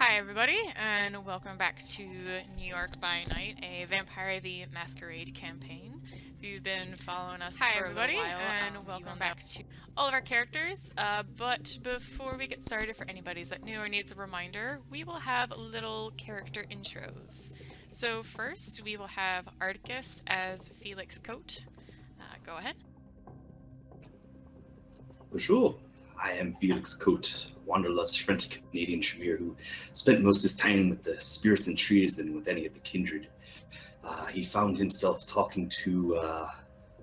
Hi everybody, and welcome back to New York by Night, a Vampire the Masquerade campaign. If you've been following us for a little while, and welcome back to all of our characters. But before we get started, for anybody that new or needs a reminder, we will have little character intros. So first, we will have Articus as Felix Coate. Go ahead. Bonjour, I am Felix Coate, wanderlust French Canadian Tremere who spent most of his time with the spirits and trees than with any of the kindred. He found himself talking to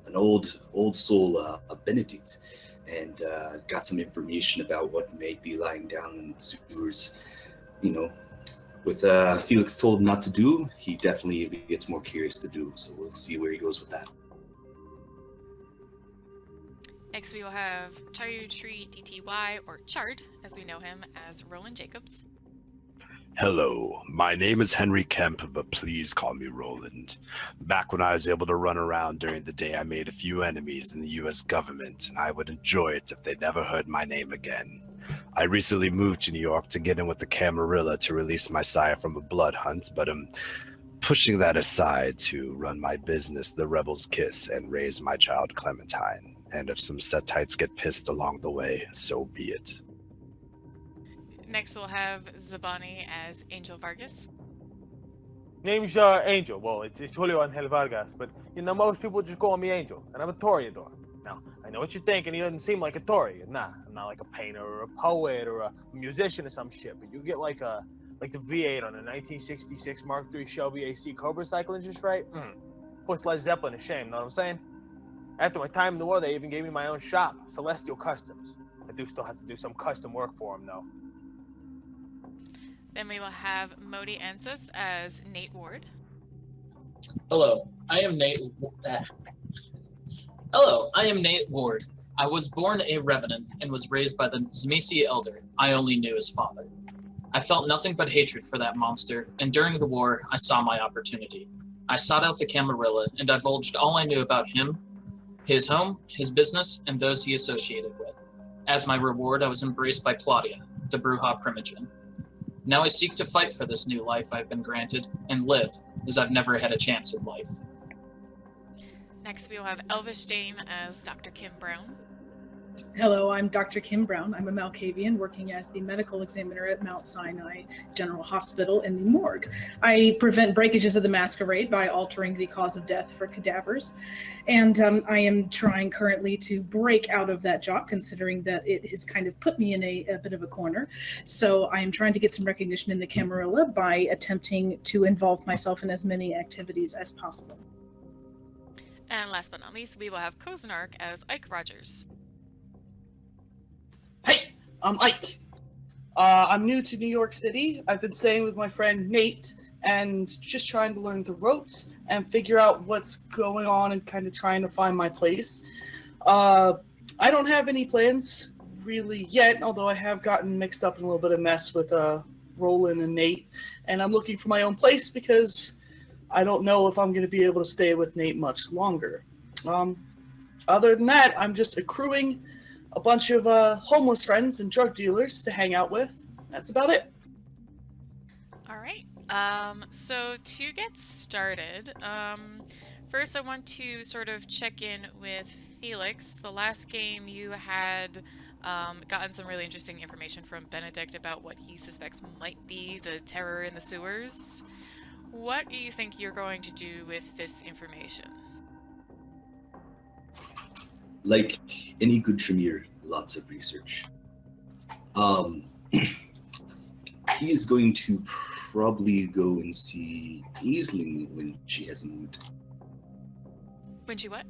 an old soul, a Benedict, and got some information about what may be lying down in the sewers. You know, with Felix told not to do, he definitely gets more curious to do, so we'll see where he goes with that. Next, we will have Tree DTY, or Chard, as we know him, as Roland Jacobs. Hello, my name is Henry Kemp, but please call me Roland. Back when I was able to run around during the day, I made a few enemies in the US government, and I would enjoy it if they never heard my name again. I recently moved to New York to get in with the Camarilla to release my sire from a blood hunt, but I'm pushing that aside to run my business, The Rebel's Kiss, and raise my child Clementine. And if some Setites get pissed along the way, so be it. Next, we'll have Zabani as Angel Vargas. Name's Angel. Well, it's Julio Angel Vargas, but most people just call me Angel, and I'm a Toreador. Now, I know what you're thinking. He doesn't seem like a Tory. Nah, I'm not like a painter or a poet or a musician or some shit. But you get like the V8 on a 1966 Mark III Shelby AC Cobra cycle engine, right? Puts Led Zeppelin to shame. Know what I'm saying? After my time in the war, they even gave me my own shop, Celestial Customs. I do still have to do some custom work for them, though. Then we will have Modi Ansas as Nate Ward. Hello, I am Nate. Hello, I am Nate Ward. I was born a revenant and was raised by the Zmisi Elder. I only knew his father. I felt nothing but hatred for that monster, and during the war, I saw my opportunity. I sought out the Camarilla and divulged all I knew about him, his home, his business, and those he associated with. As my reward, I was embraced by Claudia, the Bruja Primogen. Now I seek to fight for this new life I've been granted, and live, as I've never had a chance in life. Next, we'll have Elvish Dame as Dr. Kim Brown. Hello, I'm Dr. Kim Brown. I'm a Malkavian working as the medical examiner at Mount Sinai General Hospital in the morgue. I prevent breakages of the Masquerade by altering the cause of death for cadavers. And I am trying currently to break out of that job, considering that it has kind of put me in a bit of a corner. So I am trying to get some recognition in the Camarilla by attempting to involve myself in as many activities as possible. And last but not least, we will have Kozanark as Ike Rogers. Hey, I'm Ike. I'm new to New York City. I've been staying with my friend Nate and just trying to learn the ropes and figure out what's going on and kind of trying to find my place. I don't have any plans really yet, although I have gotten mixed up in a little bit of mess with Roland and Nate, and I'm looking for my own place because I don't know if I'm going to be able to stay with Nate much longer. Other than that, I'm just accruing a bunch of homeless friends and drug dealers to hang out with. That's about it. All right. So to get started, first I want to sort of check in with Felix. The last game you had gotten some really interesting information from Benedict about what he suspects might be the terror in the sewers. What do you think you're going to do with this information? Like any good Tremere, lots of research. He's going to probably go and see Aisling when she has a moment. When she what?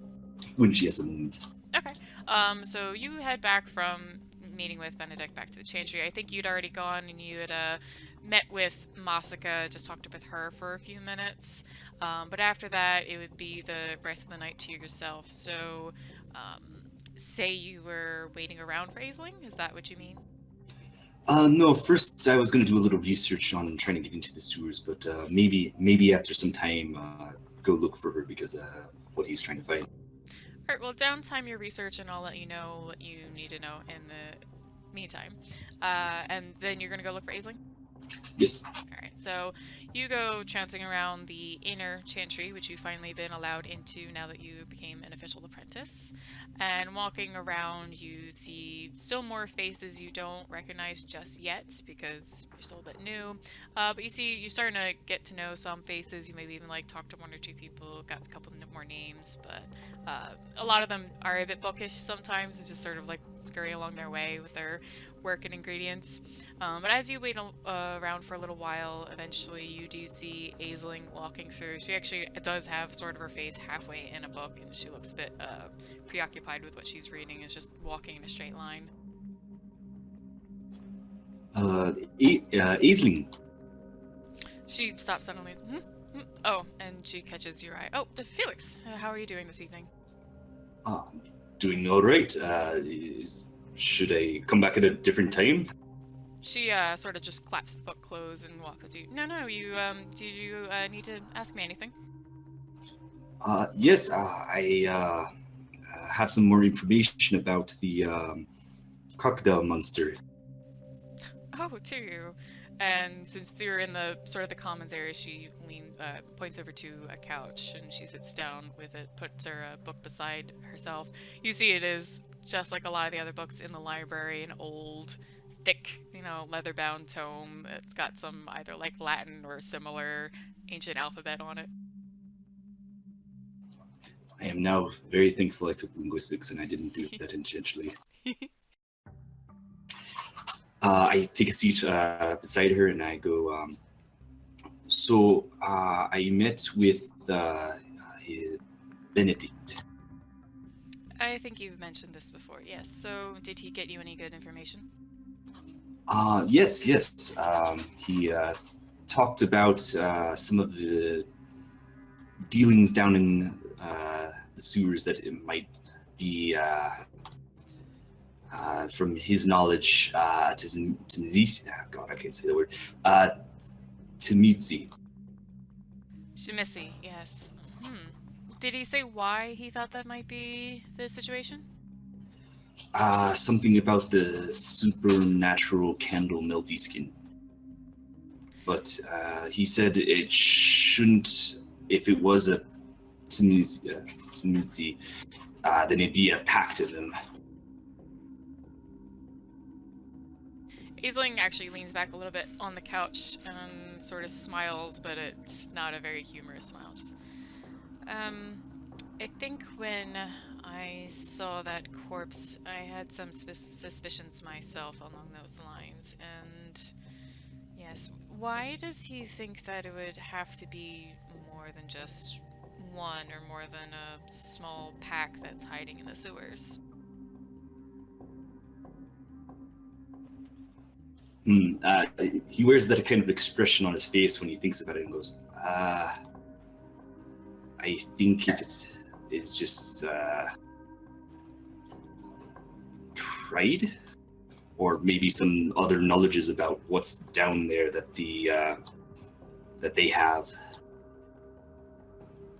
When she has a moment. Okay. So you head back from meeting with Benedict back to the Chantry. I think you'd already gone and you had met with Masaka, just talked with her for a few minutes. But after that, it would be the rest of the night to yourself. So, say you were waiting around for Aisling? Is that what you mean? No, first I was going to do a little research on trying to get into the sewers, but maybe after some time, go look for her because what he's trying to find. Alright, well, downtime your research and I'll let you know what you need to know in the meantime. And then you're gonna go look for Aisling? Yes. Alright, so you go chancing around the inner chantry, which you've finally been allowed into now that you became an official apprentice. And walking around, you see still more faces you don't recognize just yet because you're still a bit new. But you see, you're starting to get to know some faces. You maybe even like talk to one or two people, got a couple more names, but a lot of them are a bit bookish sometimes and just sort of like scurry along their way with their work and ingredients. But as you wait around for a little while, eventually you do see Aisling walking through. She actually does have sort of her face halfway in a book, and she looks a bit preoccupied with what she's reading. Is just walking in a straight line. Aisling. She stops suddenly. Oh, and she catches your eye. Oh, Felix, how are you doing this evening? Doing all right. Should I come back at a different time? She sort of just claps the book closed and walks up to you. No, you did you need to ask me anything? Yes. I have some more information about the crocodile monster. Oh, do you? And since you're in the sort of the commons area, she points over to a couch and she sits down with it, puts her book beside herself. You see, it is just like a lot of the other books in the library, an old, thick, leather-bound tome. It's got some either like Latin or similar ancient alphabet on it. I am now very thankful I took linguistics and I didn't do that intentionally. I take a seat beside her and I go, so I met with Benedict. I think you've mentioned this before, yes. So did he get you any good information? Yes. He talked about some of the dealings down in the sewers that it might be from his knowledge to God, I can't say the word. Shimizi, yes. Did he say why he thought that might be the situation? Something about the supernatural candle melty skin. But he said it shouldn't, if it was a Shimizi, then it'd be a pact of them. Aisling actually leans back a little bit on the couch and sort of smiles, but it's not a very humorous smile. Just, I think when I saw that corpse, I had some suspicions myself along those lines, and yes, why does he think that it would have to be more than just one or more than a small pack that's hiding in the sewers? He wears that kind of expression on his face when he thinks about it and goes, I think it is just pride, or maybe some other knowledges about what's down there that that they have.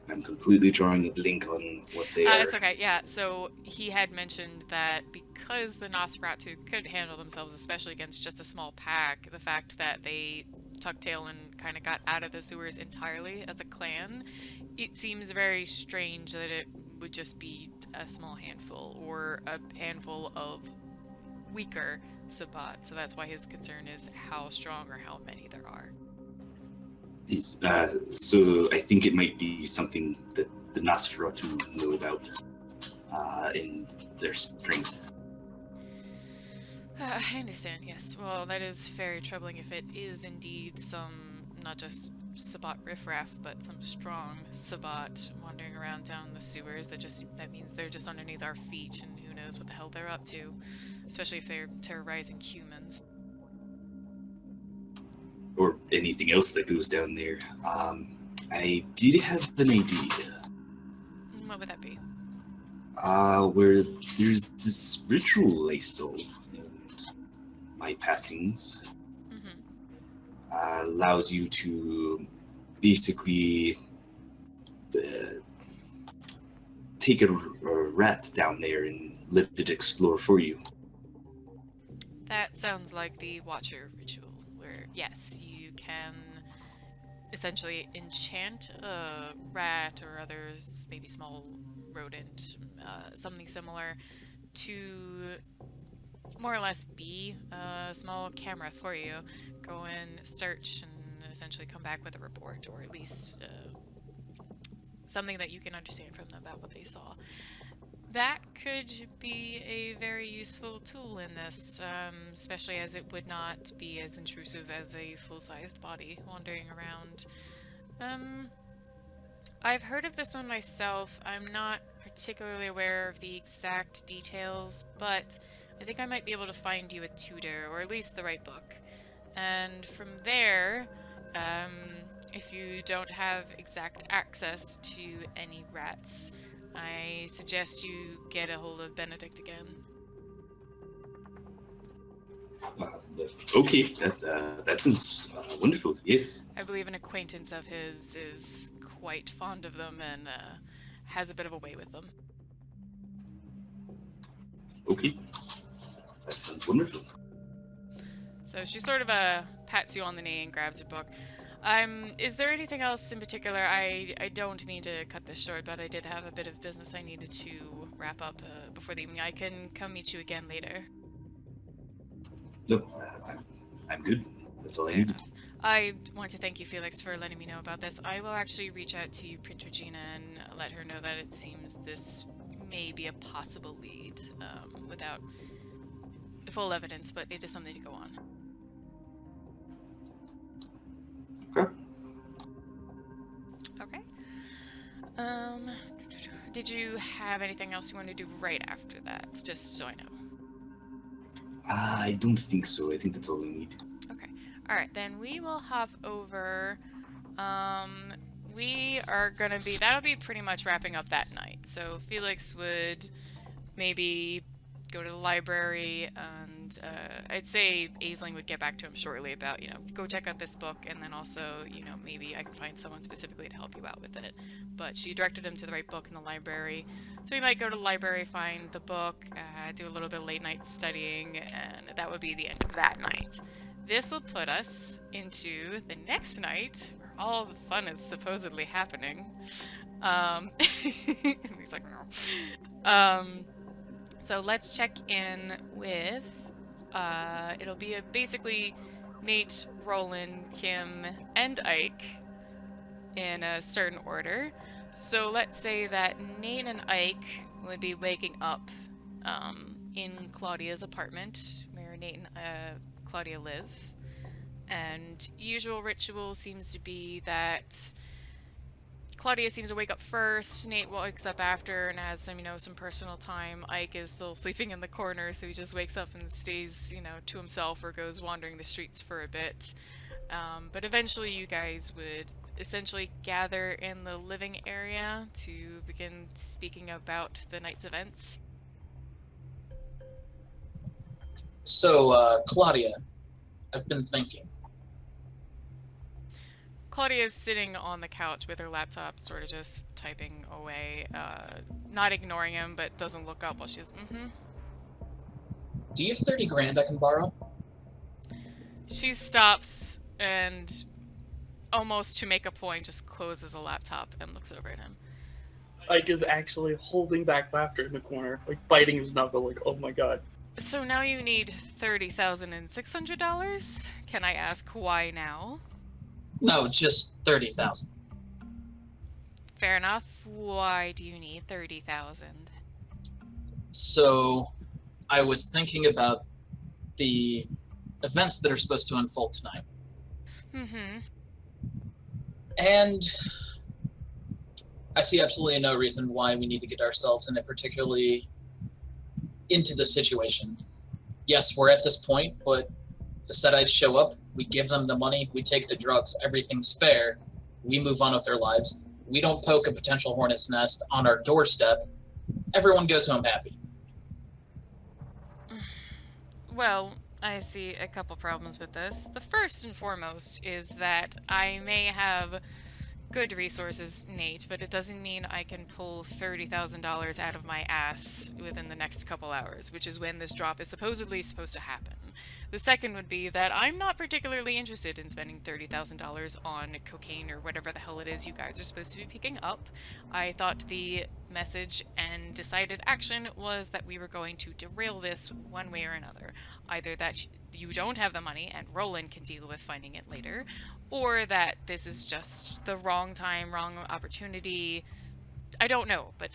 I'm completely drawing a blank on what they are. It's okay, yeah. So he had mentioned that because the Nosferatu could handle themselves, especially against just a small pack, the fact that they tucked tail and kind of got out of the sewers entirely as a clan, it seems very strange that it would just be a small handful or a handful of weaker Sabbat. So that's why his concern is how strong or how many there are. So I think it might be something that the Nosferatu know about in their strength. I understand, yes. Well, that is very troubling if it is indeed some, not just Sabbat riffraff, but some strong Sabbat wandering around down the sewers. That means they're just underneath our feet, and who knows what the hell they're up to, especially if they're terrorizing humans. Or anything else that goes down there. I did have an idea. What would that be? Where there's this ritual I saw in my passings. Allows you to basically take a rat down there and let it explore for you. That sounds like the Watcher ritual, where, yes, you can essentially enchant a rat or others, maybe small rodent, something similar, to more or less be a small camera for you. Go and search and essentially come back with a report, or at least something that you can understand from them about what they saw. That could be a very useful tool in this, especially as it would not be as intrusive as a full-sized body wandering around. I've heard of this one myself. I'm not particularly aware of the exact details, but I think I might be able to find you a tutor, or at least the right book. And from there, if you don't have exact access to any rats, I suggest you get a hold of Benedict again. Okay, that sounds wonderful, yes. I believe an acquaintance of his is quite fond of them and has a bit of a way with them. Okay, that sounds wonderful. So she sort of pats you on the knee and grabs your book. Is there anything else in particular? I don't mean to cut this short, but I did have a bit of business I needed to wrap up before the evening. I can come meet you again later. No, I'm good. That's all I need. I want to thank you, Felix, for letting me know about this. I will actually reach out to Prince Regina and let her know that it seems this may be a possible lead, without full evidence, but it is something to go on. Okay. Okay. Did you have anything else you want to do right after that, just so I know? I don't think so. I think that's all I need. Okay. Alright, then we will hop over. We are gonna be, that'll be pretty much wrapping up that night. So Felix would maybe go to the library, and I'd say Aisling would get back to him shortly about, go check out this book, and then also, maybe I can find someone specifically to help you out with it. But she directed him to the right book in the library. So he might go to the library, find the book, do a little bit of late night studying, and that would be the end of that night. This will put us into the next night, where all the fun is supposedly happening. He's like, no. So let's check in with, it'll be basically Nate, Roland, Kim, and Ike in a certain order. So let's say that Nate and Ike would be waking up in Claudia's apartment, where Nate and Claudia live. And usual ritual seems to be that Claudia seems to wake up first, Nate wakes up after and has some personal time. Ike is still sleeping in the corner, so he just wakes up and stays, to himself or goes wandering the streets for a bit. But eventually you guys would essentially gather in the living area to begin speaking about the night's events. So, Claudia, I've been thinking. Claudia is sitting on the couch with her laptop, sort of just typing away, not ignoring him, but doesn't look up while she's, Do you have 30 grand I can borrow? She stops and, almost to make a point, just closes the laptop and looks over at him. Ike is actually holding back laughter in the corner, like biting his knuckle, like, oh my god. So now you need $30,600? Can I ask why now? No, just 30,000. Fair enough. Why do you need 30,000? So, I was thinking about the events that are supposed to unfold tonight. And I see absolutely no reason why we need to get ourselves in it, particularly into this situation. Yes, we're at this point, but the Setites show up, we give them the money, we take the drugs, everything's fair, we move on with their lives. We don't poke a potential hornet's nest on our doorstep. Everyone goes home happy. Well, I see a couple problems with this. The first and foremost is that I may have good resources, Nate, but it doesn't mean I can pull $30,000 out of my ass within the next couple hours, which is when this drop is supposed to happen. The second would be that I'm not particularly interested in spending $30,000 on cocaine or whatever the hell it is you guys are supposed to be picking up. I thought the message and decided action was that we were going to derail this one way or another. Either that you don't have the money and Roland can deal with finding it later, or that this is just the wrong time, wrong opportunity. I don't know, but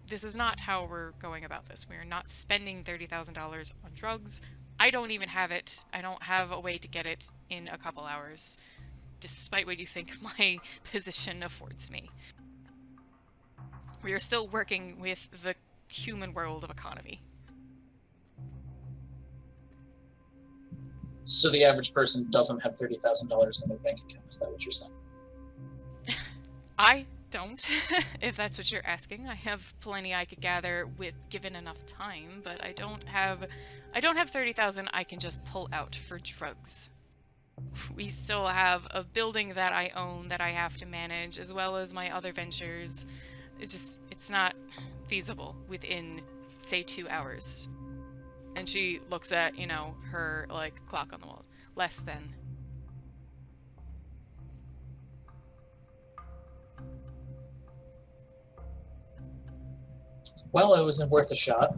this is not how we're going about this. We're not spending $30,000 on drugs. I don't even have it. I don't have a way to get it in a couple hours, despite what you think my position affords me. We are still working with the human world of economy. So the average person doesn't have $30,000 in their bank account. Is that what you're saying? I don't, if that's what you're asking. I have plenty I could gather with given enough time, but I don't have 30,000 I can just pull out for drugs. We still have a building that I own that I have to manage, as well as my other ventures. It's not feasible within, say, 2 hours. And she looks at, her, clock on the wall. Less than. Well, it wasn't worth a shot.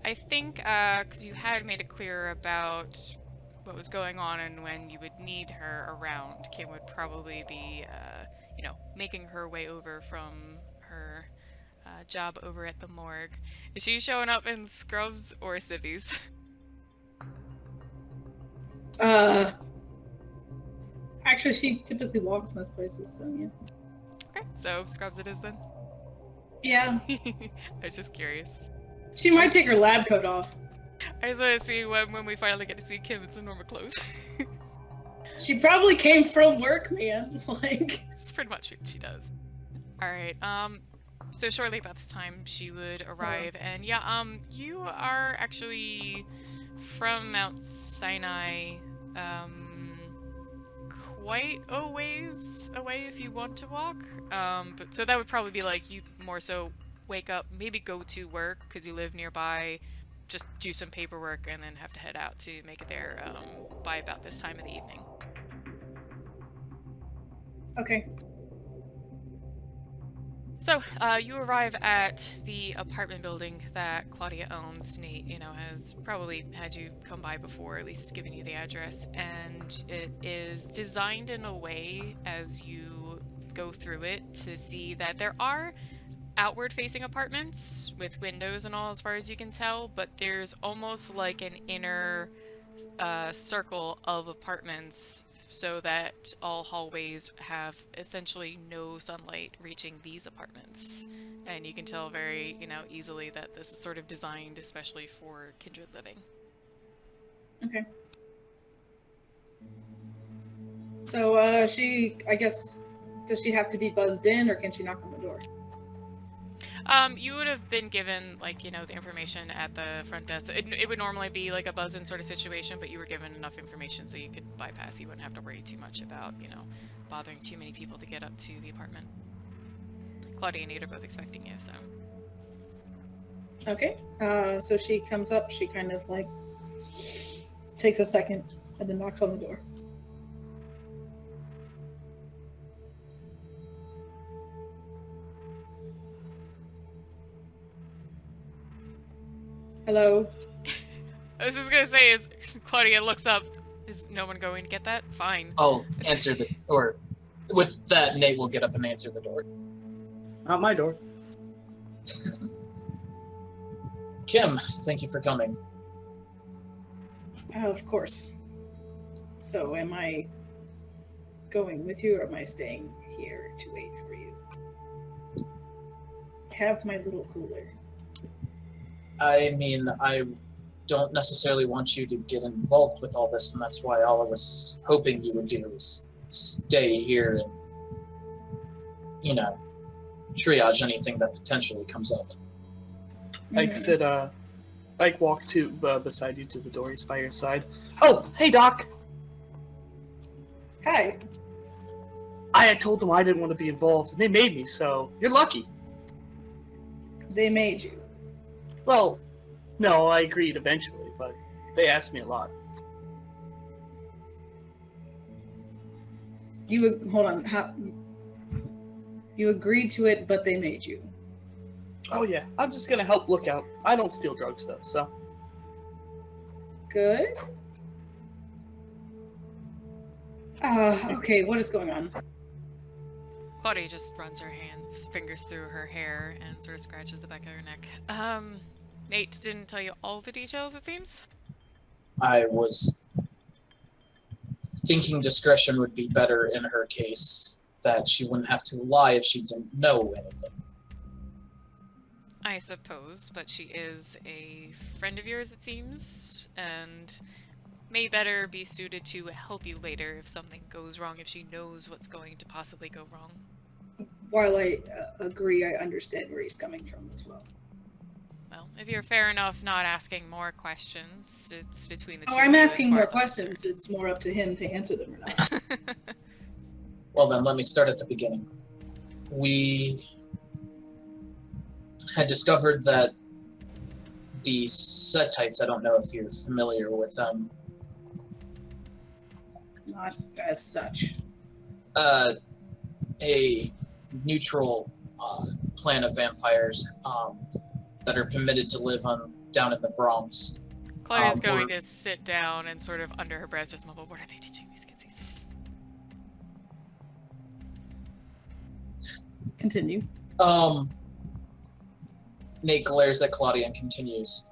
I think, because you had made it clear about what was going on and when you would need her around, Kim would probably be, making her way over from her job over at the morgue. Is she showing up in scrubs or civvies? Actually, she typically walks most places, so yeah. Okay, so scrubs it is then? Yeah. I was just curious. She might take her lab coat off. I just want to see when we finally get to see Kim in some normal clothes. She probably came from work, man. It's pretty much what she does. Alright, so shortly about this time she would arrive, and yeah, you are actually from Mount Sinai, quite a ways away if you want to walk, but so that would probably be you more so wake up, maybe go to work because you live nearby, just do some paperwork, and then have to head out to make it there by about this time of the evening. Okay. So, you arrive at the apartment building that Claudia owns. Nate, has probably had you come by before, at least given you the address, and it is designed in a way as you go through it to see that there are outward-facing apartments with windows and all as far as you can tell, but there's almost like an inner circle of apartments so that all hallways have essentially no sunlight reaching these apartments. And you can tell very, easily that this is sort of designed especially for kindred living. Okay. So, she, I guess, does she have to be buzzed in, or can she knock on the door? You would have been given, the information at the front desk. It would normally be a buzz-in sort of situation, but you were given enough information so you could bypass. You wouldn't have to worry too much about, bothering too many people to get up to the apartment. Claudia and Nate are both expecting you, so. Okay. So she comes up, she kind of, takes a second, and then knocks on the door. Hello? I was just gonna say, as Claudia looks up, is no one going to get that? Fine. I'll answer or with that, Nate will get up and answer the door. Not my door. Kim, thank you for coming. Of course. So am I going with you, or am I staying here to wait for you? Have my little cooler. I mean, I don't necessarily want you to get involved with all this, and that's why all I was hoping you would do is stay here and, triage anything that potentially comes up. Ike walked beside you to the door. He's by your side. Oh, hey, Doc. Hi. I had told them I didn't want to be involved, and they made me, so you're lucky. They made you. Well, no, I agreed eventually, but They ask me a lot. Hold on. You agreed to it, but they made you. Oh yeah, I'm just gonna help look out. I don't steal drugs though, so. Good. Okay, what is going on? Claudia just runs her fingers through her hair and sort of scratches the back of her neck. Nate didn't tell you all the details, it seems? I was thinking discretion would be better in her case, that she wouldn't have to lie if she didn't know anything. I suppose, but she is a friend of yours, it seems, and may better be suited to help you later if something goes wrong, if she knows what's going to possibly go wrong. While I agree, I understand where he's coming from as well. Well, if you're fair enough not asking more questions, it's between the two. Oh, I'm asking more questions. It's more up to him to answer them or not. Well then, let me start at the beginning. We had discovered that the Setites, I don't know if you're familiar with them. Not as such. A neutral clan of vampires that are permitted to live down in the Bronx. Claudia's going to sit down and sort of under her breath just mumble, what are they teaching these kids these days? Continue. Nate glares at Claudia and continues.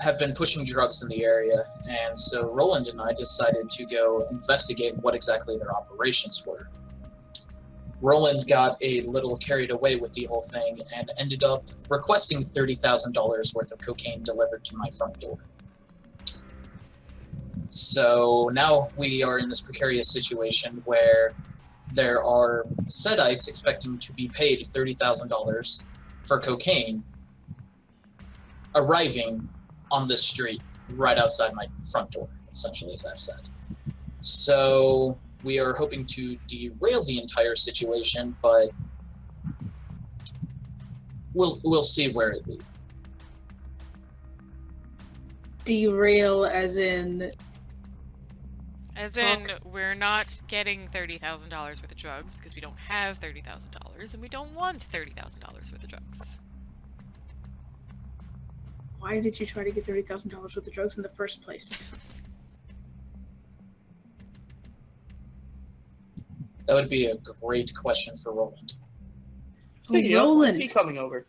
Have been pushing drugs in the area, and so Roland and I decided to go investigate what exactly their operations were. Roland got a little carried away with the whole thing and ended up requesting $30,000 worth of cocaine delivered to my front door. So now we are in this precarious situation where there are Setites expecting to be paid $30,000 for cocaine arriving on this street right outside my front door, essentially, as I've said. So we are hoping to derail the entire situation, but we'll see where it leads. Derail as in... As in, we're not getting $30,000 worth of drugs because we don't have $30,000 and we don't want $30,000 worth of drugs. Why did you try to get $30,000 worth of drugs in the first place? That would be a great question for Roland. Speaking of, when's he coming over?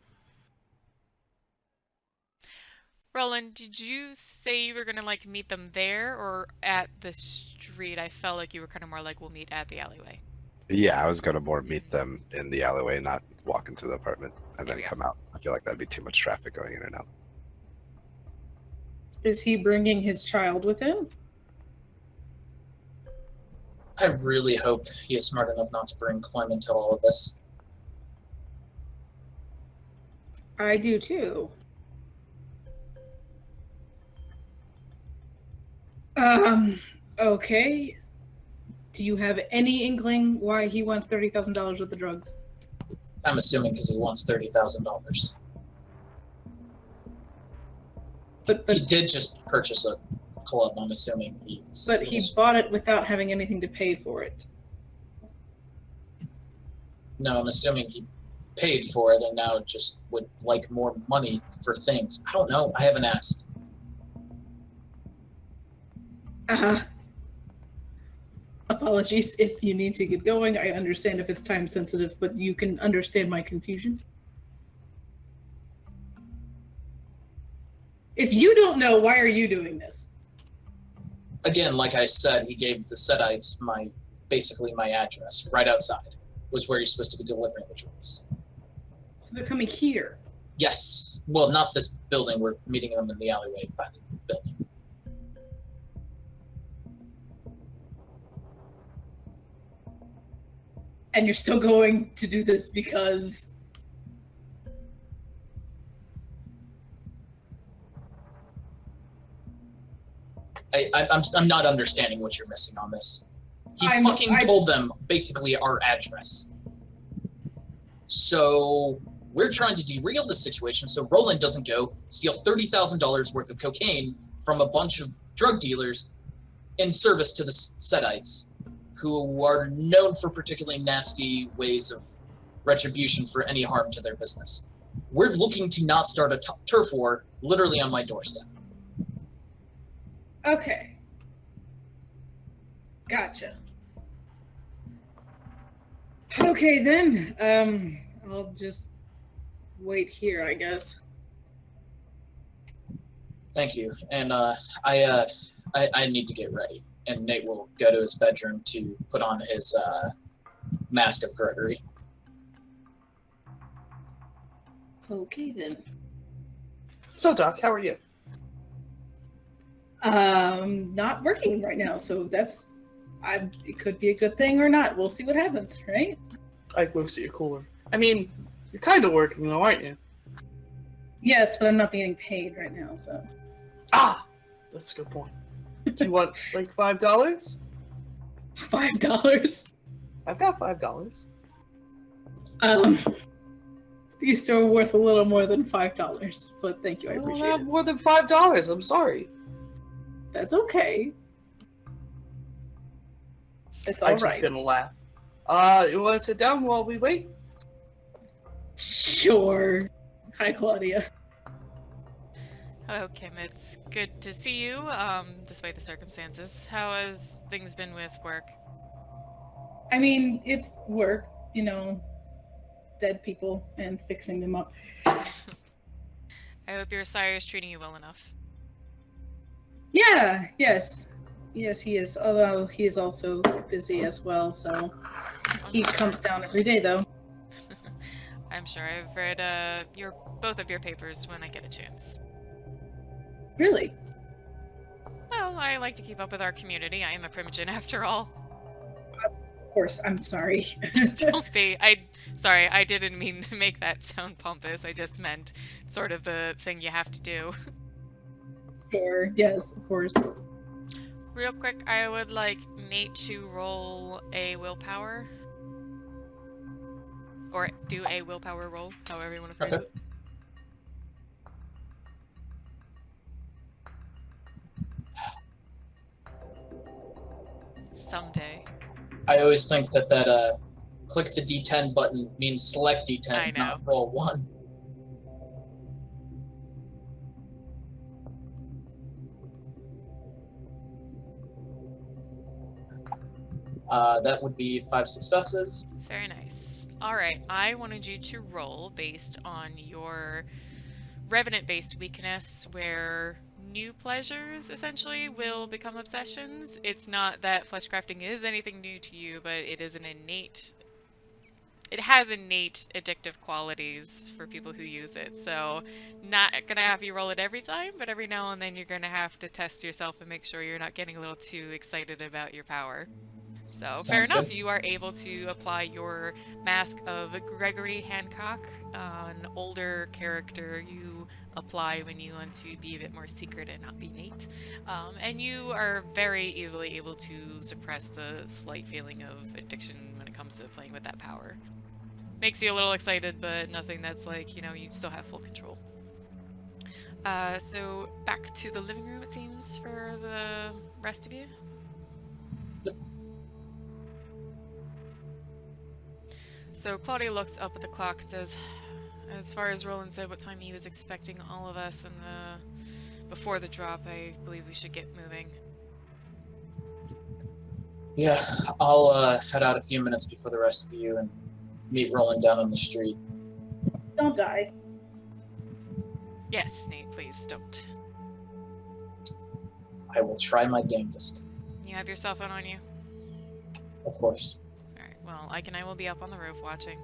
Roland, did you say you were gonna like meet them there or at the street? I felt like you were kind of more like, we'll meet at the alleyway. Yeah, I was gonna more meet them in the alleyway, not walk into the apartment and then come out. I feel like that'd be too much traffic going in and out. Is he bringing his child with him? I really hope he is smart enough not to bring Clem into all of this. I do too. Okay. Do you have any inkling why he wants $30,000 worth of drugs? I'm assuming because he wants $30,000. But he did just purchase a club, I'm assuming. He bought it without having anything to pay for it. No, I'm assuming he paid for it and now just would like more money for things. I don't know. I haven't asked. Apologies if you need to get going. I understand if it's time sensitive, but you can understand my confusion. If you don't know, why are you doing this? Again, like I said, he gave the Setites basically my address. Right outside was where he's supposed to be delivering the drugs. So they're coming here? Yes. Well, not this building. We're meeting them in the alleyway by the building. And you're still going to do this because... I'm not understanding what you're missing on this. He told them basically our address. So We're trying to derail the situation so Roland doesn't go steal $30,000 worth of cocaine from a bunch of drug dealers in service to the Setites, who are known for particularly nasty ways of retribution for any harm to their business. We're looking to not start a turf war literally on my doorstep. Okay. Gotcha. Okay, then. I'll just wait here, I guess. Thank you. And I need to get ready. And Nate will go to his bedroom to put on his Mask of Gregory. Okay, then. So, Doc, how are you? Not working right now, so it could be a good thing or not. We'll see what happens, right? I looks at your cooler. I mean, you're kind of working though, aren't you? Yes, but I'm not being paid right now, so. Ah! That's a good point. Do you want, like, $5? $5? I've got $5. These are worth a little more than $5, but thank you, I appreciate don't have it. more than $5, I'm sorry. That's okay. It's all I'm right. just gonna laugh. You wanna sit down while we wait? Sure. Hi, Claudia. Hello, Kim. It's good to see you, despite the circumstances. How has things been with work? I mean, it's work, dead people and fixing them up. I hope your sire is treating you well enough. Yeah, yes, he is. Although he is also busy as well, so he comes down every day, though. I'm sure I've read both of your papers when I get a chance. Really? Well, I like to keep up with our community. I am a Primogen after all. Of course, I'm sorry. Don't be. Sorry, I didn't mean to make that sound pompous. I just meant sort of the thing you have to do. Sure, yes, of course. Real quick, I would like Nate to roll a willpower. Or do a willpower roll, however you want to phrase it. Someday. I always think that click the D10 button means select D10s, not roll 1. That would be 5 successes. Very nice. Alright, I wanted you to roll based on your Revenant-based weakness, where new pleasures, essentially, will become obsessions. It's not that fleshcrafting is anything new to you, but it is it has innate addictive qualities for people who use it. So, not gonna have you roll it every time, but every now and then you're gonna have to test yourself and make sure you're not getting a little too excited about your power. So, Sounds fair enough, good. you are able to apply your Mask of Gregory Hancock, an older character you apply when you want to be a bit more secret and not be Nate. And you are very easily able to suppress the slight feeling of addiction when it comes to playing with that power. Makes you a little excited, but nothing that's like, you still have full control. So back to the living room, it seems, for the rest of you. So Claudia looks up at the clock and says, as far as Roland said what time he was expecting all of us before the drop, I believe we should get moving. Yeah, I'll head out a few minutes before the rest of you and meet Roland down on the street. Don't die. Yes, Nate, please don't. I will try my damnedest. You have your cell phone on you? Of course. Alright, well, Ike and I will be up on the roof watching.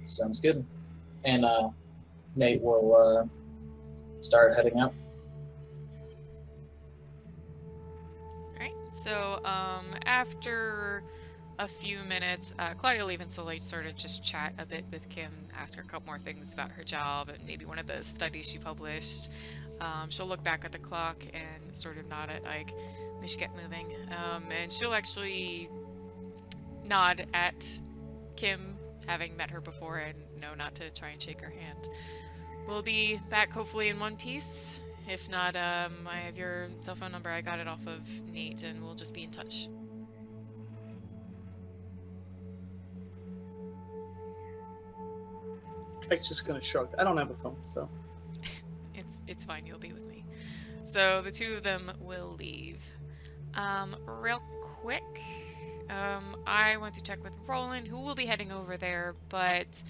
Sounds good. And Nate will start heading out. Alright, so after a few minutes, Claudia will leave and slowly sort of just chat a bit with Kim, ask her a couple more things about her job and maybe one of the studies she published. She'll look back at the clock and sort of nod at Ike. We should get moving. And she'll actually nod at Kim, having met her before, and know not to try and shake her hand. We'll be back hopefully in one piece. If not, I have your cell phone number. I got it off of Nate, and we'll just be in touch. I'm just gonna shrug. I don't have a phone, so. It's fine. You'll be with me. So the two of them will leave. Real quick, I want to check with Roland, who will be heading over there, but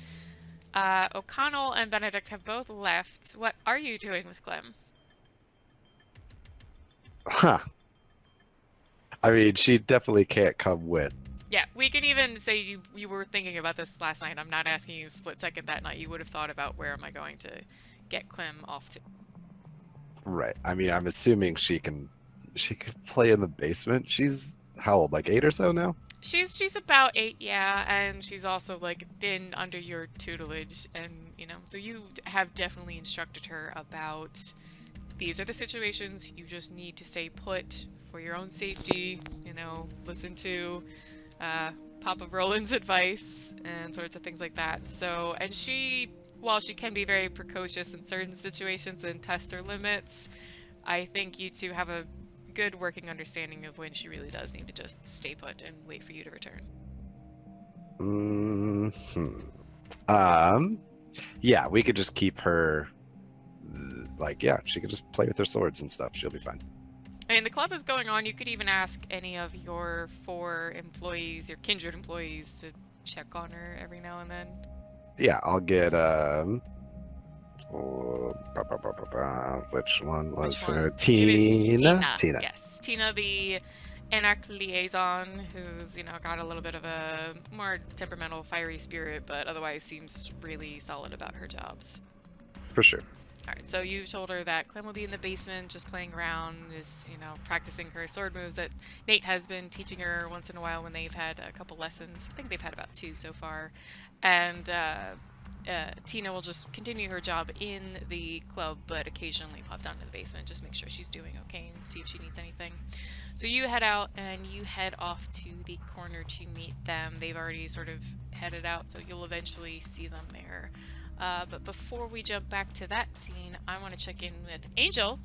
O'Connell and Benedict have both left. What are you doing with Clem? Huh. I mean, she definitely can't come with. Yeah, we can even say you were thinking about this last night. I'm not asking you split second that night. You would have thought about where am I going to get Clem off to. Right. I mean, I'm assuming she could play in the basement. She's how old? Like 8 or so now? She's about 8, yeah, and she's also like been under your tutelage, and so you have definitely instructed her about these are the situations. You just need to stay put for your own safety. Listen to Papa Roland's advice and sorts of things like that. So, and she, while she can be very precocious in certain situations and test her limits, I think you two have a good working understanding of when she really does need to just stay put and wait for you to return. Yeah, we could just keep her, she could just play with her swords and stuff. She'll be fine. I mean, the club is going on. You could even ask any of your 4 employees, your kindred employees, to check on her every now and then. Yeah, I'll get, which one was her? Tina. Yes, Tina, the Anarch liaison, who's, got a little bit of a more temperamental, fiery spirit, but otherwise seems really solid about her jobs. For sure. Alright, so you told her that Clem will be in the basement just playing around, is, practicing her sword moves that Nate has been teaching her once in a while when they've had a couple lessons. I think they've had about 2 so far. And Tina will just continue her job in the club, but occasionally pop down to the basement, just make sure she's doing okay and see if she needs anything. So you head out and you head off to the corner to meet them. They've already sort of headed out, so you'll eventually see them there. But before we jump back to that scene, I want to check in with Angel,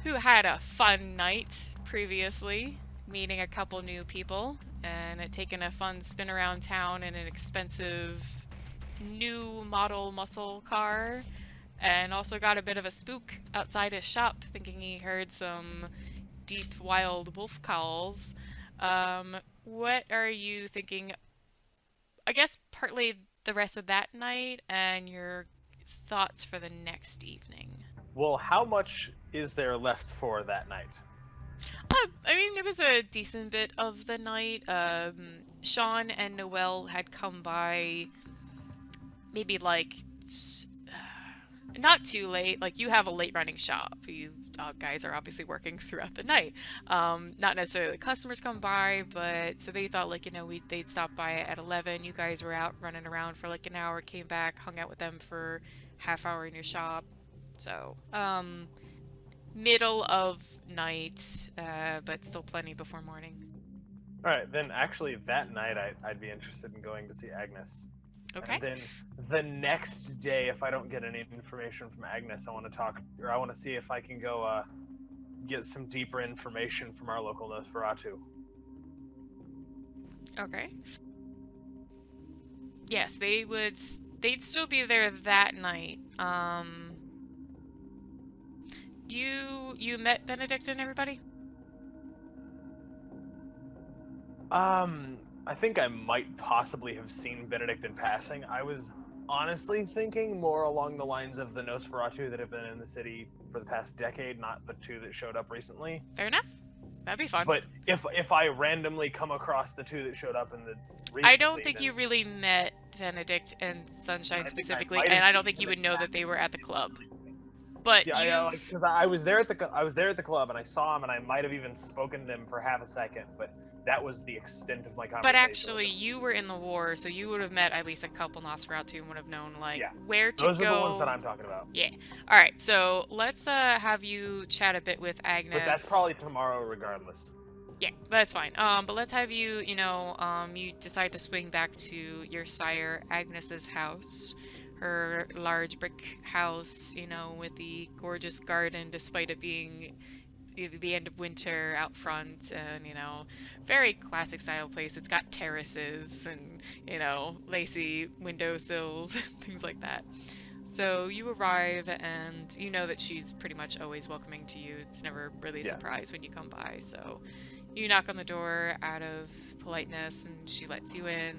who had a fun night previously, meeting a couple new people, and taking a fun spin around town in an expensive new model muscle car, and also got a bit of a spook outside his shop, thinking he heard some deep, wild wolf calls. What are you thinking? I guess partly the rest of that night and your thoughts for the next evening. Well, how much is there left for that night? I mean, it was a decent bit of the night. Sean and Noelle had come by maybe not too late. Like, you have a late running shop. You guys are obviously working throughout the night. Not necessarily customers come by, but so they thought they'd stop by at 11. You guys were out running around for an hour, came back, hung out with them for half hour in your shop. So, middle of night, but still plenty before morning. Alright, then actually that night I'd be interested in going to see Agnes. Okay. And then the next day, if I don't get any information from Agnes, I want to see if I can go get some deeper information from our local Nosferatu. Okay. Yes, they'd still be there that night. You met Benedict and everybody? I think I might possibly have seen Benedict in passing. I was honestly thinking more along the lines of the Nosferatu that have been in the city for the past decade, not the 2 that showed up recently. Fair enough. That'd be fun. But if I randomly come across the 2 that showed up in the recently, I don't think you really met Benedict and Sunshine specifically, and I don't think you would know that they were at the club. But yeah, because I was there at the club and I saw him and I might have even spoken to him for half a second, but that was the extent of my conversation. But actually, you were in the war, so you would have met at least a couple Nosferatu and would have known where to go. Those are the ones that I'm talking about. Yeah. All right. So let's have you chat a bit with Agnes. But that's probably tomorrow, regardless. Yeah, that's fine. But let's have you, you decide to swing back to your sire Agnes's house, her large brick house, with the gorgeous garden, despite it being the end of winter out front, and very classic style place. It's got terraces and lacy windowsills, things like that. So you arrive, and you know that she's pretty much always welcoming to you. It's never really a surprise when you come by. So you knock on the door out of politeness, and she lets you in.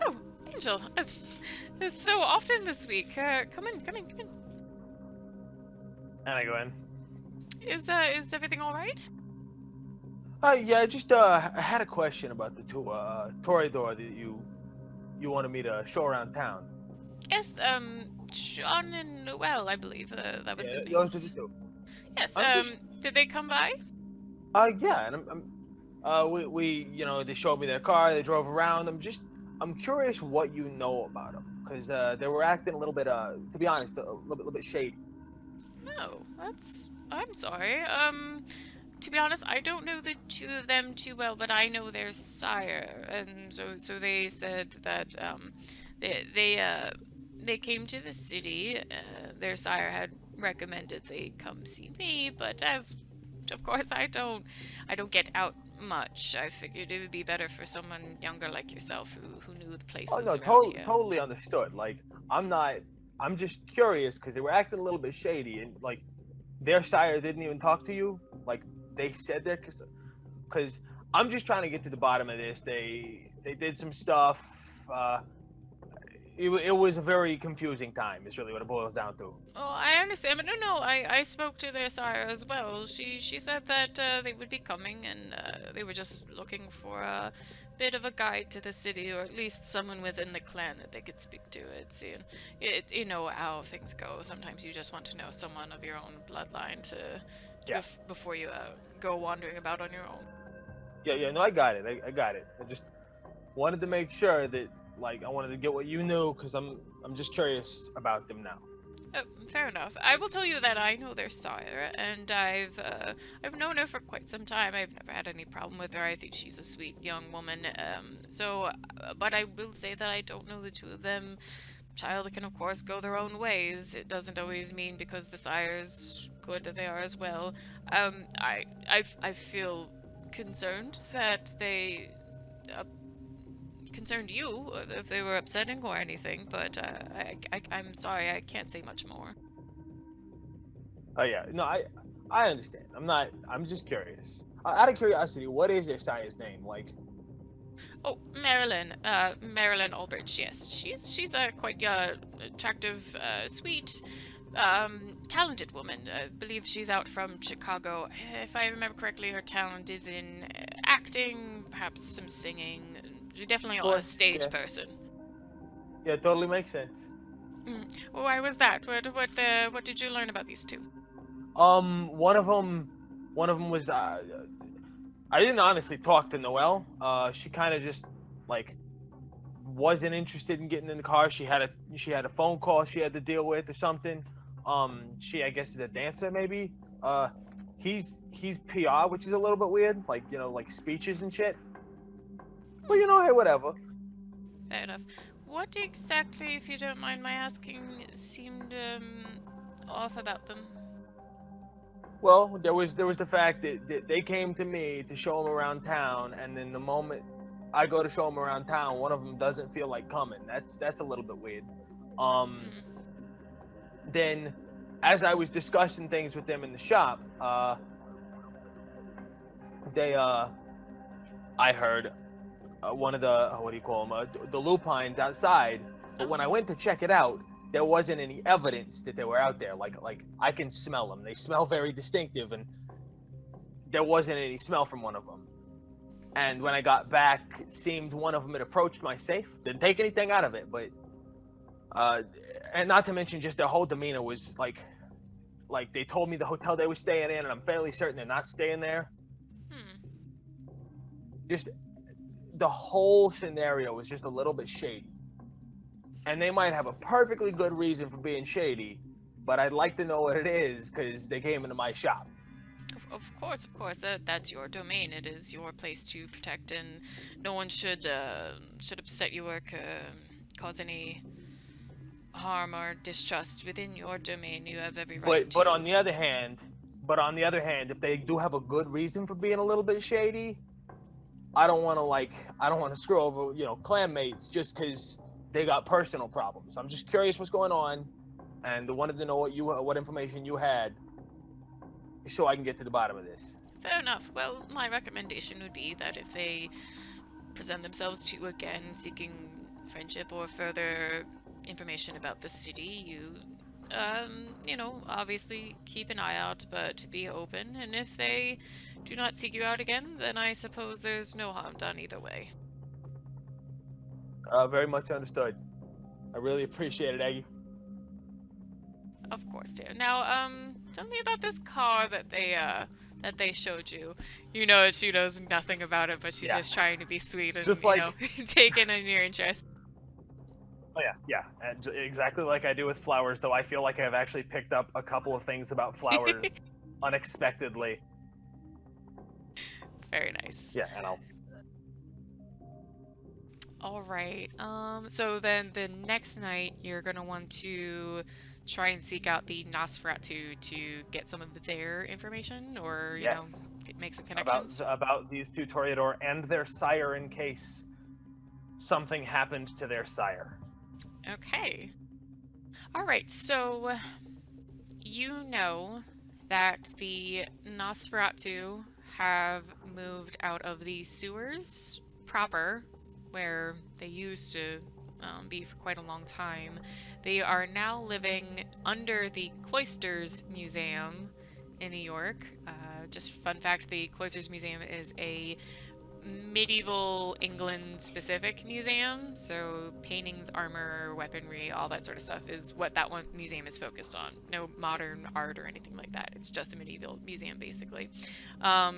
Oh, Angel, it's so often this week. Come in. And I go in. Is everything all right? Yeah, just I had a question about the two Toreador that you wanted me to show around town. Yes, John and Noel, I believe that was the those are the two. Yes. Did they come by? Yeah, and we they showed me their car, they drove around. I'm curious what you know about them, because they were acting a little bit, to be honest, a little bit shady. Oh, I'm sorry. To be honest, I don't know the two of them too well, but I know their sire, and so they said that they came to the city. Their sire had recommended they come see me, but as of course I don't get out much. I figured it would be better for someone younger like yourself who knew the places around here. Totally understood. Like, I'm just curious because they were acting a little bit shady, and like their sire didn't even talk to you. Like, they said that because I'm just trying to get to the bottom of this. They did some stuff. It was a very confusing time. Is really what it boils down to. Oh, I understand, but no, I spoke to their sire as well. She said that they would be coming, and they were just looking for a bit of a guide to the city, or at least someone within the clan that they could speak to. You know how things go. Sometimes you just want to know someone of your own bloodline before you go wandering about on your own. Yeah, no, I got it. I got it. I just wanted to make sure that, like, I wanted to get what you knew, because I'm just curious about them now. Oh, fair enough. I will tell you that I know their sire, and I've known her for quite some time. I've never had any problem with her. I think she's a sweet young woman. But I will say that I don't know the two of them. Child can of course go their own ways. It doesn't always mean because the sire's good that they are as well. I feel concerned that they concerned you, if they were upsetting or anything, but I'm sorry, I can't say much more. Oh yeah, no, I understand. I'm just curious. Out of curiosity, what is their sire's name? Like, oh, Marilyn Aldrich. Yes, she's a quite attractive, sweet, talented woman. I believe she's out from Chicago. If I remember correctly, her talent is in acting, perhaps some singing. She's definitely a stage person. Yeah, totally makes sense. Why was that? What did you learn about these two? One of them was I didn't honestly talk to Noelle. She kind of just like wasn't interested in getting in the car. She had a phone call she had to deal with or something. She, I guess, is a dancer maybe. He's PR, which is a little bit weird, like, like speeches and shit. Well, hey, whatever. Fair enough. What exactly, if you don't mind my asking, seemed off about them? Well, there was the fact that they came to me to show them around town, and then the moment I go to show them around town, one of them doesn't feel like coming. That's a little bit weird. Then, as I was discussing things with them in the shop, I heard one of the, what do you call them, the lupines outside. But when I went to check it out, there wasn't any evidence that they were out there. Like I can smell them. They smell very distinctive, and there wasn't any smell from one of them. And when I got back, it seemed one of them had approached my safe. Didn't take anything out of it, but and not to mention just their whole demeanor was like they told me the hotel they were staying in, and I'm fairly certain they're not staying there. Just the whole scenario was just a little bit shady. And they might have a perfectly good reason for being shady, but I'd like to know what it is, because they came into my shop. Of course, that's your domain. It is your place to protect, and no one should upset you or cause any harm or distrust within your domain. You have every right to. But on the other hand, if they do have a good reason for being a little bit shady, I don't want to screw over, clanmates just because they got personal problems. I'm just curious what's going on, and wanted to know what information you had, so I can get to the bottom of this. Fair enough. Well, my recommendation would be that if they present themselves to you again seeking friendship or further information about the city, you obviously keep an eye out, but be open, and if they do not seek you out again, then I suppose there's no harm done either way. Very much understood. I really appreciate it, Aggie. Of course, dear. Now, tell me about this car that they showed you. You know that she knows nothing about it, but she's just trying to be sweet and, just taking in your interest. Oh yeah, and exactly like I do with flowers, though I feel like I've actually picked up a couple of things about flowers unexpectedly. Very nice. Yeah, and I'll... Alright, so then the next night you're gonna want to try and seek out the Nosferatu to get some of their information, or, make some connections? About these two Toreador and their sire in case something happened to their sire. Okay. Alright, so you know that the Nosferatu have moved out of the sewers proper, where they used to be for quite a long time. They are now living under the Cloisters Museum in New York. Just fun fact, the Cloisters Museum is a medieval England specific museum, so paintings, armor, weaponry, all that sort of stuff is what that one museum is focused on. No modern art or anything like that. It's just a medieval museum basically.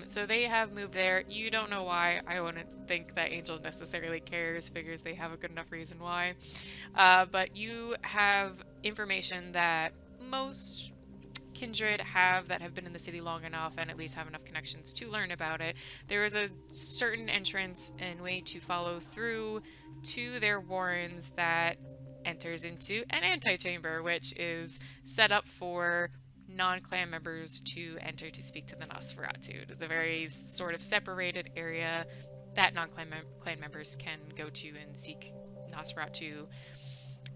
So they have moved there. You don't know why. I wouldn't think that Angel necessarily cares, figures they have a good enough reason why. But you have information that most kindred have that have been in the city long enough and at least have enough connections to learn about it. There is a certain entrance and way to follow through to their warrens that enters into an antechamber, which is set up for non-clan members to enter to speak to the Nosferatu. It is a very sort of separated area that non-clan clan members can go to and seek Nosferatu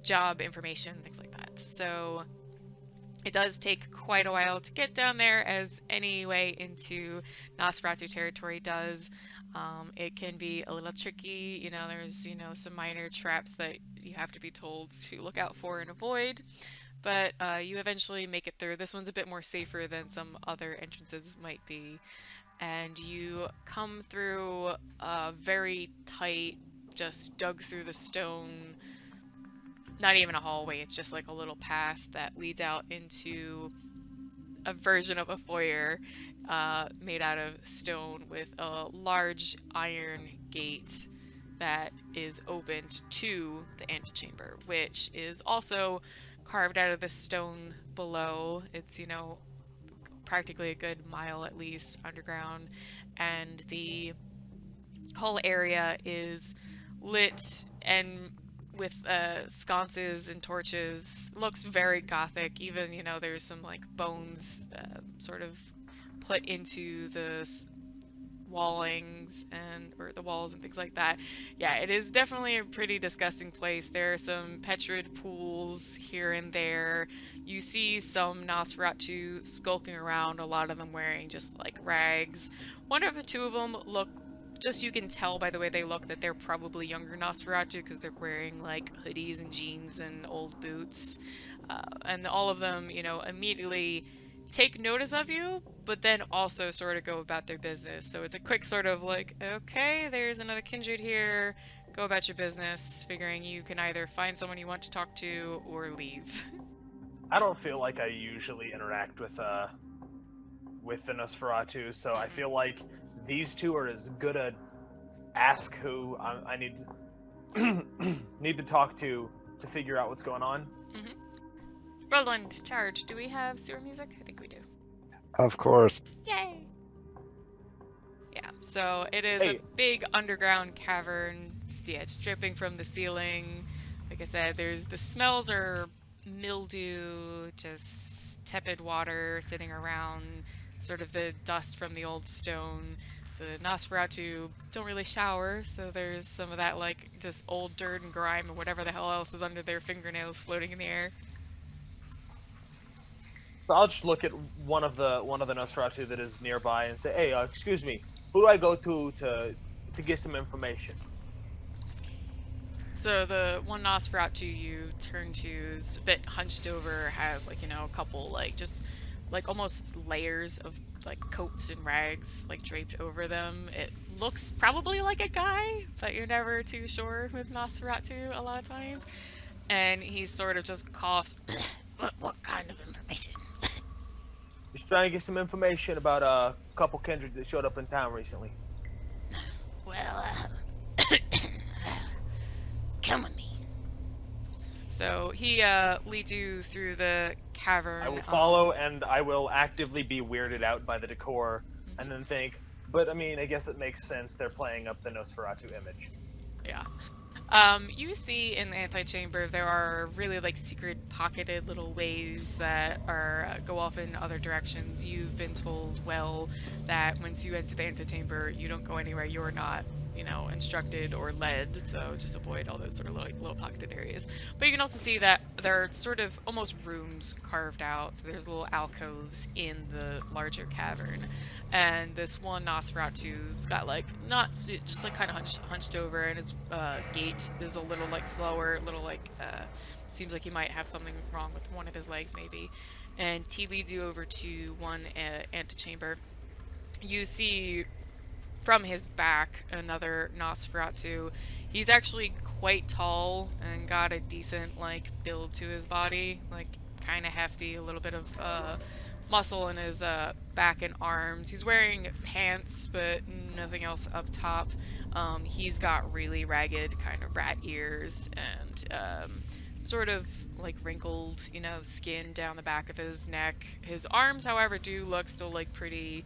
job information, things like that. So it does take quite a while to get down there, as any way into Nosferatu territory does. It can be a little tricky, there's, some minor traps that you have to be told to look out for and avoid, but you eventually make it through. This one's a bit more safer than some other entrances might be, and you come through a very tight, just dug through the stone, not even a hallway, it's just like a little path that leads out into a version of a foyer made out of stone with a large iron gate that is opened to the antechamber, which is also carved out of the stone below. It's, practically a good mile at least underground, and the whole area is lit and with sconces and torches. Looks very gothic. Even, there's some like bones sort of put into the wallings or the walls and things like that. Yeah, it is definitely a pretty disgusting place. There are some petrid pools here and there. You see some Nosferatu skulking around, a lot of them wearing just like rags. One of the two of them look, just you can tell by the way they look that they're probably younger Nosferatu, because they're wearing like hoodies and jeans and old boots. And all of them, immediately take notice of you, but then also sort of go about their business. So it's a quick sort of like, okay, there's another kindred here, go about your business, figuring you can either find someone you want to talk to or leave. I don't feel like I usually interact with the Nosferatu, so I feel like these two are as good a ask who I need need to talk to figure out what's going on. Roland, charge. Do we have sewer music? I think we do. Of course. Yay! Yeah, so it is a big underground cavern. It's dripping from the ceiling. Like I said, the smells are mildew, just tepid water sitting around, sort of the dust from the old stone. The Nosferatu don't really shower, so there's some of that, like, just old dirt and grime and whatever the hell else is under their fingernails floating in the air. So I'll just look at one of the Nosferatu that is nearby and say, "Hey, excuse me, who do I go to get some information?" So the one Nosferatu you turn to is a bit hunched over, has, like, you know, a couple, like, just, like, almost layers of, like, coats and rags, like, draped over them. It looks probably like a guy, but you're never too sure with Nosferatu a lot of times. And he sort of just coughs. What kind of information? Just trying to get some information about a couple kindred that showed up in town recently. Well, come with me. So he leads you through the cavern. I will follow, and I will actively be weirded out by the decor, and then think, but I mean, I guess it makes sense. They're playing up the Nosferatu image. Yeah. You see in the antechamber there are really, like, secret pocketed little ways that are go off in other directions. You've been told well that once you enter the antechamber, you don't go anywhere you're not, you know, instructed or led, so just avoid all those sort of little pocketed areas. But you can also see that there are sort of almost rooms carved out, so there's little alcoves in the larger cavern. And this one Nosferatu's got, like, not just, like, kind of hunched over, and his gait is a little, like, slower, a little, like, seems like he might have something wrong with one of his legs maybe. And he leads you over to one antechamber. You see from his back another Nosferatu. He's actually quite tall and got a decent, like, build to his body, like, kind of hefty, a little bit of muscle in his back and arms. He's wearing pants, but nothing else up top. He's got really ragged kind of rat ears and sort of, like, wrinkled, you know, skin down the back of his neck. His arms, however, do look still, like, pretty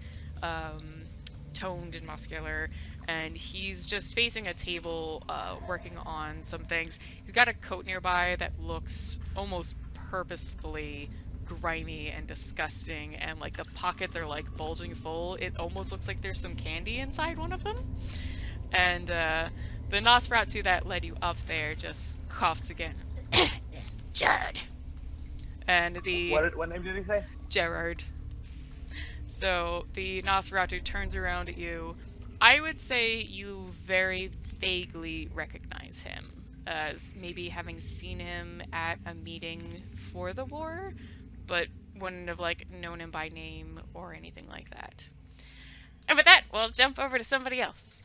toned and muscular, and he's just facing a table working on some things. He's got a coat nearby that looks almost purposefully grimy and disgusting, and, like, the pockets are, like, bulging full. It almost looks like there's some candy inside one of them. And the Nosferatu that led you up there just coughs again. Gerard. And the what name did he say? Gerard. So the Nosferatu turns around at you. I would say you very vaguely recognize him as maybe having seen him at a meeting for the war, but wouldn't have, like, known him by name or anything like that. And with that, we'll jump over to somebody else.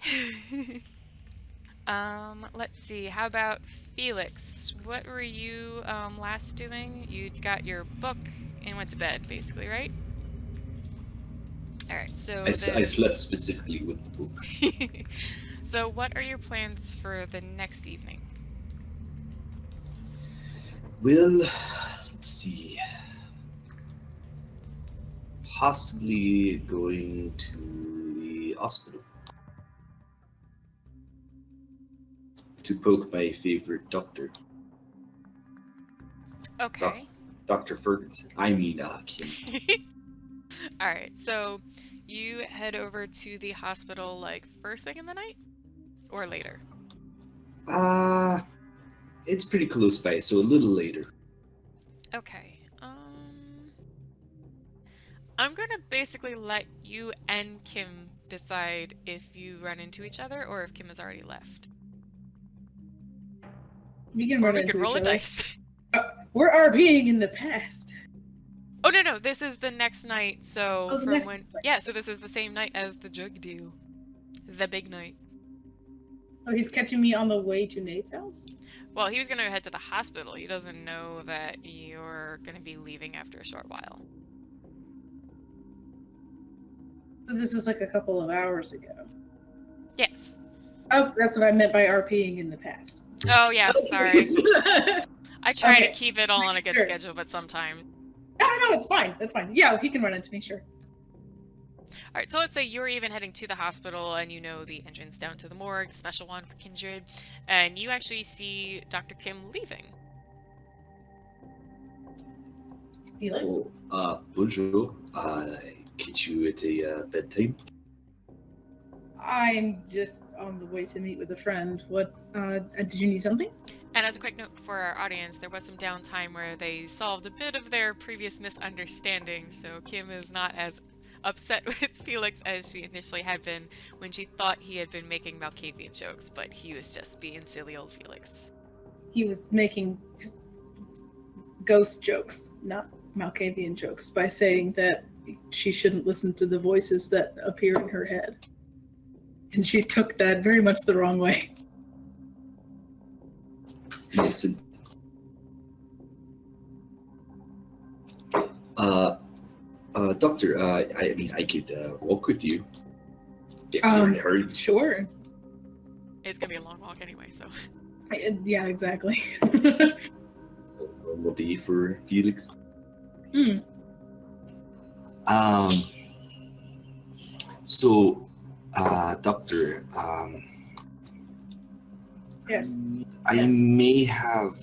Let's see, how about Felix? What were you last doing? You got your book and went to bed, basically, right? Alright, so I slept specifically with the book. So what are your plans for the next evening? Well, let's see. Possibly going to the hospital to poke my favorite doctor. Okay. Dr. Ferguson. I mean, Kim. Alright, so you head over to the hospital, like, first thing in the night? Or later? It's pretty close by, so a little later. Okay. I'm gonna basically let you and Kim decide if you run into each other or if Kim has already left. We can or run we into could roll each a other. dice. We're RPing in the past. Oh, no, this is the next night, so Oh, the from next when... night. Yeah, so this is the same night as the drug deal. The big night. Oh, he's catching me on the way to Nate's house? Well, he was gonna head to the hospital. He doesn't know that you're gonna be leaving after a short while. So this is like a couple of hours ago. Yes. Oh, that's what I meant by RPing in the past. Oh, yeah, sorry. I try to Okay. keep it all on a good Sure. schedule, but sometimes... No, it's fine. That's fine. Yeah, he can run into me, sure. Alright, so let's say you're even heading to the hospital and you know the entrance down to the morgue, the special one for Kindred, and you actually see Dr. Kim leaving. Felix? Bonjour. Catch you at a bedtime? I'm just on the way to meet with a friend. What, did you need something? And as a quick note for our audience, there was some downtime where they solved a bit of their previous misunderstanding, so Kim is not as upset with Felix as she initially had been when she thought he had been making Malkavian jokes, but he was just being silly old Felix. He was making ghost jokes, not Malkavian jokes, by saying that she shouldn't listen to the voices that appear in her head. And she took that very much the wrong way. Listen. Doctor, I mean, I could walk with you if you're in a hurry. Sure. It's gonna be a long walk anyway, so. Yeah, exactly. Normal day for Felix. So, Doctor, Yes. I Yes. may have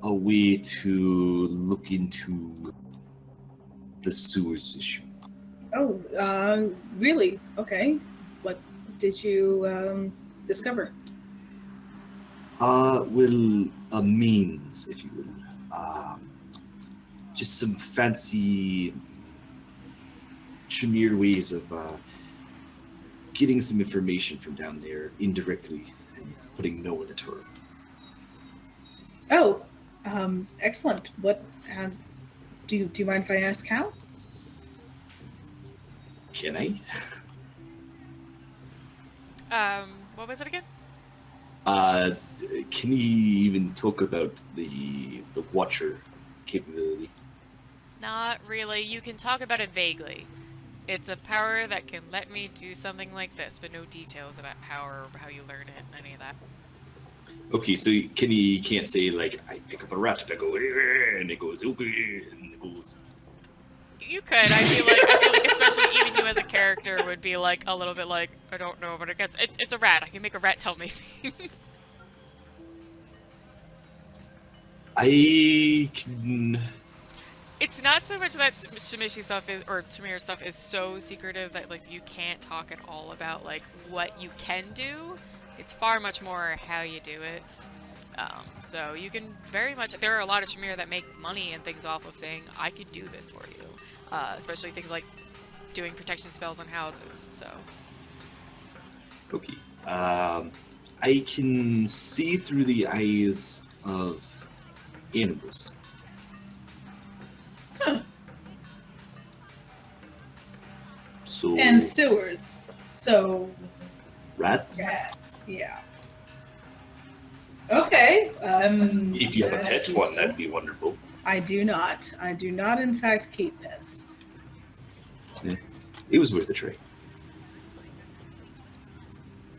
a way to look into the sewers issue. Oh, really? Okay. What did you discover? Well, a means, if you will. Just some fancy Tremere ways of getting some information from down there indirectly and putting no one at her. Oh, excellent. What, do you mind if I ask how? Can I? What was it again? Can he even talk about the Watcher capability? Not really. You can talk about it vaguely. It's a power that can let me do something like this, but no details about how or how you learn it, any of that. Okay, so he can't say like I pick up a rat and I go and it goes okay and it goes. You could. I feel like especially even you as a character would be like a little bit like I don't know, but I guess it's a rat. I can make a rat tell me things. I can. It's not so much that Shimishi stuff is, or Tamir stuff is so secretive that like you can't talk at all about like what you can do. It's far much more how you do it. So you can very much, there are a lot of Tremere that make money and things off of saying, I could do this for you. Especially things like doing protection spells on houses, so. Okay. I can see through the eyes of animals. Huh. So. And sewers. So. Rats? Yes. Yeah. Okay. If you have a pet one, that'd be wonderful. I do not. I do not, in fact, keep pets. Yeah. It was worth a try.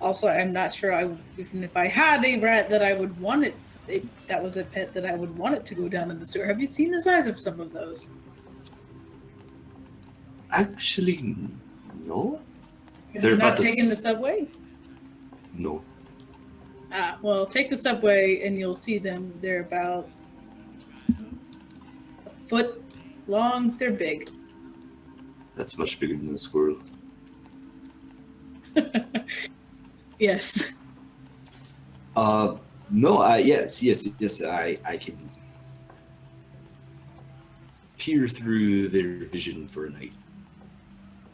Also, I'm not sure even if I had a rat that I would want it, that was a pet that I would want it to go down in the sewer. Have you seen the size of some of those? Actually, no. They're not taking the subway? No. Ah, well, take the subway and you'll see them. They're about a foot long. They're big. That's much bigger than a squirrel. Yes. No, yes, I can peer through their vision for a night.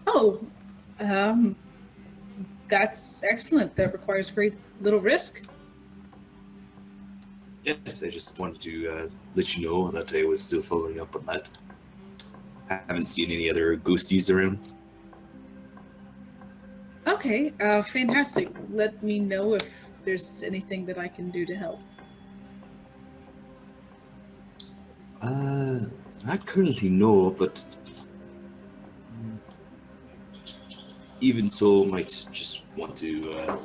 Oh, that's excellent. That requires very little risk. Yes, I just wanted to let you know that I was still following up on that. I haven't seen any other ghosties around. Okay, fantastic. Let me know if there's anything that I can do to help. Not currently, no, but even so, might just want to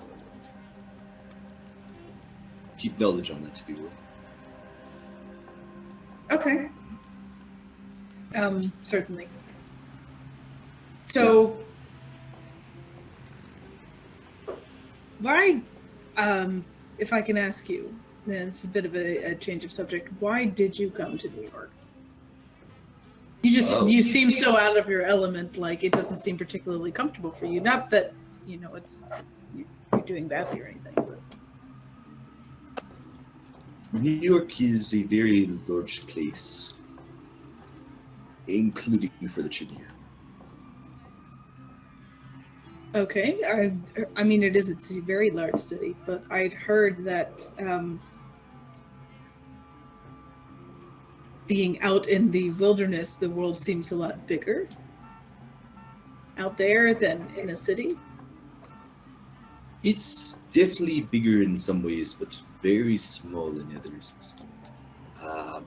keep knowledge on that, if you will. Okay. Certainly. So, why, if I can ask you, then it's a bit of a change of subject. Why did you come to New York? You seem so out of your element, like it doesn't seem particularly comfortable for you. Not that, it's you're doing badly or anything. But. New York is a very large place, including for the Tribune. Okay, I mean it's a very large city, but I'd heard that being out in the wilderness, the world seems a lot bigger out there than in a city. It's definitely bigger in some ways, but very small in others.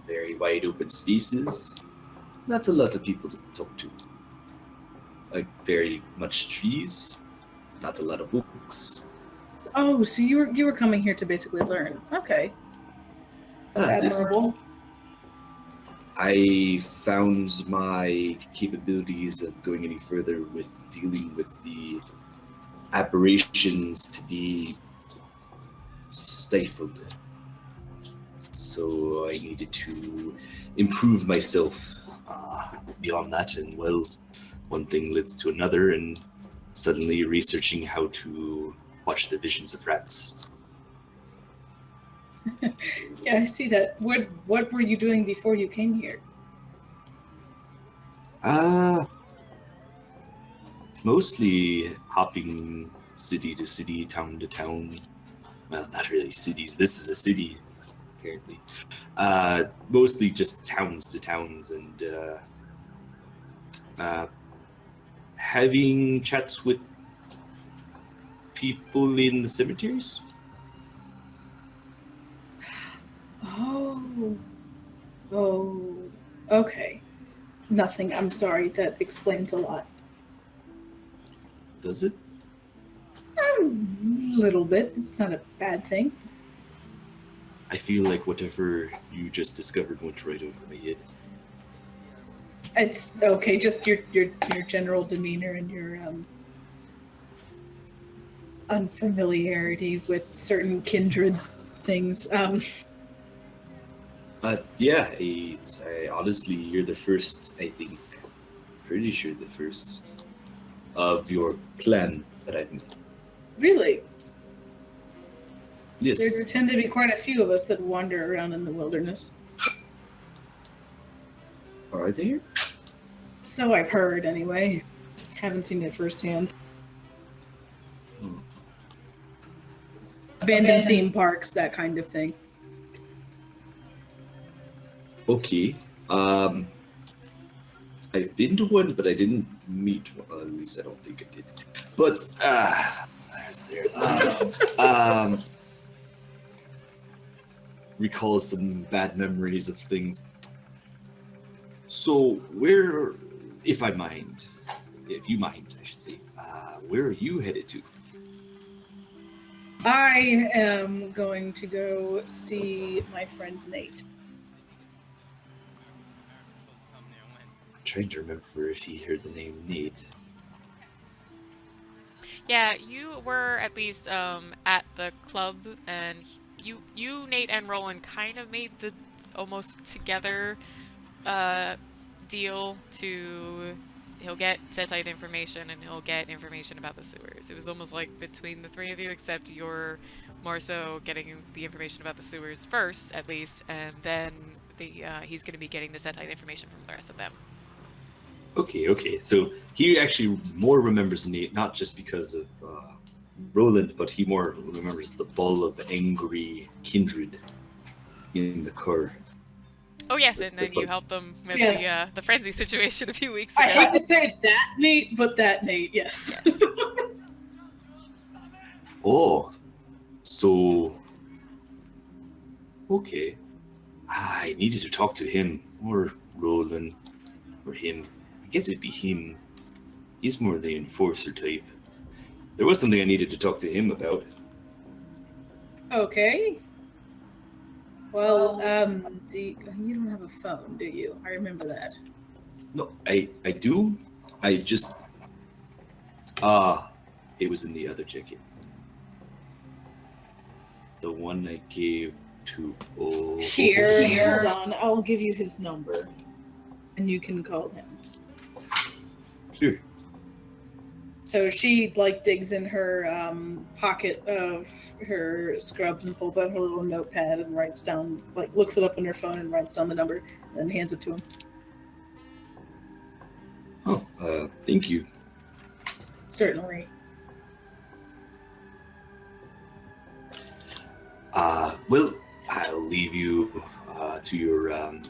Very wide open spaces, not a lot of people to talk to. Like very much trees, not a lot of books. Oh, so you were coming here to basically learn. Okay. That's admirable. I found my capabilities of going any further with dealing with the aberrations to be stifled. So I needed to improve myself beyond that, and well, one thing leads to another, and suddenly researching how to watch the visions of rats. Yeah, I see that. What were you doing before you came here? Mostly hopping city to city, town to town. Well, not really cities. This is a city, apparently. Mostly just towns to towns, and having chats with people in the cemeteries. Oh, okay. Nothing. I'm sorry. That explains a lot. Does it? A little bit. It's not a bad thing. I feel like whatever you just discovered went right over my head. It's okay. Just your general demeanor and your unfamiliarity with certain kindred things. Yeah, I honestly, you're the first, I think, pretty sure the first of your clan that I've met. Really? Yes. There tend to be quite a few of us that wander around in the wilderness. Are there? So I've heard, anyway. Haven't seen it firsthand. Abandoned theme parks, that kind of thing. Okay. I've been to one, but I didn't meet one. At least I don't think I did. But recall some bad memories of things. So where, if you mind, I should say, where are you headed to? I am going to go see my friend Nate. I'm trying to remember if he heard the name Nate. Yeah, you were at least at the club, and you, Nate, and Roland kind of made the almost together deal to he'll get satellite information and he'll get information about the sewers. It was almost like between the three of you, except you're more so getting the information about the sewers first, at least, and then he's going to be getting the satellite information from the rest of them. Okay. So he actually more remembers Nate, not just because of Roland, but he more remembers the ball of angry kindred in the car. Oh yes, and then you helped them with the frenzy situation a few weeks ago. I hate to say that Nate, but that Nate, yes. Oh, so okay. I needed to talk to him, or Roland, or him. I guess it'd be him. He's more the enforcer type. There was something I needed to talk to him about. Okay. Well, you don't have a phone, do you? I remember that. No, I do. I just It was in the other jacket. The one I gave to... Here, hold on. I'll give you his number. And you can call him. Sure. So she, like, digs in her pocket of her scrubs and pulls out her little notepad and writes down, like, looks it up on her phone and writes down the number, and then hands it to him. Oh, thank you. Certainly. Well, I'll leave you to your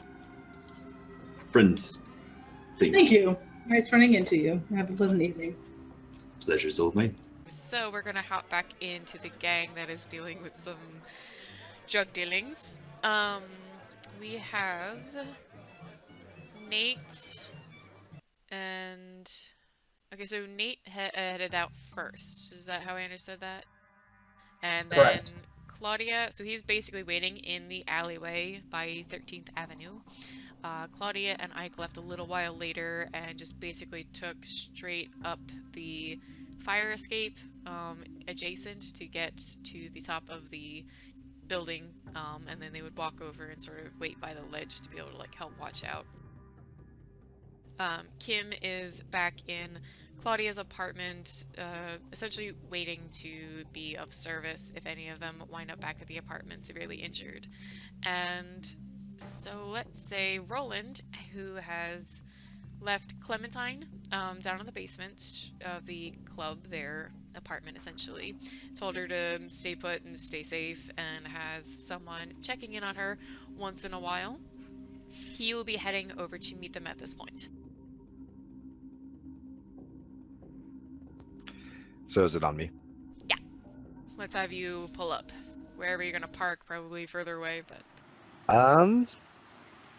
friends. Thank you. Nice running into you. Have a pleasant evening. Pleasure's all mine. So we're gonna hop back into the gang that is dealing with some drug dealings. We have Nate and... Okay, so Nate headed out first. Is that how I understood that? And then Correct. Claudia, so he's basically waiting in the alleyway by 13th Avenue. Claudia and Ike left a little while later and just basically took straight up the fire escape adjacent to get to the top of the building, and then they would walk over and sort of wait by the ledge to be able to like help watch out. Kim is back in Claudia's apartment, essentially waiting to be of service if any of them wind up back at the apartment severely injured. And so let's say Roland, who has left Clementine down in the basement of the club, their apartment essentially, told her to stay put and stay safe, and has someone checking in on her once in a while. He will be heading over to meet them at this point. So is it on me? Yeah. Let's have you pull up. Wherever you're gonna park, probably further away, but...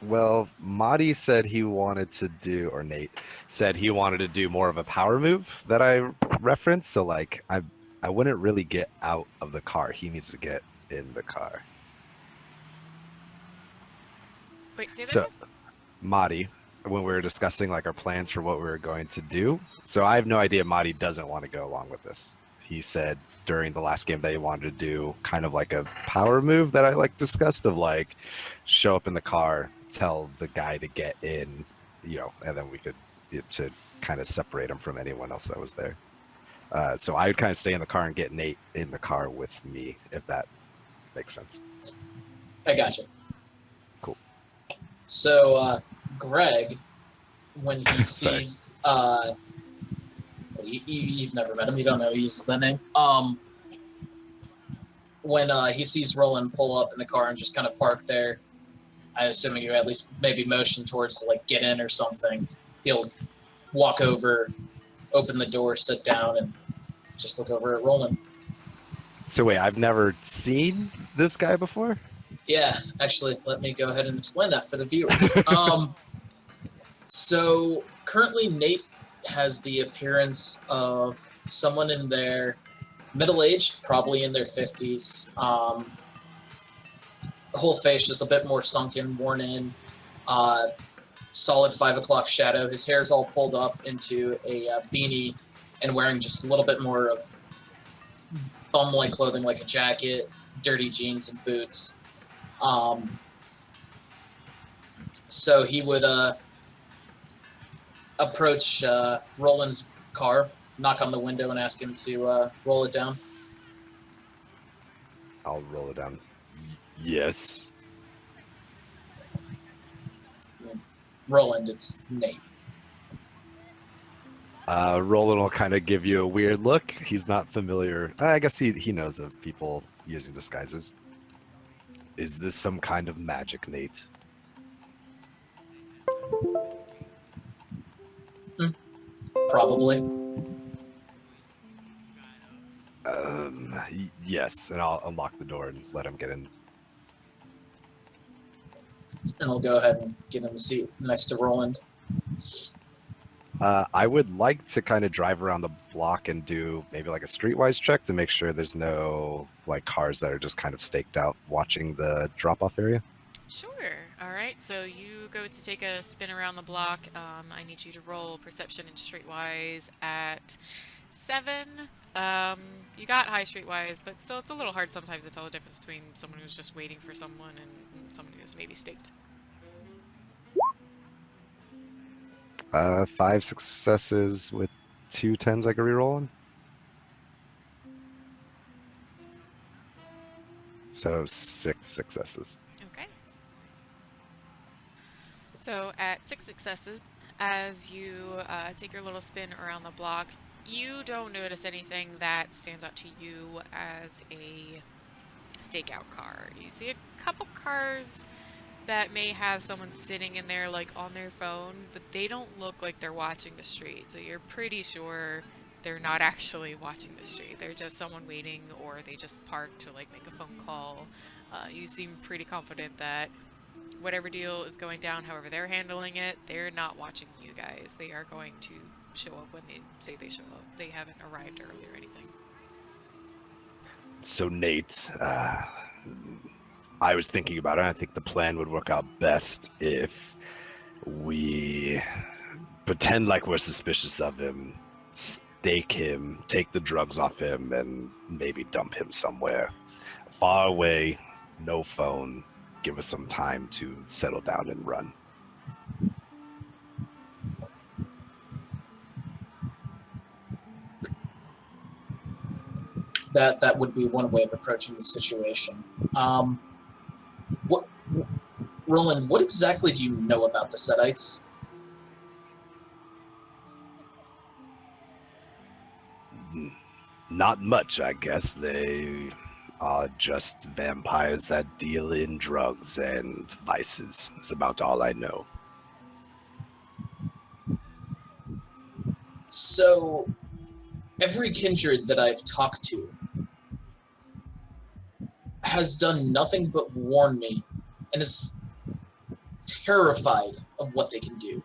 Well, Marty said he wanted to do, or Nate said he wanted to do more of a power move that I referenced, so like, I wouldn't really get out of the car. He needs to get in the car. Wait, say that So, again? Marty, when we were discussing like our plans for what we were going to do, so I have no idea Marty doesn't want to go along with this. He said during the last game that he wanted to do kind of like a power move that I like discussed, of like show up in the car, tell the guy to get in, you know, and then we could to kind of separate him from anyone else that was there. So I would kind of stay in the car and get Nate in the car with me, if that makes sense. I gotcha. Cool. So, Greg, when he sees, you've never met him, you don't know he's the name. When he sees Roland pull up in the car and just kind of park there, I'm assuming you at least maybe motion towards like get in or something, he'll walk over, open the door, sit down, and just look over at Roland. So wait, I've never seen this guy before? Yeah, actually, let me go ahead and explain that for the viewers. So currently Nate has the appearance of someone in their middle-aged, probably in their 50s. The whole face just a bit more sunken, worn in, solid 5 o'clock shadow. His hair's all pulled up into a beanie and wearing just a little bit more of bum-like clothing, like a jacket, dirty jeans, and boots. So he would approach Roland's car, knock on the window, and ask him to roll it down. I'll roll it down. Yes. Roland, it's Nate. Roland will kind of give you a weird look. He's not familiar. I guess he knows of people using disguises. Is this some kind of magic, Nate? Probably. Yes, and I'll unlock the door and let him get in. And I'll go ahead and give him a seat next to Roland. I would like to kind of drive around the block and do maybe like a streetwise check to make sure there's no like cars that are just kind of staked out watching the drop-off area. Sure. All right. So you go to take a spin around the block. I need you to roll perception and streetwise at 7. You got high streetwise, but still it's a little hard sometimes to tell the difference between someone who's just waiting for someone and someone who's maybe staked. 5 successes with 2 10s I can reroll on. So 6 successes. Okay. So at 6 successes, as you take your little spin around the block, you don't notice anything that stands out to you as a stakeout car. You see a couple cars that may have someone sitting in there like on their phone, but they don't look like they're watching the street. So you're pretty sure they're not actually watching the street. They're just someone waiting, or they just parked to like make a phone call. You seem pretty confident that whatever deal is going down, however they're handling it, they're not watching you guys. They are going to show up when they say they show up. They haven't arrived early or anything. So Nate, I was thinking about it. I think the plan would work out best if we pretend like we're suspicious of him, stake him, take the drugs off him, and maybe dump him somewhere far away, no phone. Give us some time to settle down and run. That would be one way of approaching the situation. Roland, what exactly do you know about the Setites? Not much, I guess. They are just vampires that deal in drugs and vices. It's about all I know. So, every kindred that I've talked to has done nothing but warn me and is terrified of what they can do.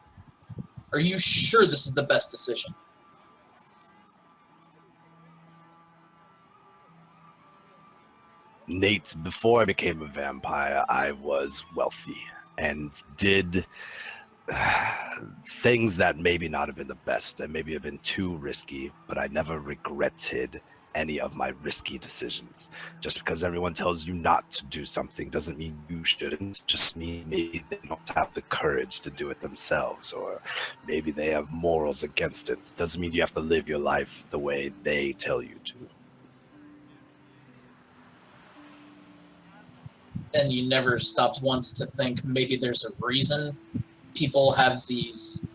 Are you sure this is the best decision? Nate, before I became a vampire, I was wealthy and did things that maybe not have been the best and maybe have been too risky, but I never regretted any of my risky decisions. Just because everyone tells you not to do something doesn't mean you shouldn't. Just mean maybe they don't have the courage to do it themselves, or maybe they have morals against it. Doesn't mean you have to live your life the way they tell you to. And you never stopped once to think maybe there's a reason people have these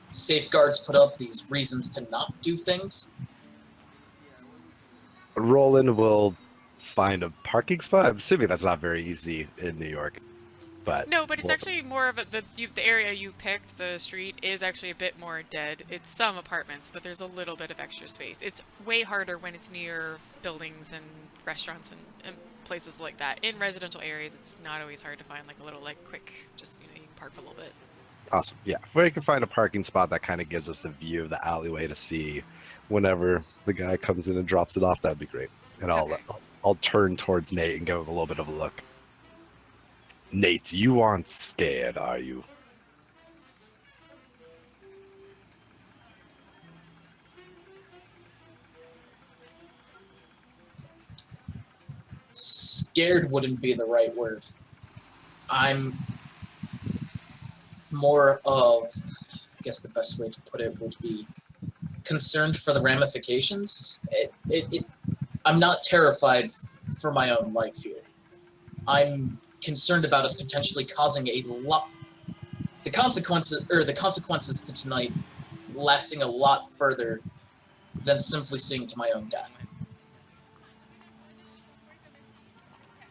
safeguards put up, these reasons to not do things? Roland will find a parking spot. I'm assuming that's not very easy in New York. But no, but it's actually more of the area you picked, the street, is actually a bit more dead. It's some apartments, but there's a little bit of extra space. It's way harder when it's near buildings and restaurants and places like that. In residential areas, it's not always hard to find like a little like quick, just, you know, you can park for a little bit. Awesome. Yeah, if we can find a parking spot that kind of gives us a view of the alleyway to see whenever the guy comes in and drops it off, that'd be great. And I'll turn towards Nate and give him a little bit of a look. Nate, you aren't scared, are you? Scared wouldn't be the right word. I'm more of, I guess the best way to put it would be concerned for the ramifications. I'm not terrified for my own life here. I'm concerned about us potentially causing the consequences to tonight lasting a lot further than simply seeing to my own death.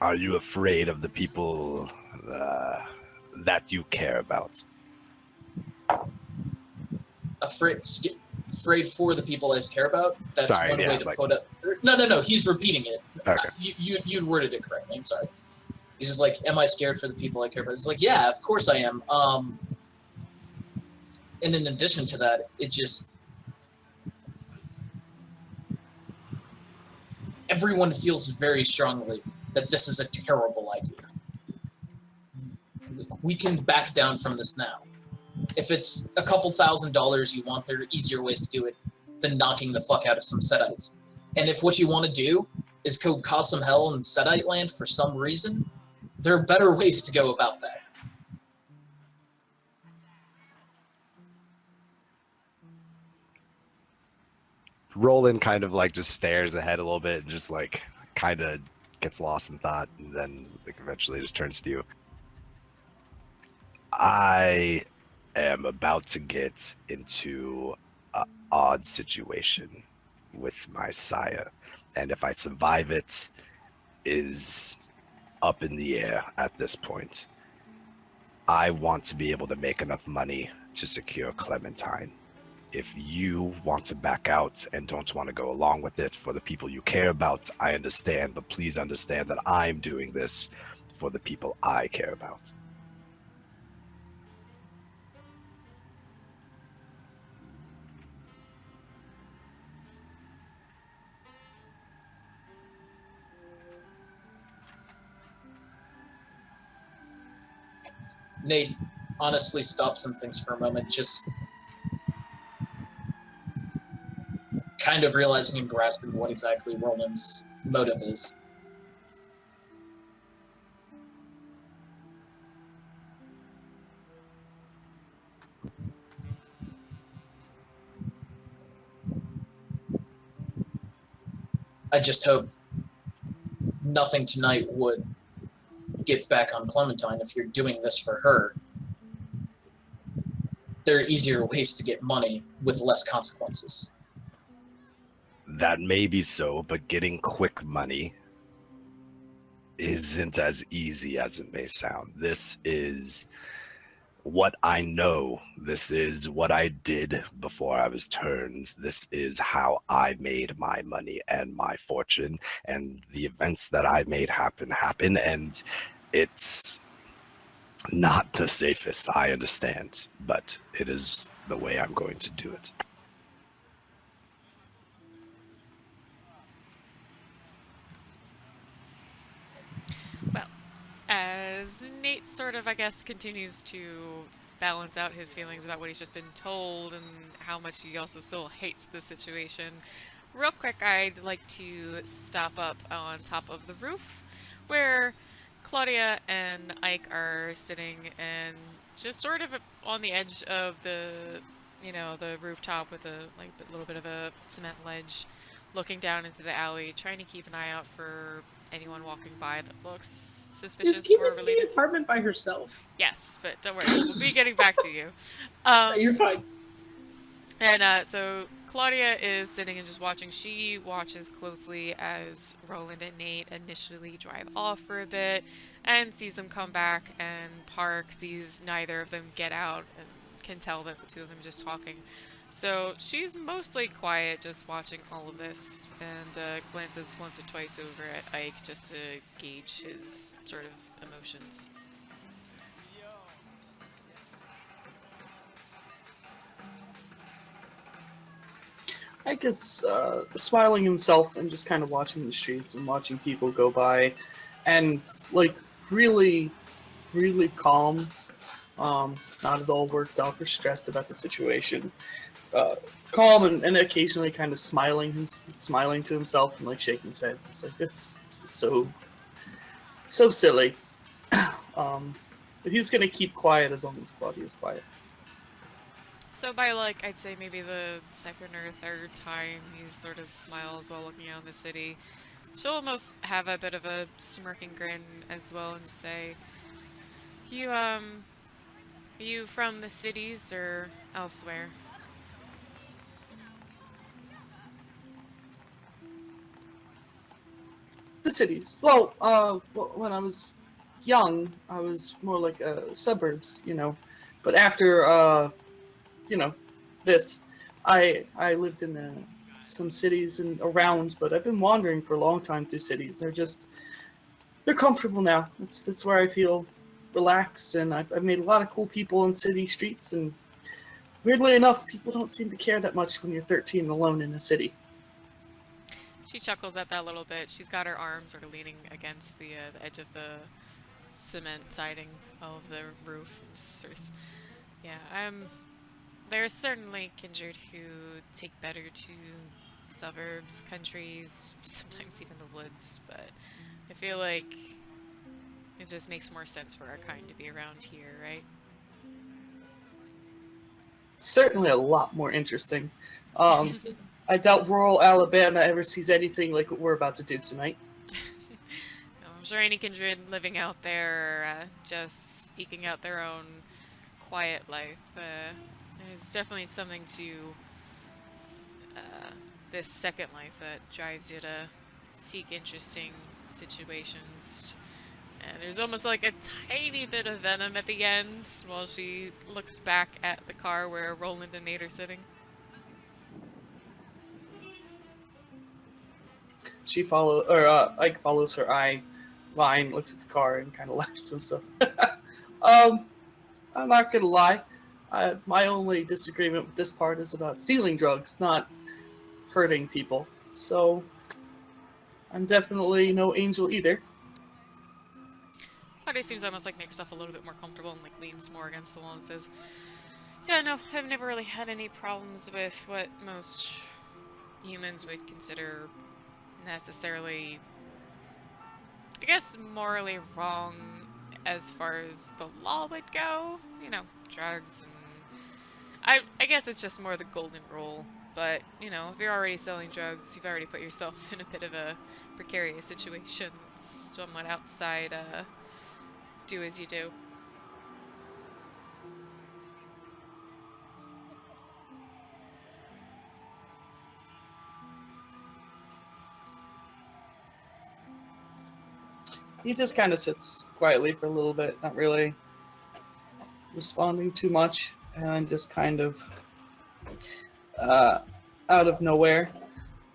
Are you afraid of the people that you care about? Afraid for the people I care about? That's one way to put it. No, he's repeating it. Okay. You worded it correctly. I'm sorry. He's just like, am I scared for the people I care about? It's like, yeah, of course I am. And in addition to that, it just... everyone feels very strongly that this is a terrible idea. We can back down from this now. If it's a couple $1,000s you want, there are easier ways to do it than knocking the fuck out of some Setites. And if what you want to do is go cause some hell in Setite land for some reason, there are better ways to go about that. Roland kind of like just stares ahead a little bit and just like kind of gets lost in thought, and then like eventually just turns to you. I am about to get into an odd situation with my sire, and if I survive it is up in the air at this point. I want to be able to make enough money to secure Clementine. If you want to back out and don't want to go along with it for the people you care about, I understand, but please understand that I'm doing this for the people I care about. Nate honestly stops some things for a moment, just kind of realizing and grasping what exactly Roland's motive is. I just hope nothing tonight would get back on Clementine. If you're doing this for her, there are easier ways to get money with less consequences. That may be so, but getting quick money isn't as easy as it may sound. This is what I know. This is what I did before I was turned. This is how I made my money and my fortune, and the events that I made happen, and it's not the safest, I understand, but it is the way I'm going to do it. Well, as Nate sort of, I guess, continues to balance out his feelings about what he's just been told and how much he also still hates the situation, real quick, I'd like to stop up on top of the roof where Claudia and Ike are sitting and just sort of on the edge of the, the rooftop with a little bit of a cement ledge, looking down into the alley, trying to keep an eye out for anyone walking by that looks suspicious or related. Is Kiva in the apartment by herself? Yes, but don't worry, we'll be getting back to you. You're fine. And so Claudia is sitting and just watching. She watches closely as Roland and Nate initially drive off for a bit and sees them come back and park, sees neither of them get out, and can tell that the two of them are just talking. So she's mostly quiet, just watching all of this, and glances once or twice over at Ike just to gauge his sort of emotions. Ike is smiling himself and just kind of watching the streets and watching people go by, and like really, really calm, not at all worked up or stressed about the situation. Calm and occasionally kind of smiling to himself and like shaking his head, just like this is so silly. But he's gonna keep quiet as long as Claudia's quiet. So by I'd say maybe the second or third time he sort of smiles while looking out in the city, she'll almost have a bit of a smirking grin as well and just say, are you from the cities or elsewhere? The cities. Well, when I was young, I was more like suburbs, But after, this, I lived in some cities and around, but I've been wandering for a long time through cities. They're comfortable now. That's where I feel relaxed, and I've made a lot of cool people in city streets, and weirdly enough, people don't seem to care that much when you're 13 and alone in a city. She chuckles at that a little bit. She's got her arms sort of leaning against the edge of the cement siding of the roof. And just sort of Yeah, there's certainly kindred who take better to suburbs, countries, sometimes even the woods, but I feel like it just makes more sense for our kind to be around here, right? Certainly a lot more interesting. I doubt rural Alabama ever sees anything like what we're about to do tonight. No, I'm sure any kindred living out there are just eking out their own quiet life. There's definitely something to this second life that drives you to seek interesting situations. And there's almost like a tiny bit of venom at the end while she looks back at the car where Roland and Nate are sitting. Ike follows her eye line, looks at the car, and kind of laughs to himself. I'm not gonna lie. My only disagreement with this part is about stealing drugs, not hurting people. So I'm definitely no angel either. Claudia seems almost like make herself a little bit more comfortable and like leans more against the wall and says, "Yeah, no, I've never really had any problems with what most humans would consider necessarily, I guess, morally wrong as far as the law would go. You know, drugs and I guess it's just more the golden rule. But, you know, if you're already selling drugs, you've already put yourself in a bit of a precarious situation. It's somewhat outside, do as you do." He just kind of sits quietly for a little bit, not really responding too much, and just kind of out of nowhere.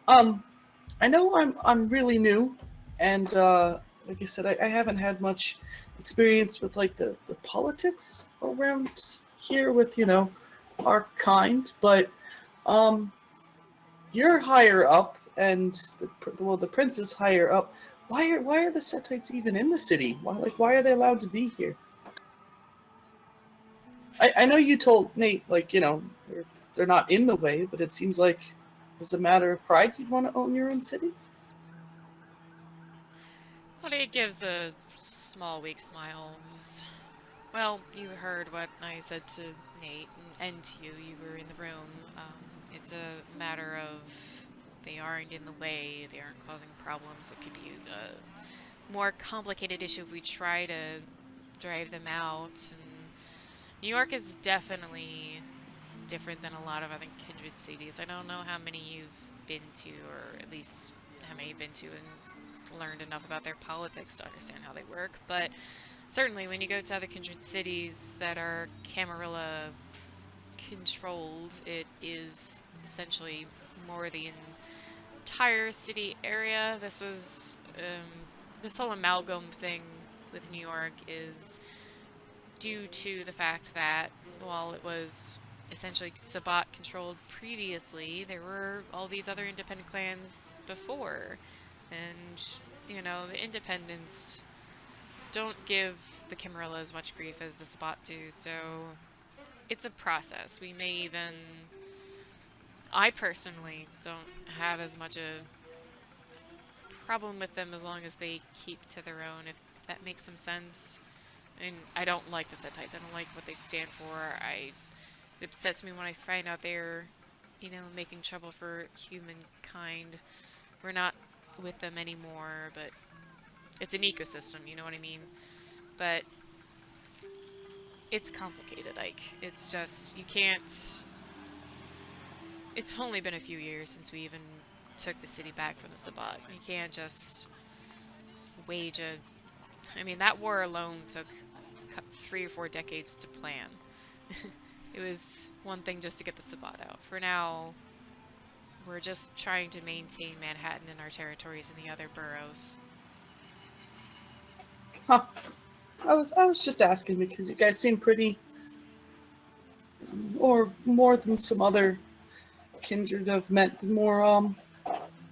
I know I'm really new, and like I said, I haven't had much experience with like the politics around here with, you know, our kind, but you're higher up, and the prince is higher up. Why are the Setites even in the city? Why are they allowed to be here? I know you told Nate, like, you know, they're not in the way, but it seems like as a matter of pride, you'd want to own your own city? Claudia gives a small, weak smile. Well, you heard what I said to Nate, and to you. You were in the room. It's a matter of they aren't in the way, they aren't causing problems. It could be a more complicated issue if we try to drive them out. And New York is definitely different than a lot of other kindred cities. I don't know how many you've been to, or at least how many you've been to and learned enough about their politics to understand how they work, but certainly when you go to other kindred cities that are Camarilla controlled, it is essentially more the entire city area. This was this whole amalgam thing with New York is due to the fact that while it was essentially Sabbat controlled previously, there were all these other independent clans before, and you know, the independents don't give the Camarilla as much grief as the Sabbat do, so it's a process. We may even, I personally don't have as much a problem with them as long as they keep to their own, if that makes some sense. I mean, I don't like the Setites. I don't like what they stand for. It upsets me when I find out they're, you know, making trouble for humankind. We're not with them anymore, but it's an ecosystem, you know what I mean? But it's complicated, like, it's just, you can't, it's only been a few years since we even took the city back from the Sabbat. You can't just wage I mean, that war alone took 3 or 4 decades to plan. It was one thing just to get the Sabbat out. For now, we're just trying to maintain Manhattan and our territories in the other boroughs. Huh. I was just asking because you guys seem pretty, or more than some other kindred have met, more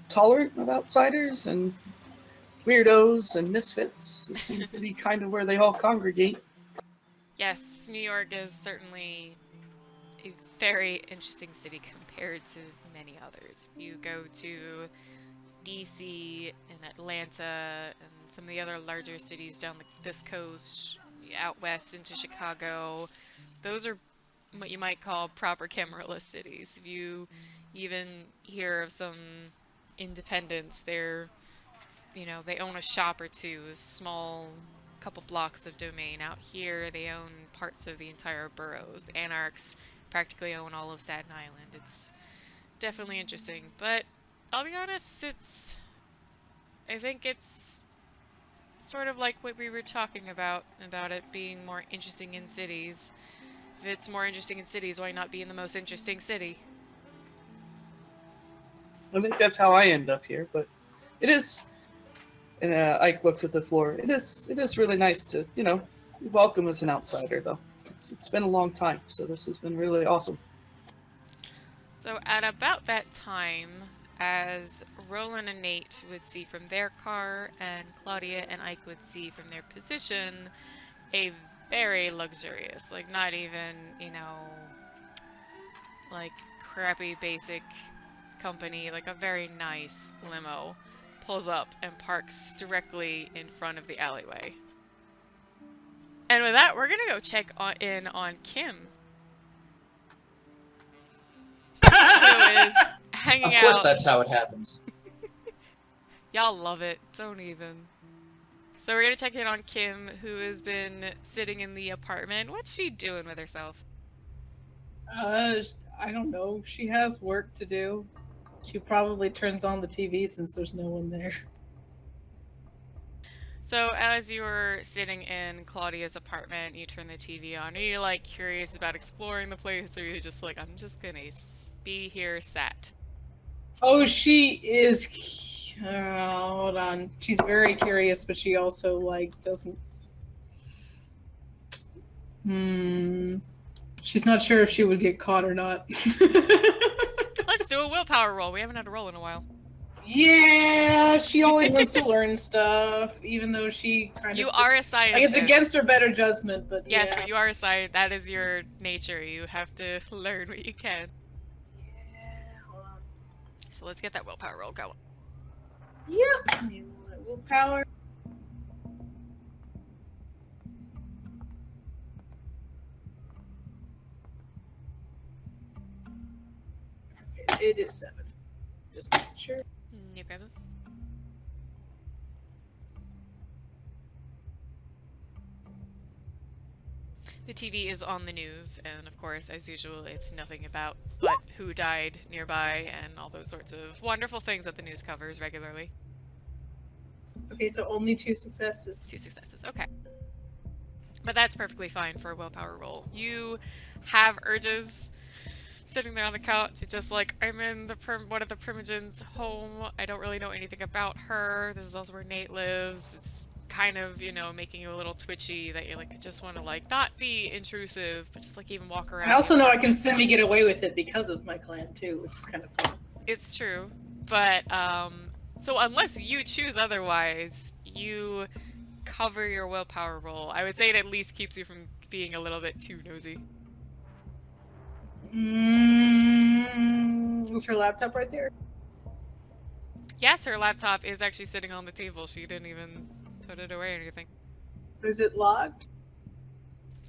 tolerant of outsiders and weirdos and misfits. It seems to be kind of where they all congregate. Yes, yes, New York is certainly a very interesting city compared to many others. You go to DC and Atlanta and some of the other larger cities down this coast, out west into Chicago. Those are what you might call proper Camarilla cities. If you even hear of some independents, they're, they own a shop or two, a small couple blocks of domain. Out here, they own parts of the entire boroughs. The Anarchs practically own all of Staten Island. It's definitely interesting, but I'll be honest, I think it's sort of like what we were talking about it being more interesting in cities. If it's more interesting in cities, why not be in the most interesting city? I think that's how I end up here, but it is, and Ike looks at the floor, it is really nice to, be welcome as an outsider, though. It's been a long time, so this has been really awesome. So at about that time, as Roland and Nate would see from their car, and Claudia and Ike would see from their position, a very luxurious, like not even, like crappy basic company, like a very nice limo pulls up and parks directly in front of the alleyway. And with that, we're gonna go check in on Kim, who is hanging out. Of course, that's how it happens. Y'all love it. Don't even. So we're gonna check in on Kim, who has been sitting in the apartment. What's she doing with herself? I don't know. She has work to do. She probably turns on the TV since there's no one there. So as you're sitting in Claudia's apartment, you turn the TV on. Are you like curious about exploring the place, or are you just like, I'm just gonna be here sat? Oh, she is. Hold on. She's very curious, but she also doesn't. She's not sure if she would get caught or not. Let's do a willpower roll. We haven't had a roll in a while. Yeah, she always wants to learn stuff, even though she kind of. You are a scientist. It's against her better judgment, but yes, yeah. but you are a scientist. That is your nature. You have to learn what you can. Yeah, hold on. So let's get that willpower roll going. Yep. Willpower. Okay, it is 7. Just make sure. No problem. The TV is on the news, and of course, as usual, it's nothing about but who died nearby and all those sorts of wonderful things that the news covers regularly. Okay, so only 2 successes. 2 successes, okay. But that's perfectly fine for a willpower roll. You have urges sitting there on the couch, you're just like, I'm in one of the Primogen's home. I don't really know anything about her. This is also where Nate lives. It's kind of, making you a little twitchy that you just want to not be intrusive, but just even walk around. I also know I can semi-get away with it because of my clan too, which is kind of fun. It's true, but so unless you choose otherwise, you cover your willpower roll. I would say it at least keeps you from being a little bit too nosy. Is her laptop right there? Yes, her laptop is actually sitting on the table. She didn't even put it away or anything. Is it locked?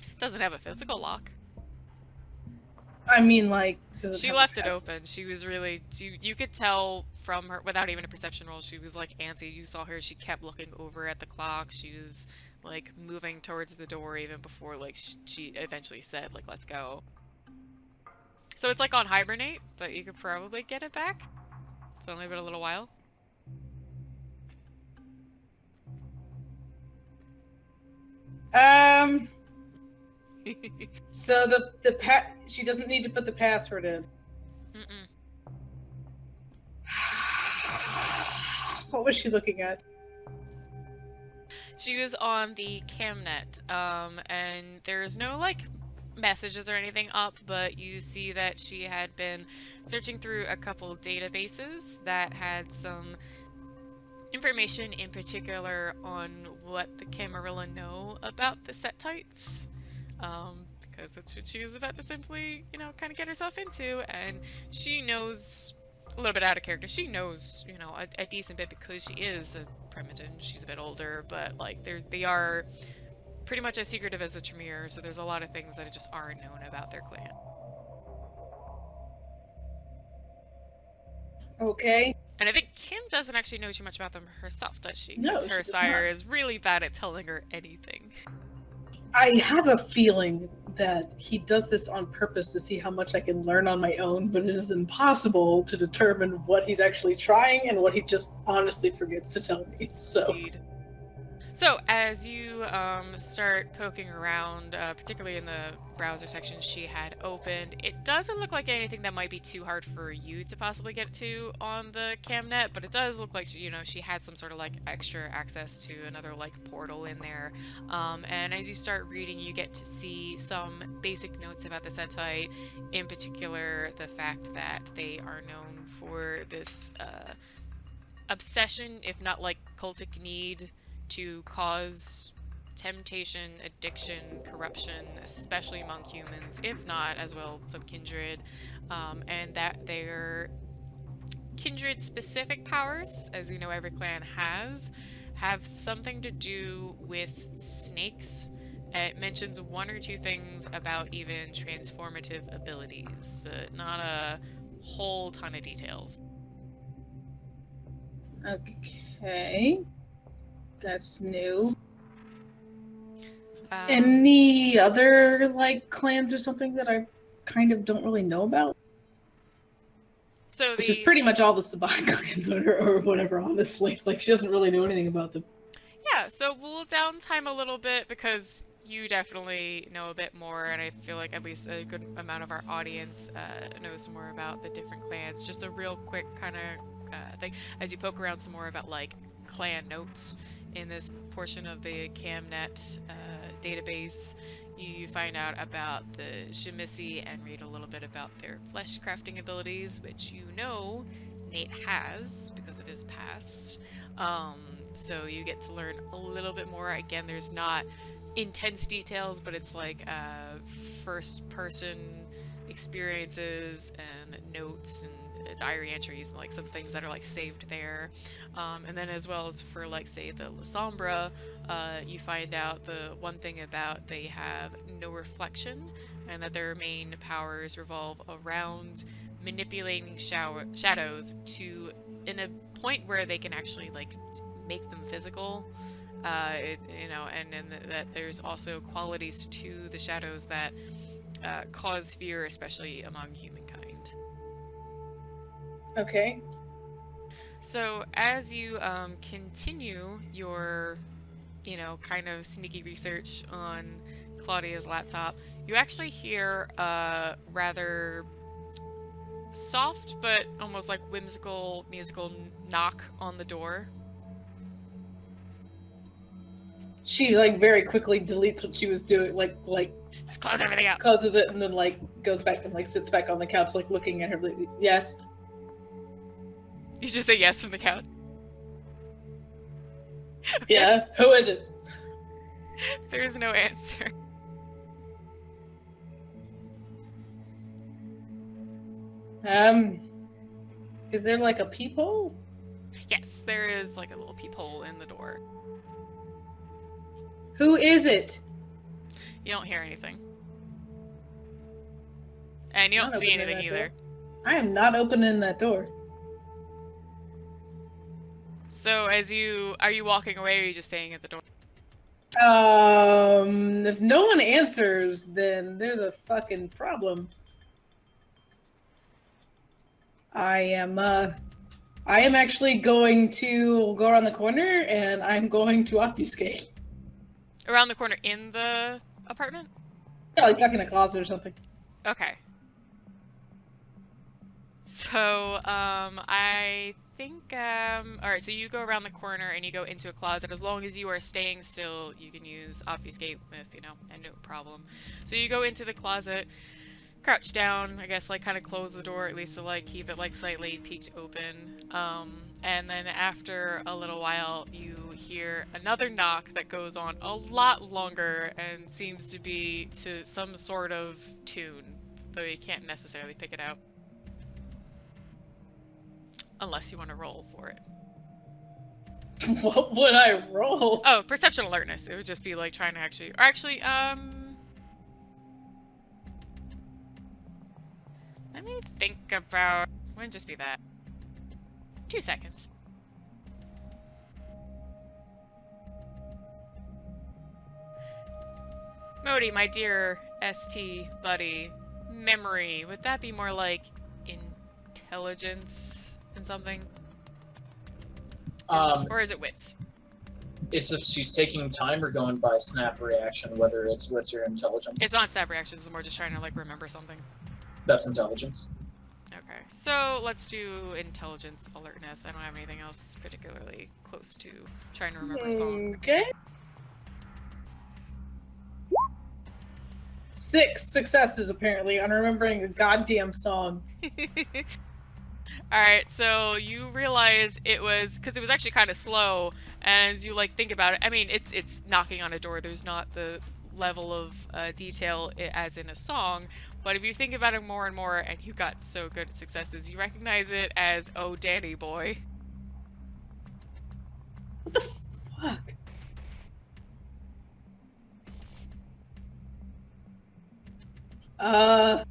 It doesn't have a physical lock. I mean, does it she left it open. She was really, you could tell from her, without even a perception roll, she was antsy. You saw her, she kept looking over at the clock. She was moving towards the door even before she eventually said let's go. So it's on hibernate, but you could probably get it back. It's only been a little while. So she doesn't need to put the password in. What was she looking at? She was on the Camnet, and there's no messages or anything up, but you see that she had been searching through a couple databases that had some information in particular on what the Camarilla know about the Settites. because that's what she was about to simply, you know, kind of get herself into, and she knows a little bit out of character. She knows, you know, a decent bit because she is a primogen. She's a bit older, but like they are pretty much as secretive as the Tremere, so there's a lot of things that just aren't known about their clan. Okay. And I think Kim doesn't actually know too much about them herself, does she? No, Because she her does sire not. is really bad at telling her anything. I have a feeling that he does this on purpose to see how much I can learn on my own, but it is impossible to determine what he's actually trying and what he just honestly forgets to tell me. So. Indeed. So as you start poking around, particularly in the browser section she had opened, it doesn't look like anything that might be too hard for you to possibly get to on the camnet, but it does look like, you know, she had some sort of like extra access to another like portal in there. And as you start reading, you get to see some basic notes about the Setite, in particular the fact that they are known for this obsession, if not like cultic need, to cause temptation, addiction, corruption, especially among humans, if not as well some kindred, and that their kindred specific powers, as you know every clan has, have something to do with snakes. It mentions one or two things about even transformative abilities, but not a whole ton of details. Okay. That's new. Any other like clans or something that I kind of don't really know about? So which is pretty much all the Sabat clans or whatever, honestly. Like, she doesn't really know anything about them. Yeah, so we'll downtime a little bit because you definitely know a bit more, and I feel like at least a good amount of our audience knows more about the different clans. Just a real quick kind of thing, as you poke around some more about like clan notes in this portion of the CamNet database, you find out about the Shemisi and read a little bit about their flesh crafting abilities, which you know Nate has because of his past. So you get to learn a little bit more. Again, there's not intense details, but it's like first person experiences and notes and diary entries and like some things that are like saved there, and then as well as for like say the La Sombra, you find out the one thing about they have no reflection, and that their main powers revolve around manipulating shadows to in a point where they can actually like make them physical, you know, and that there's also qualities to the shadows that cause fear, especially among humankind. Okay. So as you continue your, you know, kind of sneaky research on Claudia's laptop, you actually hear a rather soft but almost like whimsical musical knock on the door. She like very quickly deletes what she was doing, like just close everything up. Closes it and then like goes back and like sits back on the couch, like looking at her. Like, yes. You just say yes from the couch. Yeah. Who is it? There's no answer. Is there like a peephole? Yes, there is like a little peephole in the door. Who is it? You don't hear anything. And you don't see anything either. I am not opening that door. So are you walking away or are you just staying at the door? If no one answers, then there's a fucking problem. I am actually going to go around the corner and I'm going to obfuscate. Around the corner in the apartment? Yeah, like back in a closet or something. Okay. So, I think, alright, so you go around the corner and you go into a closet. As long as you are staying still, you can use obfuscate with, you know, and no problem. So you go into the closet, crouch down, I guess, like, kind of close the door, at least to, like, keep it, like, slightly peeked open. And then after a little while, you hear another knock that goes on a lot longer and seems to be to some sort of tune, though you can't necessarily pick it out. Unless you want to roll for it. What would I roll? Oh, perception alertness. It would just be like trying to actually... Or actually, let me think about... Wouldn't just be that. 2 seconds. Modi, my dear ST buddy, memory, would that be more like intelligence and something? Or is it wits? It's if she's taking time or going by snap reaction, whether it's wits or intelligence. It's not snap reactions, it's more just trying to like remember something. That's intelligence. Okay, so let's do intelligence alertness. I don't have anything else particularly close to trying to remember a song. Okay. 6 successes apparently on remembering a goddamn song. Alright, so you realize it was, because it was actually kind of slow, and as you like think about it, I mean, it's knocking on a door, there's not the level of detail as in a song, but if you think about it more and more, and you got so good at successes, you recognize it as, oh, Danny boy. What the fuck? I'm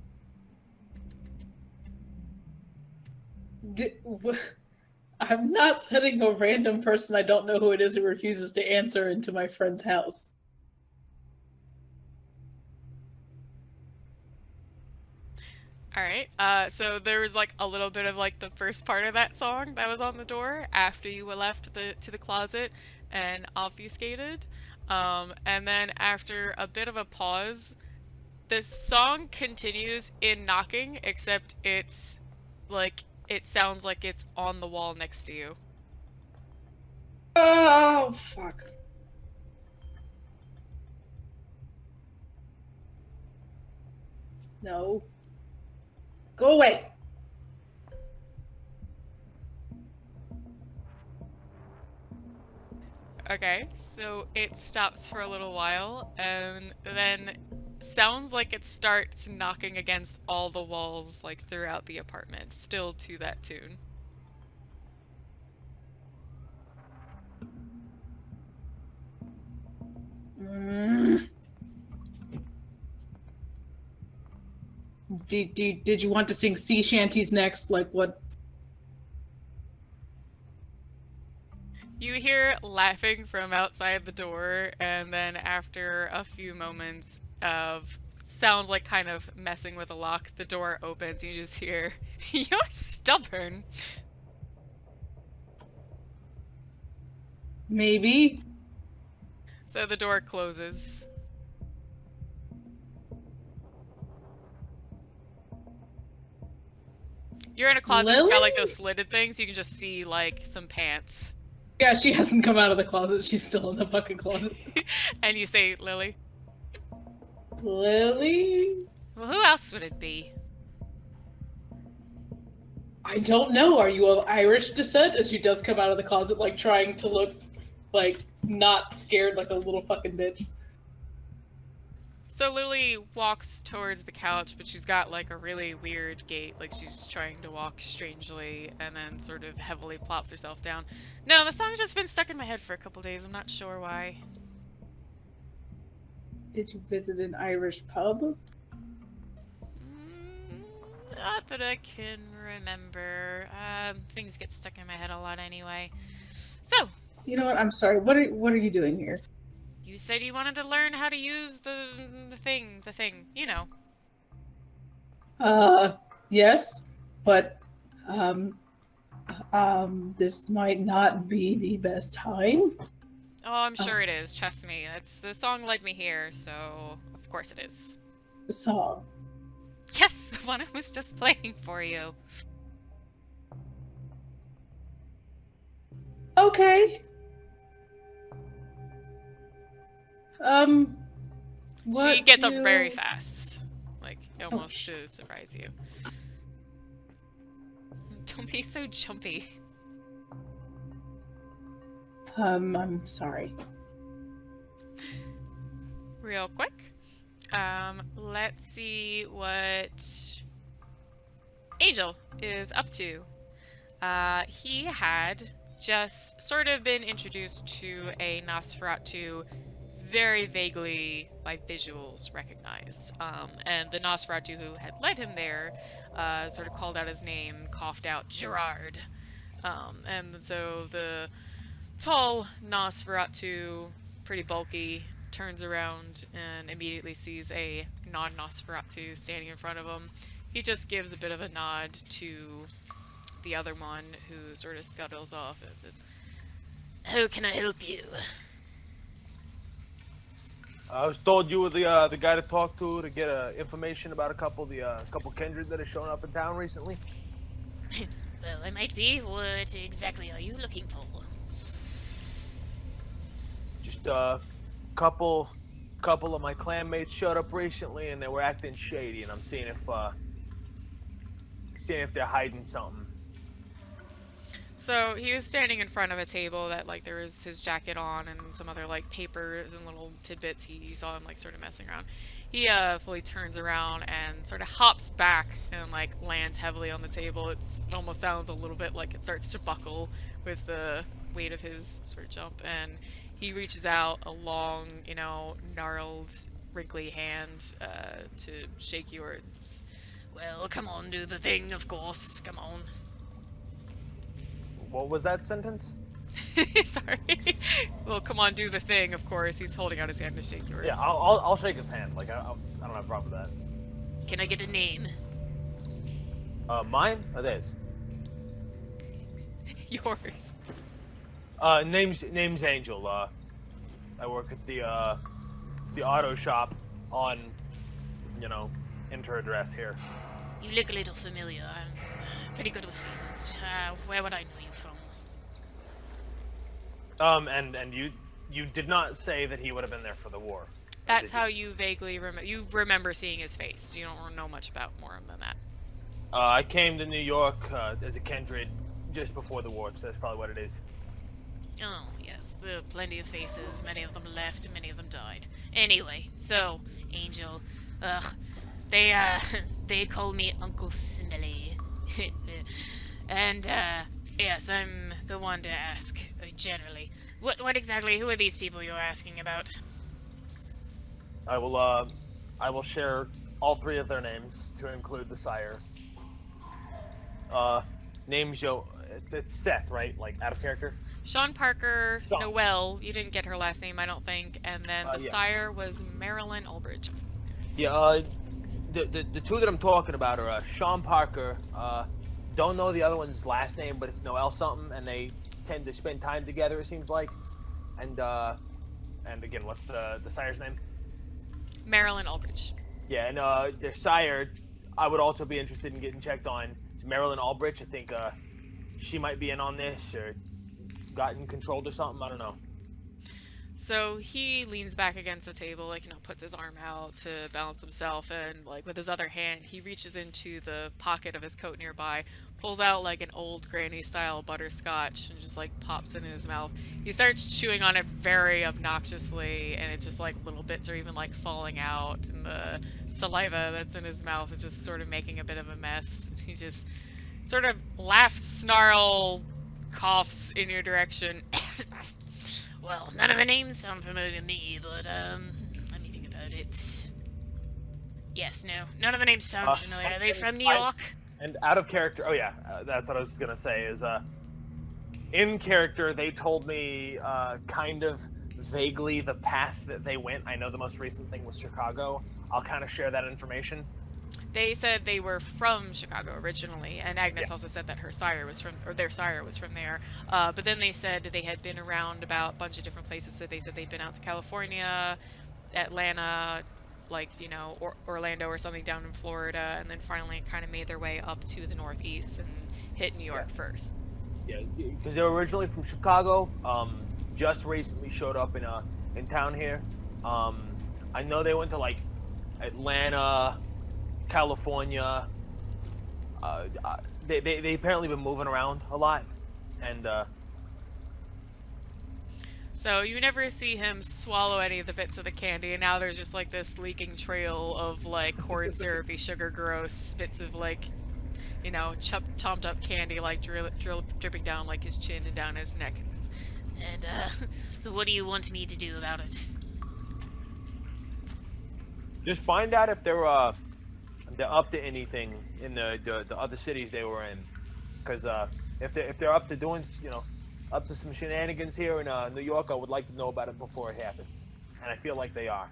not letting a random person I don't know who it is who refuses to answer into my friend's house. Alright, so there was like a little bit of like the first part of that song that was on the door after you were left to the closet and obfuscated. And then after a bit of a pause, the song continues in knocking, except it's like, it sounds like it's on the wall next to you. Oh, fuck. No. Go away. Okay, so it stops for a little while, and then sounds like it starts knocking against all the walls, like, throughout the apartment, still to that tune. Did you want to sing sea shanties next? Like, what? You hear laughing from outside the door, and then after a few moments of sounds like kind of messing with a lock, the door opens, and you just hear, "You're stubborn." Maybe. So the door closes. You're in a closet that's got like those slitted things, you can just see like some pants. Yeah, she hasn't come out of the closet. She's still in the fucking closet. And you say, Lily? Lily? Well, who else would it be? I don't know. Are you of Irish descent? And she does come out of the closet, like, trying to look, like, not scared like a little fucking bitch. So Lily walks towards the couch, but she's got, like, a really weird gait. Like, she's trying to walk strangely, and then sort of heavily plops herself down. No, the song's just been stuck in my head for a couple days. I'm not sure why. Did you visit an Irish pub? Not that I can remember. Things get stuck in my head a lot anyway. So. You know what? I'm sorry. What are you doing here? You said you wanted to learn how to use the thing, you know. Yes, but, this might not be the best time. Oh, I'm sure it is, trust me. The song led me here, so of course it is. The song? Yes, the one I was just playing for you. Okay. She gets up very fast, like almost to surprise you. Don't be so jumpy. I'm sorry. Real quick. Let's see what Angel is up to. He had just sort of been introduced to a Nosferatu very vaguely by visuals recognized. And the Nosferatu who had led him there sort of called out his name, coughed out Gerard. And so the tall Nosferatu, pretty bulky, turns around and immediately sees a non-Nosferatu standing in front of him. He just gives a bit of a nod to the other one, who sort of scuttles off and says, "How can I help you?" I was told you were the guy to talk to get information about a couple kindred that have shown up in town recently. Well, I might be. What exactly are you looking for? Just a couple of my clanmates showed up recently, and they were acting shady, and I'm seeing if they're hiding something. So he was standing in front of a table that, like, there was his jacket on and some other, like, papers and little tidbits. You saw him, like, sort of messing around. He fully turns around and sort of hops back and, like, lands heavily on the table. It almost sounds a little bit like it starts to buckle with the weight of his sort of jump. And he reaches out a long, you know, gnarled, wrinkly hand to shake yours. Well, come on, do the thing, of course. Come on. What was that sentence? Sorry. Well, come on, do the thing, of course. He's holding out his hand to shake yours. Yeah, I'll shake his hand. Like, I don't have a problem with that. Can I get a name? Mine or theirs? Yours. Name's Angel. I work at the auto shop on, you know, enter address here. You look a little familiar. I'm pretty good with faces. Where would I know you from? And you did not say that he would have been there for the war. That's how you vaguely remember seeing his face. You don't know much about more than that. I came to New York as a kindred just before the war, so that's probably what it is. Oh, yes. There are plenty of faces. Many of them left and many of them died. Anyway, so, Angel, they call me Uncle Simile. And, yes, I'm the one to ask, generally. What exactly, who are these people you're asking about? I will share all three of their names to include the sire. Name's it's Seth, right? Like, out of character? Sean Parker, Sean. Noelle, you didn't get her last name, I don't think, and then the sire was Marilyn Ulbridge. Yeah, the two that I'm talking about are Sean Parker, don't know the other one's last name, but it's Noelle something, and they tend to spend time together, it seems like. And again, what's the sire's name? Marilyn Ulbridge. Yeah, and their sire, I would also be interested in getting checked on. It's Marilyn Ulbridge. I think she might be in on this, or gotten controlled or something, I don't know. So he leans back against the table, like, you know, puts his arm out to balance himself, and, like, with his other hand, he reaches into the pocket of his coat nearby, pulls out, like, an old granny-style butterscotch, and just, like, pops it in his mouth. He starts chewing on it very obnoxiously, and it's just, like, little bits are even, like, falling out, and the saliva that's in his mouth is just sort of making a bit of a mess. He just sort of laughs, snarl, coughs in your direction. Well, none of the names sound familiar to me, but, let me think about it. Yes, no, none of the names sound familiar. Are they from New York? And out of character, oh yeah, that's what I was gonna say, is, in character, they told me, kind of vaguely the path that they went. I know the most recent thing was Chicago. I'll kind of share that information. They said they were from Chicago originally, and Agnes also said that her sire was from, or their sire was from there. But then they said they had been around about a bunch of different places. So they said they'd been out to California, Atlanta, like, you know, Orlando or something down in Florida, and then finally kind of made their way up to the Northeast and hit New York first. Yeah, because they were originally from Chicago. Just recently showed up in town here. I know they went to, like, Atlanta, California. They apparently been moving around a lot, and So you never see him swallow any of the bits of the candy, and now there's just like this leaking trail of like corn syrupy, sugar gross bits of like, you know, chomped up candy like dripping down like his chin and down his neck. And so what do you want me to do about it? Just find out if they're up to anything in the other cities they were in, because if they're up to doing, you know, up to some shenanigans here in New York, I would like to know about it before it happens, and I feel like they are.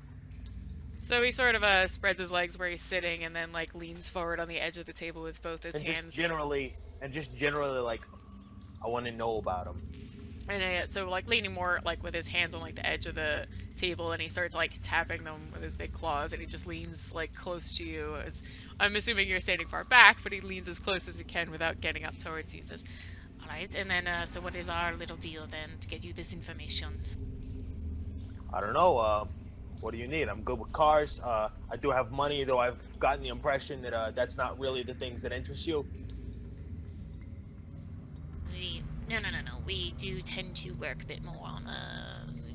So he sort of spreads his legs where he's sitting and then like leans forward on the edge of the table with both his hands. Just generally like, I want to know about them. And so like leaning more like with his hands on like the edge of the table, and he starts like tapping them with his big claws, and he just leans like close to you. As I'm assuming you're standing far back, but he leans as close as he can without getting up towards you. He says, "All right, and then so what is our little deal then to get you this information?" I don't know. What do you need? I'm good with cars. I do have money, though I've gotten the impression that that's not really the things that interest you. No. We do tend to work a bit more on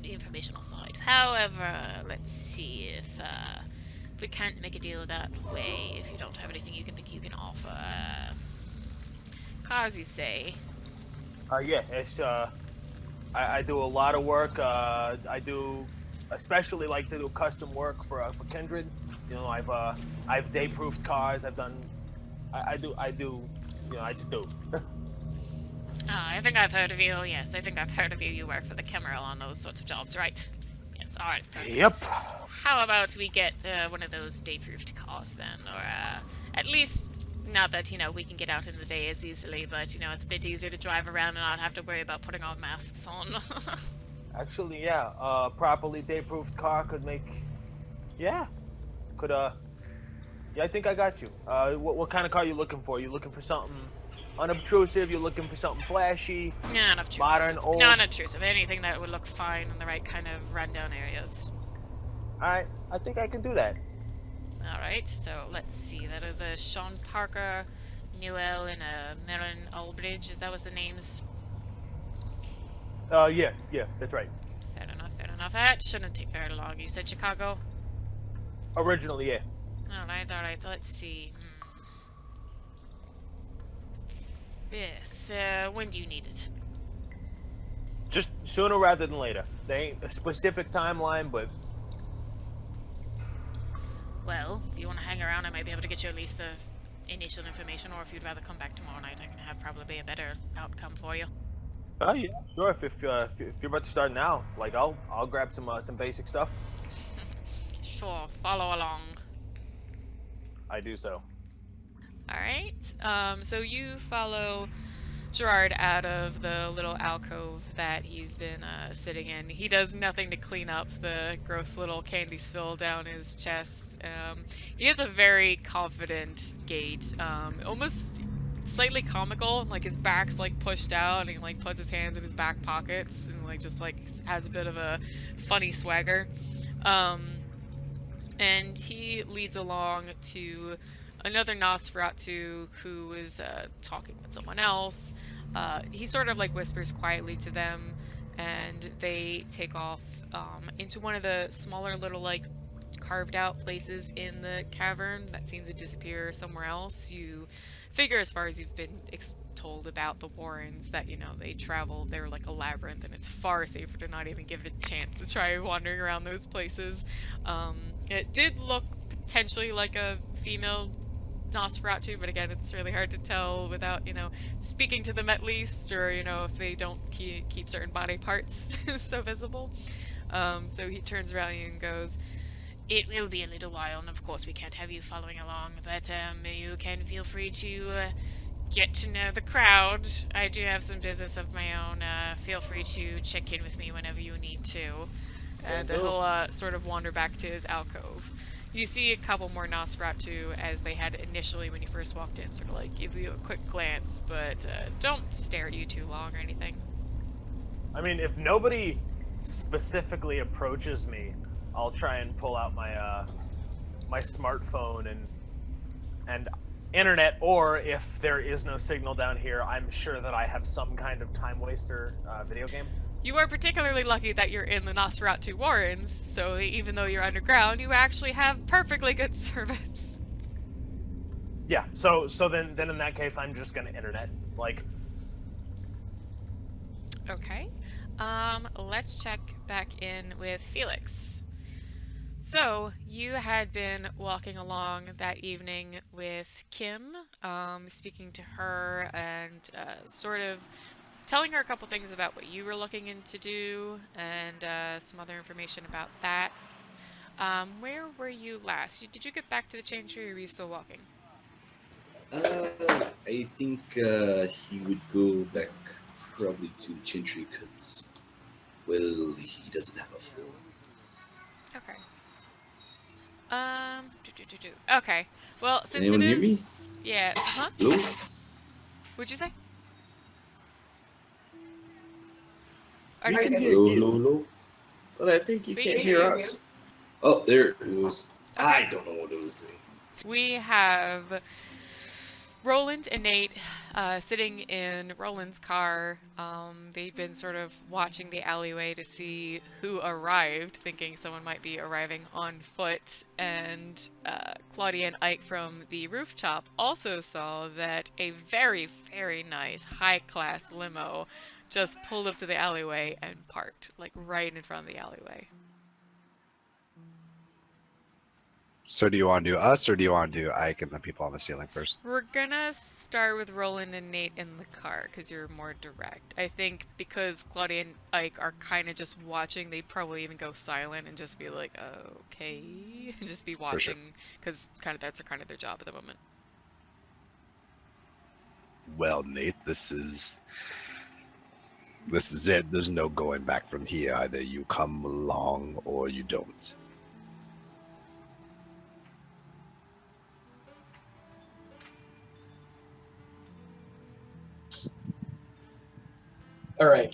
the informational side. However, let's see if we can't make a deal that way. If you don't have anything you think you can offer, cars, you say? Yeah. It's I do a lot of work. I do especially like to do custom work for Kindred. You know, I've day-proofed cars. I've done. I do. You know, I just do. I think I've heard of you. Yes, I think I've heard of you. You work for the Cameral on those sorts of jobs, right? Yes, alright. Yep. How about we get one of those day-proofed cars then? Or at least, not that, you know, we can get out in the day as easily, but, you know, it's a bit easier to drive around and not have to worry about putting our masks on. Actually, yeah. Properly day-proofed car could make... Yeah. Could, Yeah, I think I got you. What kind of car are you looking for? You looking for something unobtrusive? You're looking for something flashy? Yeah, unobtrusive. Modern, old? No, unobtrusive. Anything that would look fine in the right kind of rundown areas. Alright, I think I can do that. Alright, so let's see. That is a Sean Parker, Newell, and a Marin Albridge. Is that what the names? Yeah, that's right. Fair enough. That shouldn't take very long. You said Chicago? Originally, yeah. Alright, let's see. Yes, when do you need it? Just sooner rather than later. There ain't a specific timeline, but... Well, if you want to hang around, I might be able to get you at least the initial information, or if you'd rather come back tomorrow night, I can have probably a better outcome for you. Yeah, sure. If you're about to start now, like I'll grab some basic stuff. Sure, follow along. I do so. Alright, so you follow Gerard out of the little alcove that he's been sitting in. He does nothing to clean up the gross little candy spill down his chest. He has a very confident gait, almost slightly comical. Like his back's like pushed out, and he like puts his hands in his back pockets and like just like has a bit of a funny swagger. And he leads along to another Nosferatu who is talking with someone else. He sort of like whispers quietly to them, and they take off into one of the smaller little like carved out places in the cavern that seems to disappear somewhere else. You figure, as far as you've been told about the Warrens, that, you know, they travel, they're like a labyrinth, and it's far safer to not even give it a chance to try wandering around those places. It did look potentially like a female Nosferatu, but again, it's really hard to tell without, you know, speaking to them at least, or, you know, if they don't keep certain body parts so visible. So he turns around and goes, "It will be a little while, and of course we can't have you following along, but you can feel free to get to know the crowd. I do have some business of my own. Feel free to check in with me whenever you need to." And he'll sort of wander back to his alcove. You see a couple more Nosferatu as they had initially when you first walked in, sort of like give you a quick glance, but don't stare at you too long or anything. I mean, if nobody specifically approaches me, I'll try and pull out my my smartphone and internet, or if there is no signal down here, I'm sure that I have some kind of time waster video game. You are particularly lucky that you're in the Nosferatu Warrens, so even though you're underground, you actually have perfectly good service. Yeah, so then in that case, I'm just gonna internet, like... Okay. Let's check back in with Felix. So, you had been walking along that evening with Kim, speaking to her and sort of telling her a couple things about what you were looking into do and some other information about that. Where were you last? Did you get back to the change tree or were you still walking? I think he would go back probably to Chintry because, well, he doesn't have a phone. Okay. Okay. Well, Does since anyone it hear is... me? Yeah. Huh? Hello? What'd you say? I can hear you. Hello? But I think you We can't can hear hear us. Oh, there it goes. I don't know what it was doing. We have Roland and Nate sitting in Roland's car. They've been sort of watching the alleyway to see who arrived, thinking someone might be arriving on foot. And Claudia and Ike from the rooftop also saw that a very, very nice high-class limo just pulled up to the alleyway and parked, like right in front of the alleyway. So do you want to do us, or do you want to do Ike and the people on the ceiling first? We're gonna start with Roland and Nate in the car, because you're more direct. I think because Claudia and Ike are kind of just watching, they'd probably even go silent and just be like, okay, and just be watching, because that's kind of their job at the moment. Well, Nate, this is it. There's no going back from here. Either you come along or you don't. All right,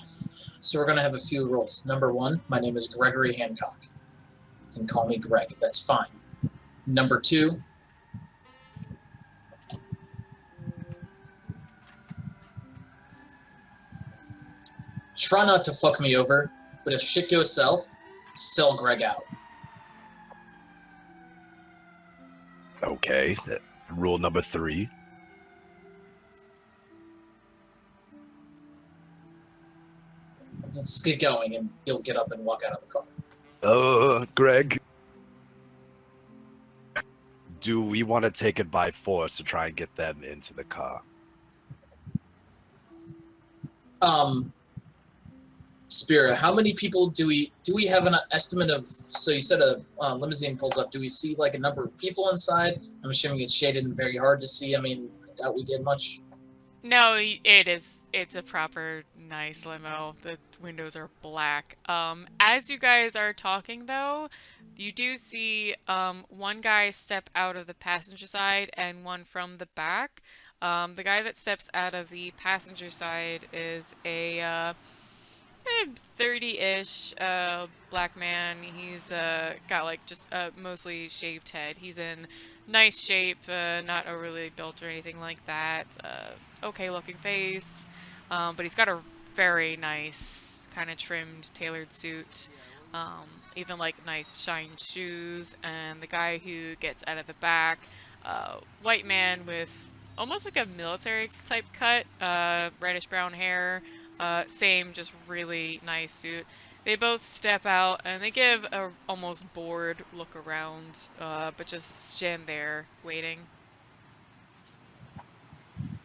so we're going to have a few roles. Number 1, my name is Gregory Hancock. You can call me Greg, that's fine. Number 2, try not to fuck me over, but if shit goes south, sell Greg out. Okay, rule number 3. Let's get going, and you'll get up and walk out of the car. Greg. Do we want to take it by force to try and get them into the car? Spira, how many people do we have an estimate of? So you said a limousine pulls up. Do we see like a number of people inside? I'm assuming it's shaded and very hard to see. I mean, I doubt we get much. No, it is. It's a proper nice limo. The windows are black. As you guys are talking, though, you do see one guy step out of the passenger side and one from the back. The guy that steps out of the passenger side is a 30-ish black man. He's got like just a mostly shaved head. He's in nice shape, not overly built or anything like that. Okay looking face, but he's got a very nice kind of trimmed, tailored suit. Even like nice shined shoes. And the guy who gets out of the back, white man with almost like a military type cut, reddish brown hair. Same, just really nice suit. They both step out and they give a almost bored look around, but just stand there waiting.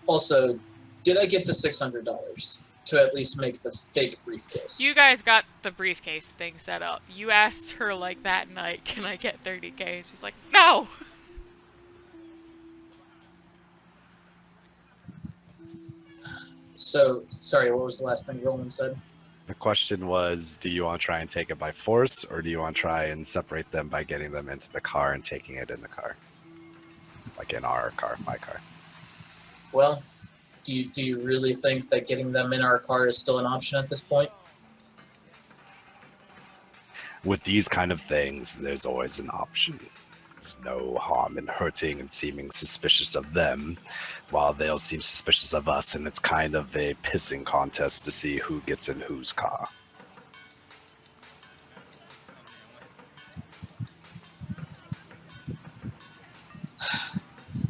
Also, did I get the $600 to at least make the fake briefcase? You guys got the briefcase thing set up. You asked her like that night, can I get 30K? And she's like, no! So, sorry, what was the last thing Roland said? The question was, do you want to try and take it by force, or do you want to try and separate them by getting them into the car and taking it in the car? Like in our car, my car. Well, do you really think that getting them in our car is still an option at this point? With these kind of things, there's always an option. There's no harm in hurting and seeming suspicious of them, while they'll seem suspicious of us, and it's kind of a pissing contest to see who gets in whose car.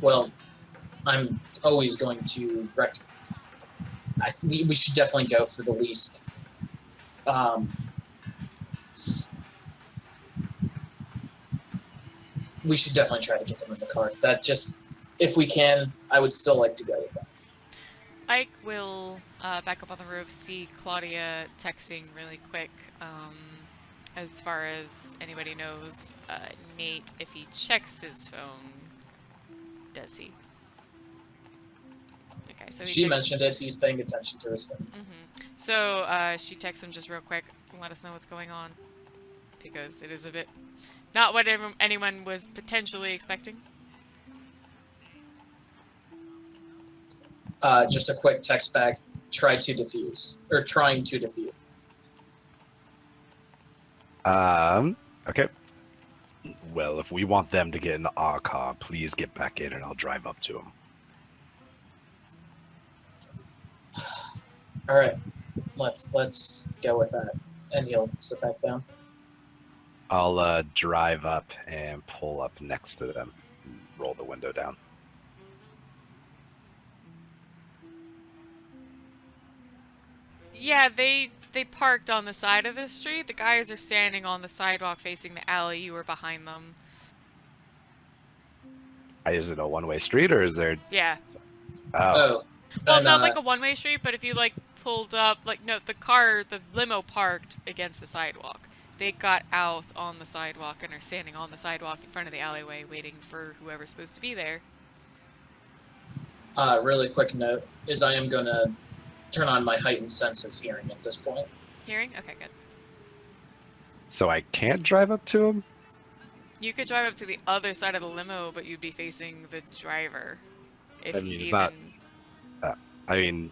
Well, I'm always going to we should definitely go for the least. We should definitely try to get them in the car. That just, if we can, I would still like to go with them. Ike will back up on the roof, see Claudia texting really quick. As far as anybody knows, Nate, if he checks his phone, does he? Okay, so she mentioned it. He's paying attention to his phone. So she texts him just real quick and let us know what's going on, because it is a bit not what anyone was potentially expecting. Just a quick text back. Trying to defuse. Okay. Well, if we want them to get in our car, please get back in and I'll drive up to them. All right. Let's go with that. And he'll sit back down. I'll drive up and pull up next to them and roll the window down. Yeah, they parked on the side of the street. The guys are standing on the sidewalk facing the alley. You were behind them. Is it a one-way street or is there... Yeah. Oh. Well, not like a one-way street, but if you like pulled up, like, no, the limo parked against the sidewalk. They got out on the sidewalk and are standing on the sidewalk in front of the alleyway waiting for whoever's supposed to be there. Really quick note is I am going to turn on my heightened senses hearing at this point. Hearing? Okay, good. So I can't drive up to him? You could drive up to the other side of the limo, but you'd be facing the driver. If I mean, you it's even... not... I mean,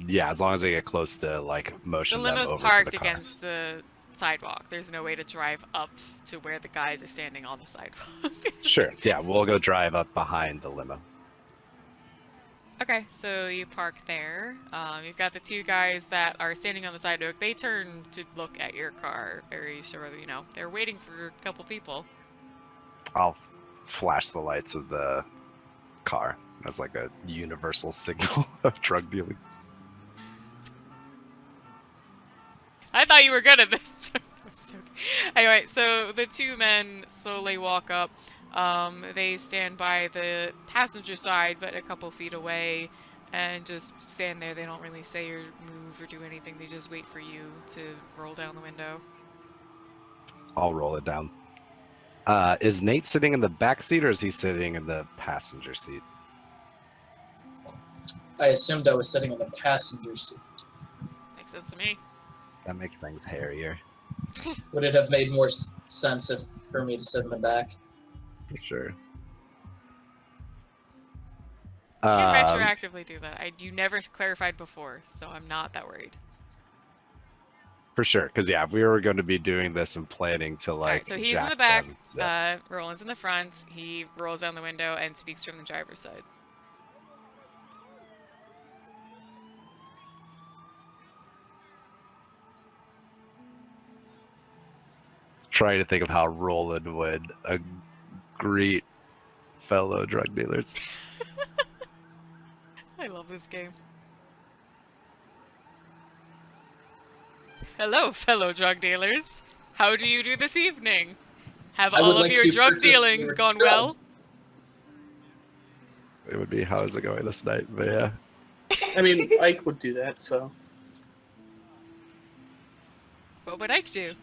yeah, as long as I get close to, like, motion the them limo's over parked to the car. against the sidewalk. There's no way to drive up to where the guys are standing on the sidewalk. Sure, yeah, we'll go drive up behind the limo. Okay, so you park there. You've got the two guys that are standing on the sidewalk. They turn to look at your car, very sure, you know, they're waiting for a couple people. I'll flash the lights of the car. That's like a universal signal of drug dealing. I thought you were good at this. Anyway, so the two men slowly walk up. They stand by the passenger side, but a couple feet away, and just stand there. They don't really say or move or do anything. They just wait for you to roll down the window. I'll roll it down. Is Nate sitting in the back seat or is he sitting in the passenger seat? I assumed I was sitting in the passenger seat. Makes sense to me. That makes things hairier. Would it have made more sense for me to sit in the back? For sure. You can retroactively do that. You never clarified before, so I'm not that worried. For sure, because yeah, if we were going to be doing this and planning to like... Alright, so he's in the back, Roland's in the front, he rolls down the window and speaks from the driver's side. Trying to think of how Roland would greet fellow drug dealers. I love this game. Hello, fellow drug dealers. How do you do this evening? Have all of your drug dealings gone well? It would be, how is it going this night? But yeah. I mean, Ike would do that, so. What would Ike do?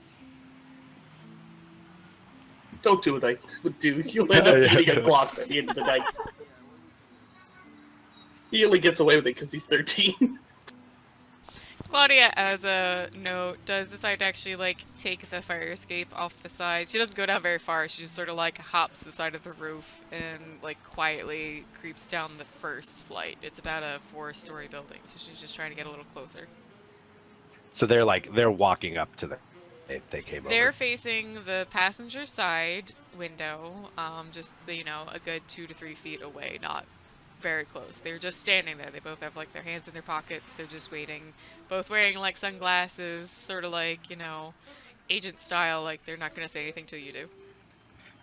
Don't do what Ike would do. You'll end up getting a Glock by the end of the night. He only gets away with it because he's 13. Claudia, as a note, does decide to actually, like, take the fire escape off the side. She doesn't go down very far. She just sort of, like, hops the side of the roof and, like, quietly creeps down the first flight. It's about a 4-story building, so she's just trying to get a little closer. So they're walking up to the... They came over. They're facing the passenger side window, just, you know, a good 2 to 3 feet away, not very close. They're just standing there. They both have, like, their hands in their pockets. They're just waiting. Both wearing, like, sunglasses, sort of like, you know, agent style, like, they're not going to say anything till you do.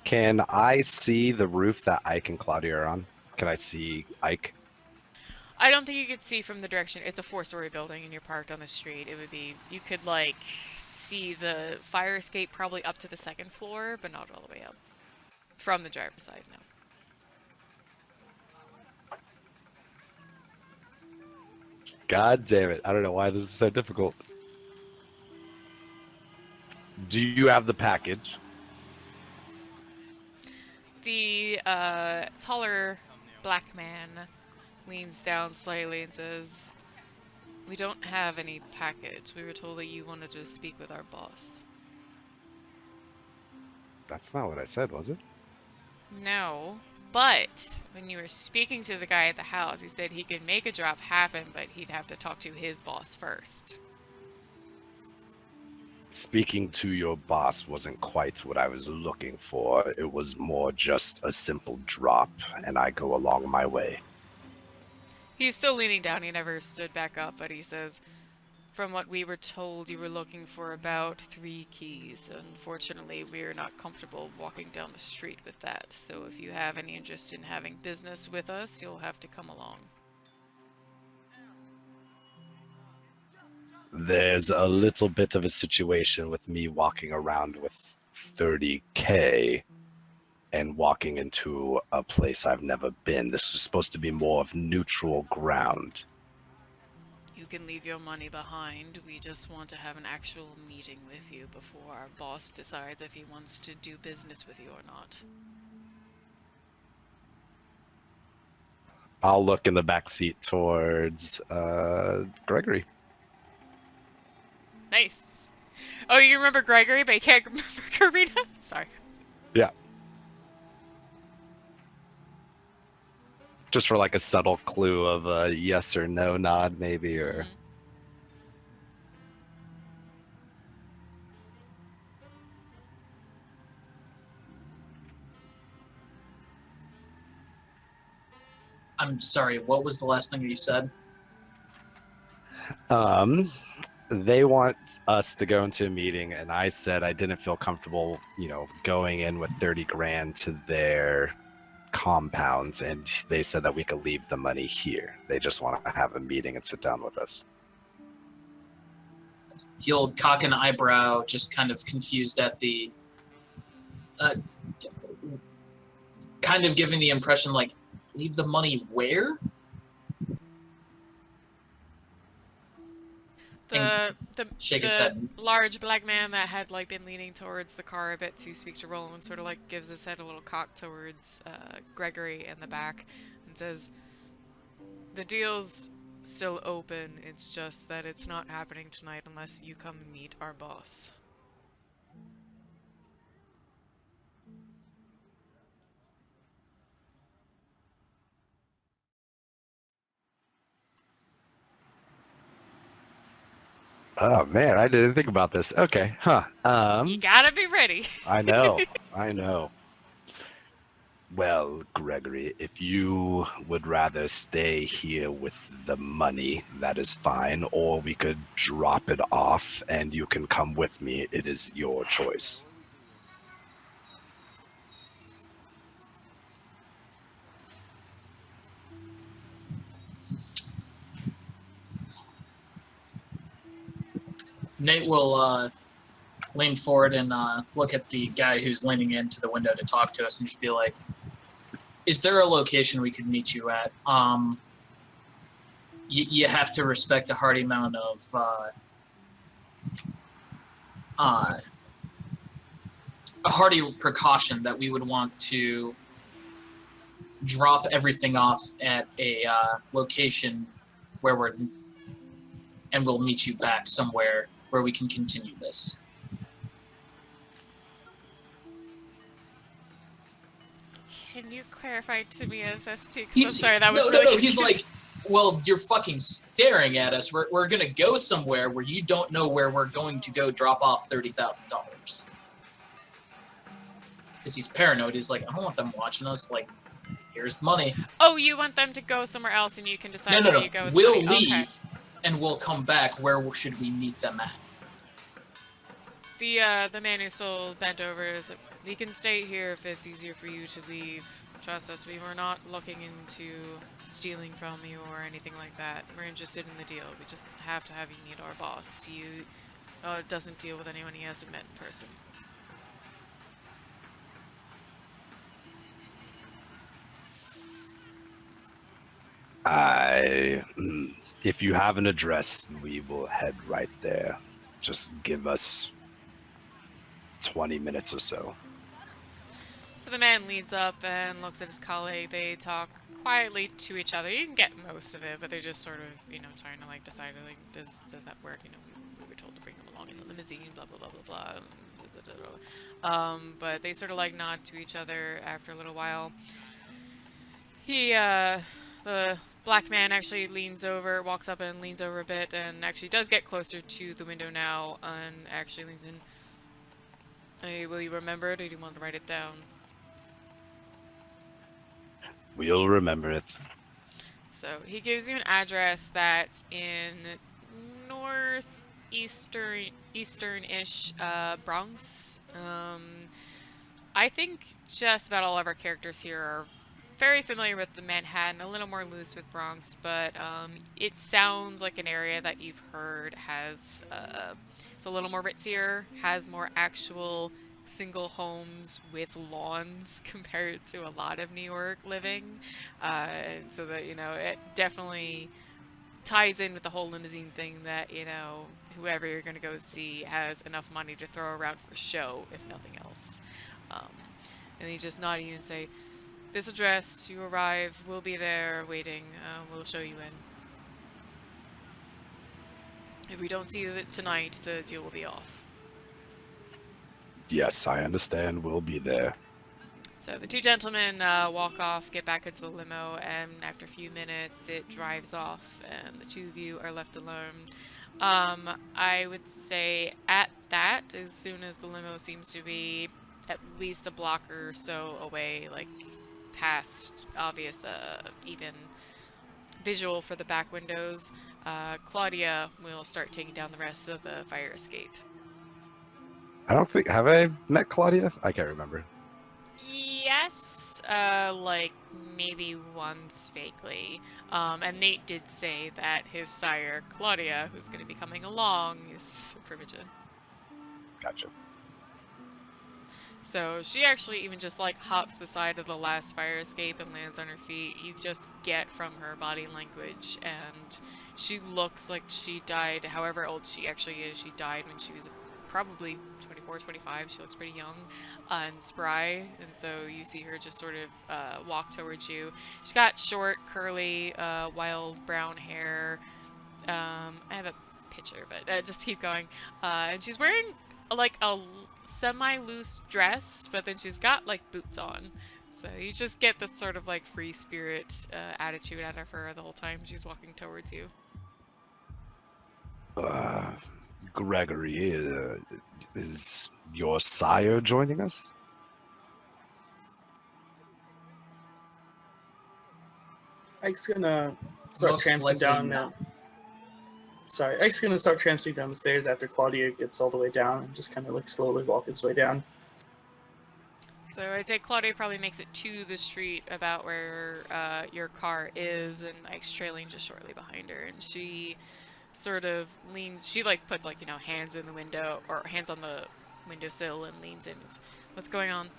Can I see the roof that Ike and Claudia are on? Can I see Ike? I don't think you could see from the direction. It's a 4-story building and you're parked on the street. It would be, you could like see the fire escape probably up to the 2nd floor, but not all the way up. From the driver's side, no. God damn it. I don't know why this is so difficult. Do you have the package? The taller black man leans down slightly and says, "We don't have any package. We were told that you wanted to speak with our boss." That's not what I said, was it? No, but when you were speaking to the guy at the house, he said he could make a drop happen, but he'd have to talk to his boss first. Speaking to your boss wasn't quite what I was looking for. It was more just a simple drop, and I go along my way. He's still leaning down. He never stood back up, but he says, "From what we were told, you were looking for about 3 keys. Unfortunately, we're not comfortable walking down the street with that. So if you have any interest in having business with us, you'll have to come along." There's a little bit of a situation with me walking around with 30K and walking into a place I've never been. This was supposed to be more of neutral ground. You can leave your money behind. We just want to have an actual meeting with you before our boss decides if he wants to do business with you or not. I'll look in the back seat towards Gregory. Nice. Oh, you remember Gregory, but you can't remember Karina? Sorry. Yeah. Just for like a subtle clue of a yes or no nod, maybe, or... Mm-hmm. I'm sorry, what was the last thing you said? They want us to go into a meeting, and I said I didn't feel comfortable, going in with 30 grand to their compounds, and they said that we could leave the money here. They just want to have a meeting and sit down with us. He'll cock an eyebrow, just kind of confused at the... kind of giving the impression, like, leave the money where? The his head. large black man that had like been leaning towards the car a bit to speak to Roland sort of like gives his head a little cock towards Gregory in the back and says, "The deal's still open. It's just that it's not happening tonight unless you come meet our boss." Oh man, I didn't think about this. Okay, huh. You gotta be ready. I know. Well, Gregory, if you would rather stay here with the money, that is fine, or we could drop it off and you can come with me. It is your choice. Nate will lean forward and look at the guy who's leaning into the window to talk to us and just be like, "Is there a location we could meet you at? You have to respect a hearty amount of a hearty precaution that we would want to drop everything off at a location where we'll meet you back somewhere where we can continue this." Can you clarify to me as to? I'm sorry, that was really no. He's like, "Well, you're fucking staring at us. We're gonna go somewhere where you don't know where we're going to go drop off $30,000." Because he's paranoid. He's like, "I don't want them watching us. Like, here's the money." Oh, you want them to go somewhere else and you can decide where you go with We'll the money. leave, Okay. and we'll come back. Where should we meet them at? The man who's still bent over is like, "We can stay here if it's easier for you to leave. Trust us, we were not looking into stealing from you or anything like that. We're interested in the deal. We just have to have you meet our boss. He doesn't deal with anyone he hasn't met in person. If you have an address, we will head right there. Just give us 20 minutes or so. So the man leads up and looks at his colleague. They talk quietly to each other. You can get most of it, but they're just sort of, you know, trying to like decide, like, does that work? You know, we were told to bring them along in the limousine, blah blah blah blah blah. But they sort of like nod to each other after a little while. The black man actually walks up and leans over a bit, and actually does get closer to the window now, and actually leans in. Hey, will you remember it, or do you want to write it down? We'll remember it. So he gives you an address that's in northeastern-ish Bronx. I think just about all of our characters here are very familiar with the Manhattan, a little more loose with Bronx, but it sounds like an area that you've heard has it's a little more ritzier, has more actual single homes with lawns compared to a lot of New York living, so that, you know, it definitely ties in with the whole limousine thing, that, you know, whoever you're gonna go see has enough money to throw around for show, if nothing else. And he just nod at you and say, this address, you arrive, we'll be there waiting, we'll show you in. If we don't see you tonight, the deal will be off. Yes, I understand. We'll be there. So the two gentlemen walk off, get back into the limo, and after a few minutes it drives off and the two of you are left alone. I would say at that, as soon as the limo seems to be at least a block or so away, like past obvious even visual for the back windows, Claudia will start taking down the rest of the fire escape. Have I met Claudia? I can't remember. Yes, like maybe once vaguely. And Nate did say that his sire, Claudia, who's going to be coming along, is Primogen. Gotcha. So she actually even just like hops the side of the last fire escape and lands on her feet. You just get from her body language, and she looks like she died, however old she actually is. She died when she was probably 24, 25. She looks pretty young and spry, and so you see her just sort of walk towards you. She's got short, curly, wild brown hair. I have a picture, but just keep going. And she's wearing like a semi-loose dress, but then she's got like boots on. So you just get this sort of like free spirit attitude out of her the whole time she's walking towards you. Gregory, is your sire joining us? Ike's gonna start tramping down now. Sorry, Ike's gonna start tramping down the stairs after Claudia gets all the way down and just kind of like slowly walk his way down. So I'd say Claudia probably makes it to the street about where your car is, and Ike's trailing just shortly behind her, and she sort of leans, she like puts like, you know, hands in the window, or hands on the windowsill and leans in. What's going on?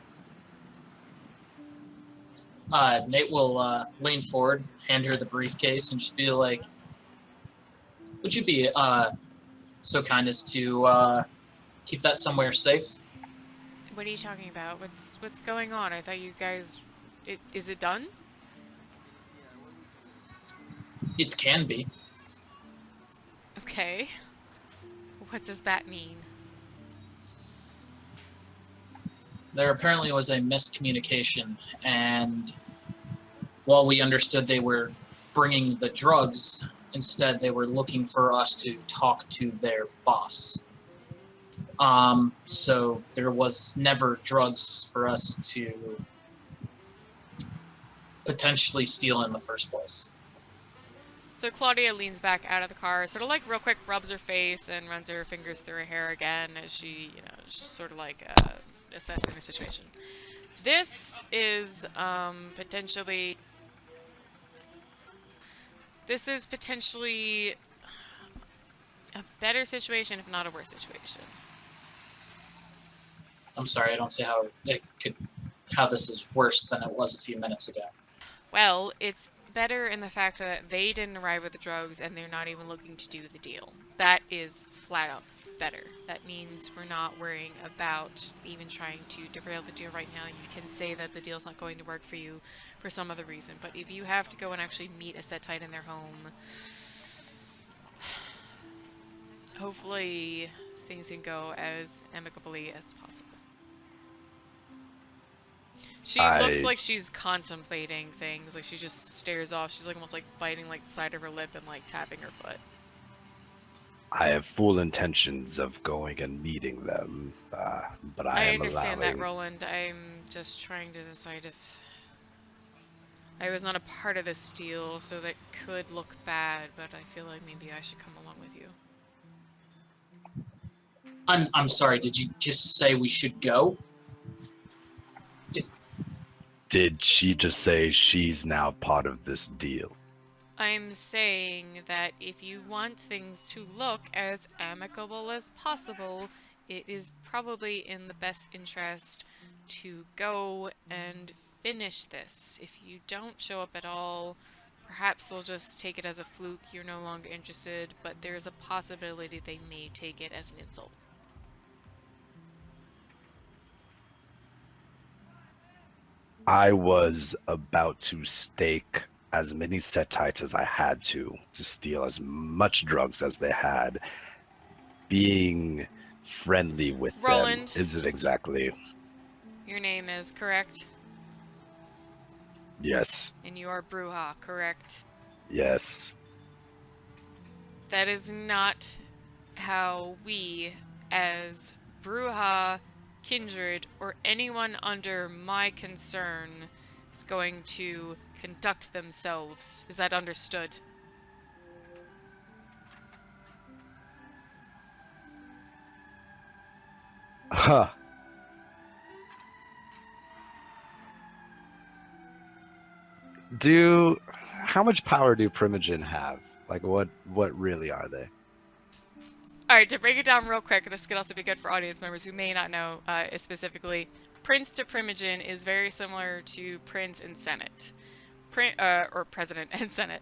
Nate will lean forward, hand her the briefcase, and just be like, would you be so kind as to keep that somewhere safe? What are you talking about? What's going on? I thought you guys... Is it done? It can be. Okay. What does that mean? There apparently was a miscommunication, and while we understood they were bringing the drugs, instead they were looking for us to talk to their boss. So there was never drugs for us to potentially steal in the first place. So Claudia leans back out of the car, sort of like real quick rubs her face and runs her fingers through her hair again as she, you know, sort of like assessing the situation. This is potentially... This is potentially a better situation, if not a worse situation. I'm sorry, I don't see how this is worse than it was a few minutes ago. Well, it's better in the fact that they didn't arrive with the drugs and they're not even looking to do the deal. That is flat out better. That means we're not worrying about even trying to derail the deal right now. You can say that the deal's not going to work for you for some other reason, but if you have to go and actually meet a Setite in their home, hopefully things can go as amicably as possible. She looks like she's contemplating things, like she just stares off. She's like almost like biting like the side of her lip and like tapping her foot. I have full intentions of going and meeting them, but I understand that, Roland. I'm just trying to decide if I was not a part of this deal, so that could look bad, but I feel like maybe I should come along with you. I'm sorry, did you just say we should go? Did she just say she's now part of this deal? I'm saying that if you want things to look as amicable as possible, it is probably in the best interest to go and finish this. If you don't show up at all, perhaps they'll just take it as a fluke, you're no longer interested, but there's a possibility they may take it as an insult. I was about to stake as many Setites as I had to steal as much drugs as they had. Being friendly with Roland, them isn't exactly... Your name is correct? Yes. And you are Bruja, correct? Yes. That is not how we, as Bruja, Kindred, or anyone under my concern is going to conduct themselves. Is that understood? Huh. How much power do Primogen have? Like, what really are they? Alright, to break it down real quick, this could also be good for audience members who may not know specifically. Prince to Primogen is very similar to Prince and Senate. Or President and Senate.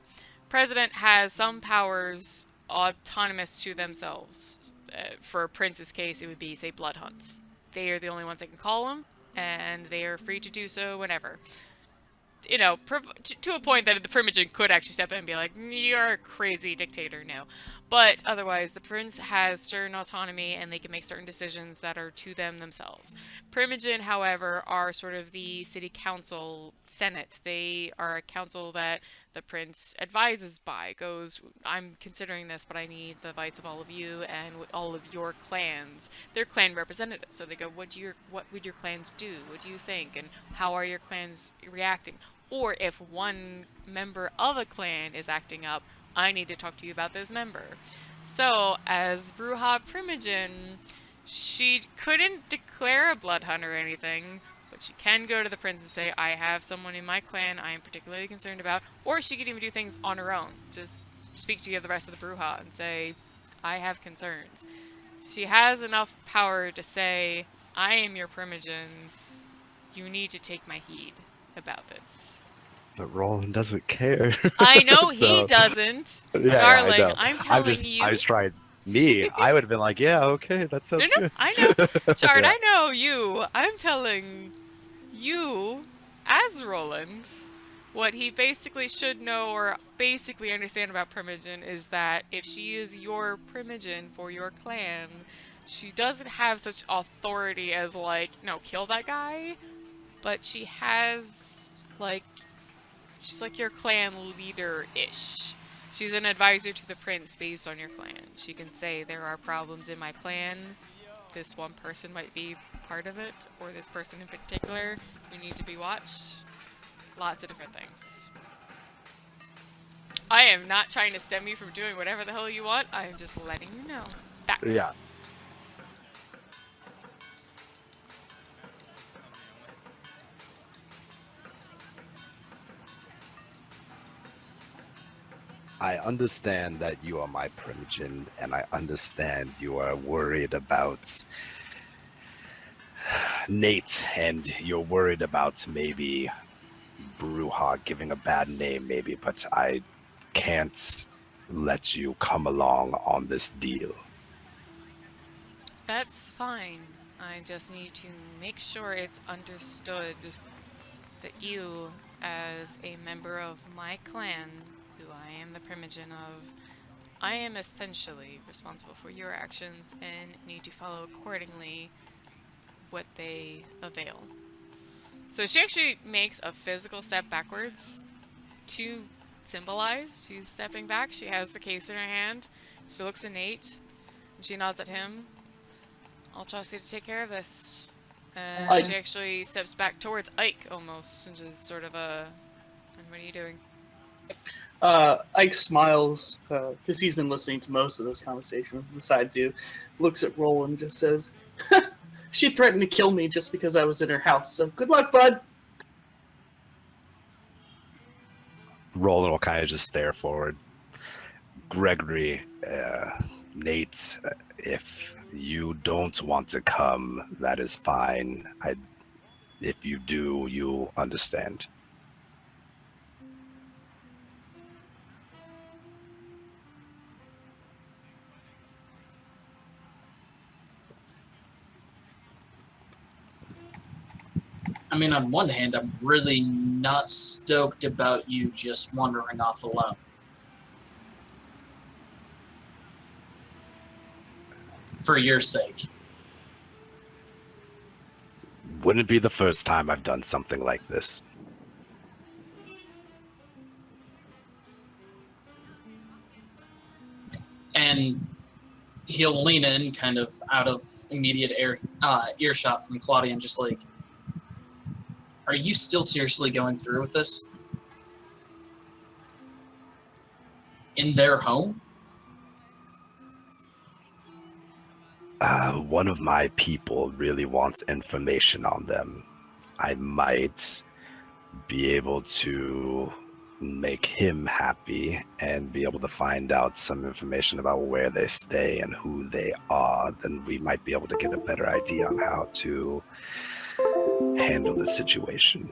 President has some powers autonomous to themselves. For Prince's case, it would be, say, blood hunts. They are the only ones that can call them, and they are free to do so whenever. You know, to a point that the Primogen could actually step in and be like, you're a crazy dictator, no. But otherwise, the Prince has certain autonomy and they can make certain decisions that are to them themselves. Primogen, however, are sort of the city council senate. They are a council that the Prince advises by, goes, I'm considering this, but I need the advice of all of you and all of your clans. They're clan representatives, so they go, what would your clans do? What do you think? And how are your clans reacting? Or if one member of a clan is acting up, I need to talk to you about this member. So, as Bruja Primogen, she couldn't declare a blood hunt or anything, but she can go to the prince and say, I have someone in my clan I am particularly concerned about. Or she could even do things on her own. Just speak to the rest of the Bruja and say, I have concerns. She has enough power to say, I am your Primogen. You need to take my heed about this. But Roland doesn't care. I know he doesn't. Yeah, darling, I know. I'm telling you. I was trying me. I would have been like, yeah, okay, that sounds good. I know. Chard, Yeah. I know you. I'm telling you, as Roland, what he basically should know or basically understand about Primogen is that if she is your Primogen for your clan, she doesn't have such authority as, like, no, kill that guy, but she has, like, she's like your clan leader-ish. She's an advisor to the prince based on your clan. She can say, there are problems in my clan. This one person might be part of it, or this person in particular. You need to be watched. Lots of different things. I am not trying to stem you from doing whatever the hell you want. I am just letting you know. Facts. Yeah. I understand that you are my primogen, and I understand you are worried about Nate, and you're worried about maybe Bruja giving a bad name, maybe, but I can't let you come along on this deal. That's fine. I just need to make sure it's understood that you, as a member of my clan, who I am the primogen of, I am essentially responsible for your actions and need to follow accordingly what they avail. So she actually makes a physical step backwards to symbolize she's stepping back. She has the case in her hand. She looks at Nate and she nods at him. I'll trust you to take care of this. And she actually steps back towards Ike almost, and just sort of and what are you doing? Ike smiles, because he's been listening to most of this conversation besides you, looks at Roland and just says, she threatened to kill me just because I was in her house, so good luck, bud! Roland will kind of just stare forward. Gregory, Nate, if you don't want to come, that is fine. If you do, you'll understand. I mean, on one hand, I'm really not stoked about you just wandering off alone. For your sake. Wouldn't be the first time I've done something like this. And he'll lean in, kind of out of immediate earshot from Claudia, and just like, are you still seriously going through with this? In their home? One of my people really wants information on them. I might be able to make him happy and be able to find out some information about where they stay and who they are. Then we might be able to get a better idea on how to handle the situation.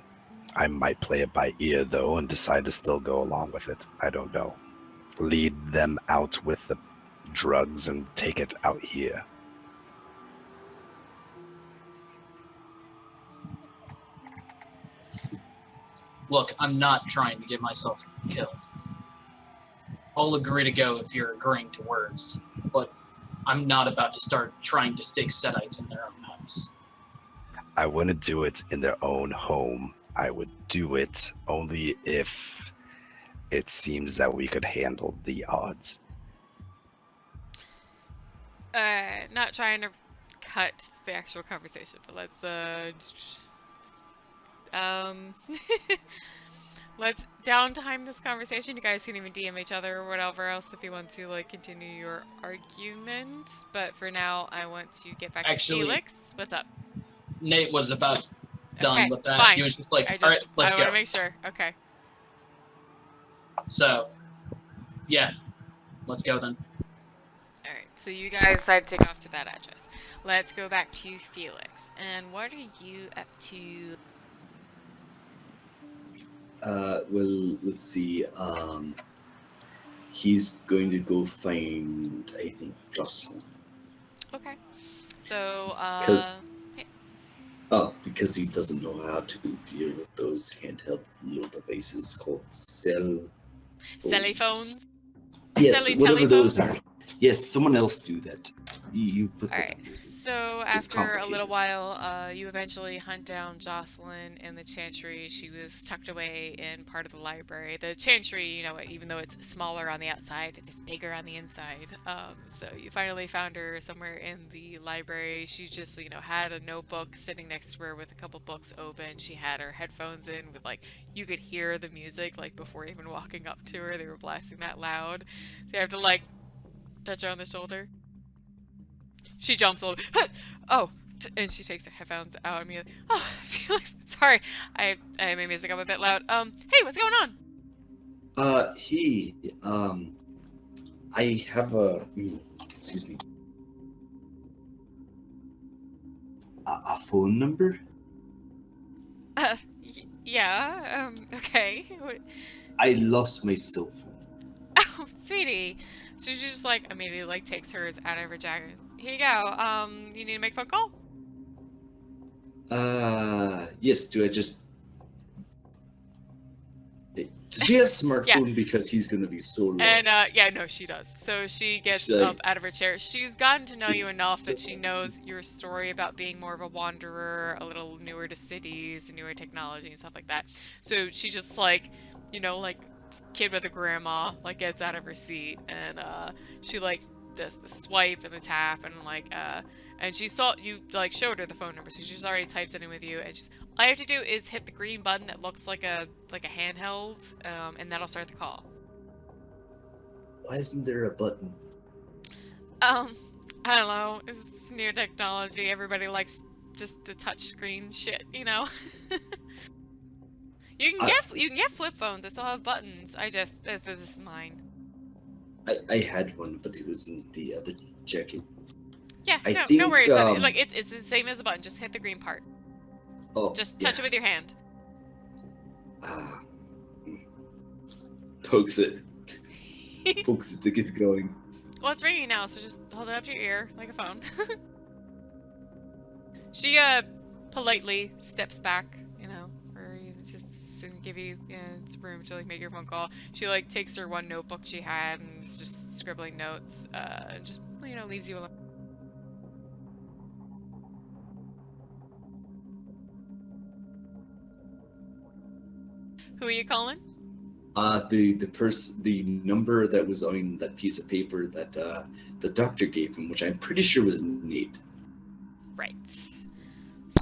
I might play it by ear, though, and decide to still go along with it. I don't know. Lead them out with the drugs and take it out here. Look, I'm not trying to get myself killed. I'll agree to go if you're agreeing to words, but I'm not about to start trying to stick Setites in their own homes. I wouldn't do it in their own home. I would do it only if it seems that we could handle the odds. Not trying to cut the actual conversation, but let's downtime this conversation. You guys can even DM each other or whatever else if you want to like continue your argument. But for now, I want to get back to Felix. What's up? Nate was about done with that. Fine. He was just like, all right, let's go. I want to make sure. Okay. So, yeah, let's go then. All right. So you guys decide to take off to that address. Let's go back to Felix. And what are you up to? Well, let's see. He's going to go find, I think, Jocelyn. Okay. So, because he doesn't know how to deal with those handheld little devices called cell phones. Yes, whatever those are. Yes, someone else do that. You put that on yours. So after a little while, you eventually hunt down Jocelyn in the chantry. She was tucked away in part of the library. The chantry, you know, even though it's smaller on the outside, it is bigger on the inside. So you finally found her somewhere in the library. She just, you know, had a notebook sitting next to her with a couple books open. She had her headphones in with, like, you could hear the music, like, before even walking up to her. They were blasting that loud. So you have to, like, touch her on the shoulder. She jumps a little bit. Oh, and she takes her headphones out and me. Oh, Felix, sorry, I made music up a bit loud. Hey, what's going on? I have a, excuse me, a phone number? Yeah, okay. I lost my cell phone. Oh, sweetie. So she just, like, immediately, like, takes hers out of her jacket. Here you go. You need to make a phone call? Yes, do I just... Does she have a smartphone? Yeah. Because he's gonna be so lost. And, yeah, no, she does. So she gets up out of her chair. She's gotten to know you enough that she knows your story about being more of a wanderer, a little newer to cities, newer technology and stuff like that. So she just, like, you know, like, kid with a grandma, like, gets out of her seat, and, she, like, does the swipe and the tap, and, like, and she saw, you, like, showed her the phone number, so she just already types it in with you, and she's, all you have to do is hit the green button that looks like a handheld, and that'll start the call. Why isn't there a button? I don't know. It's new technology. Everybody likes just the touch screen shit, you know? You can get flip phones that still have buttons. This is mine. I had one, but it was in the other jacket. Yeah, I no, think, no worries, honey. Like, it's the same as a button. Just hit the green part. Oh, just touch it with your hand. Pokes it. Pokes it to get going. Well, it's ringing now, so just hold it up to your ear like a phone. She politely steps back, you know, or just to give you room to like make your phone call. She like takes her one notebook she had and is just scribbling notes, and just, you know, leaves you alone. Who are you calling? The number that was on that piece of paper that the doctor gave him, which I'm pretty sure was Nate. Right.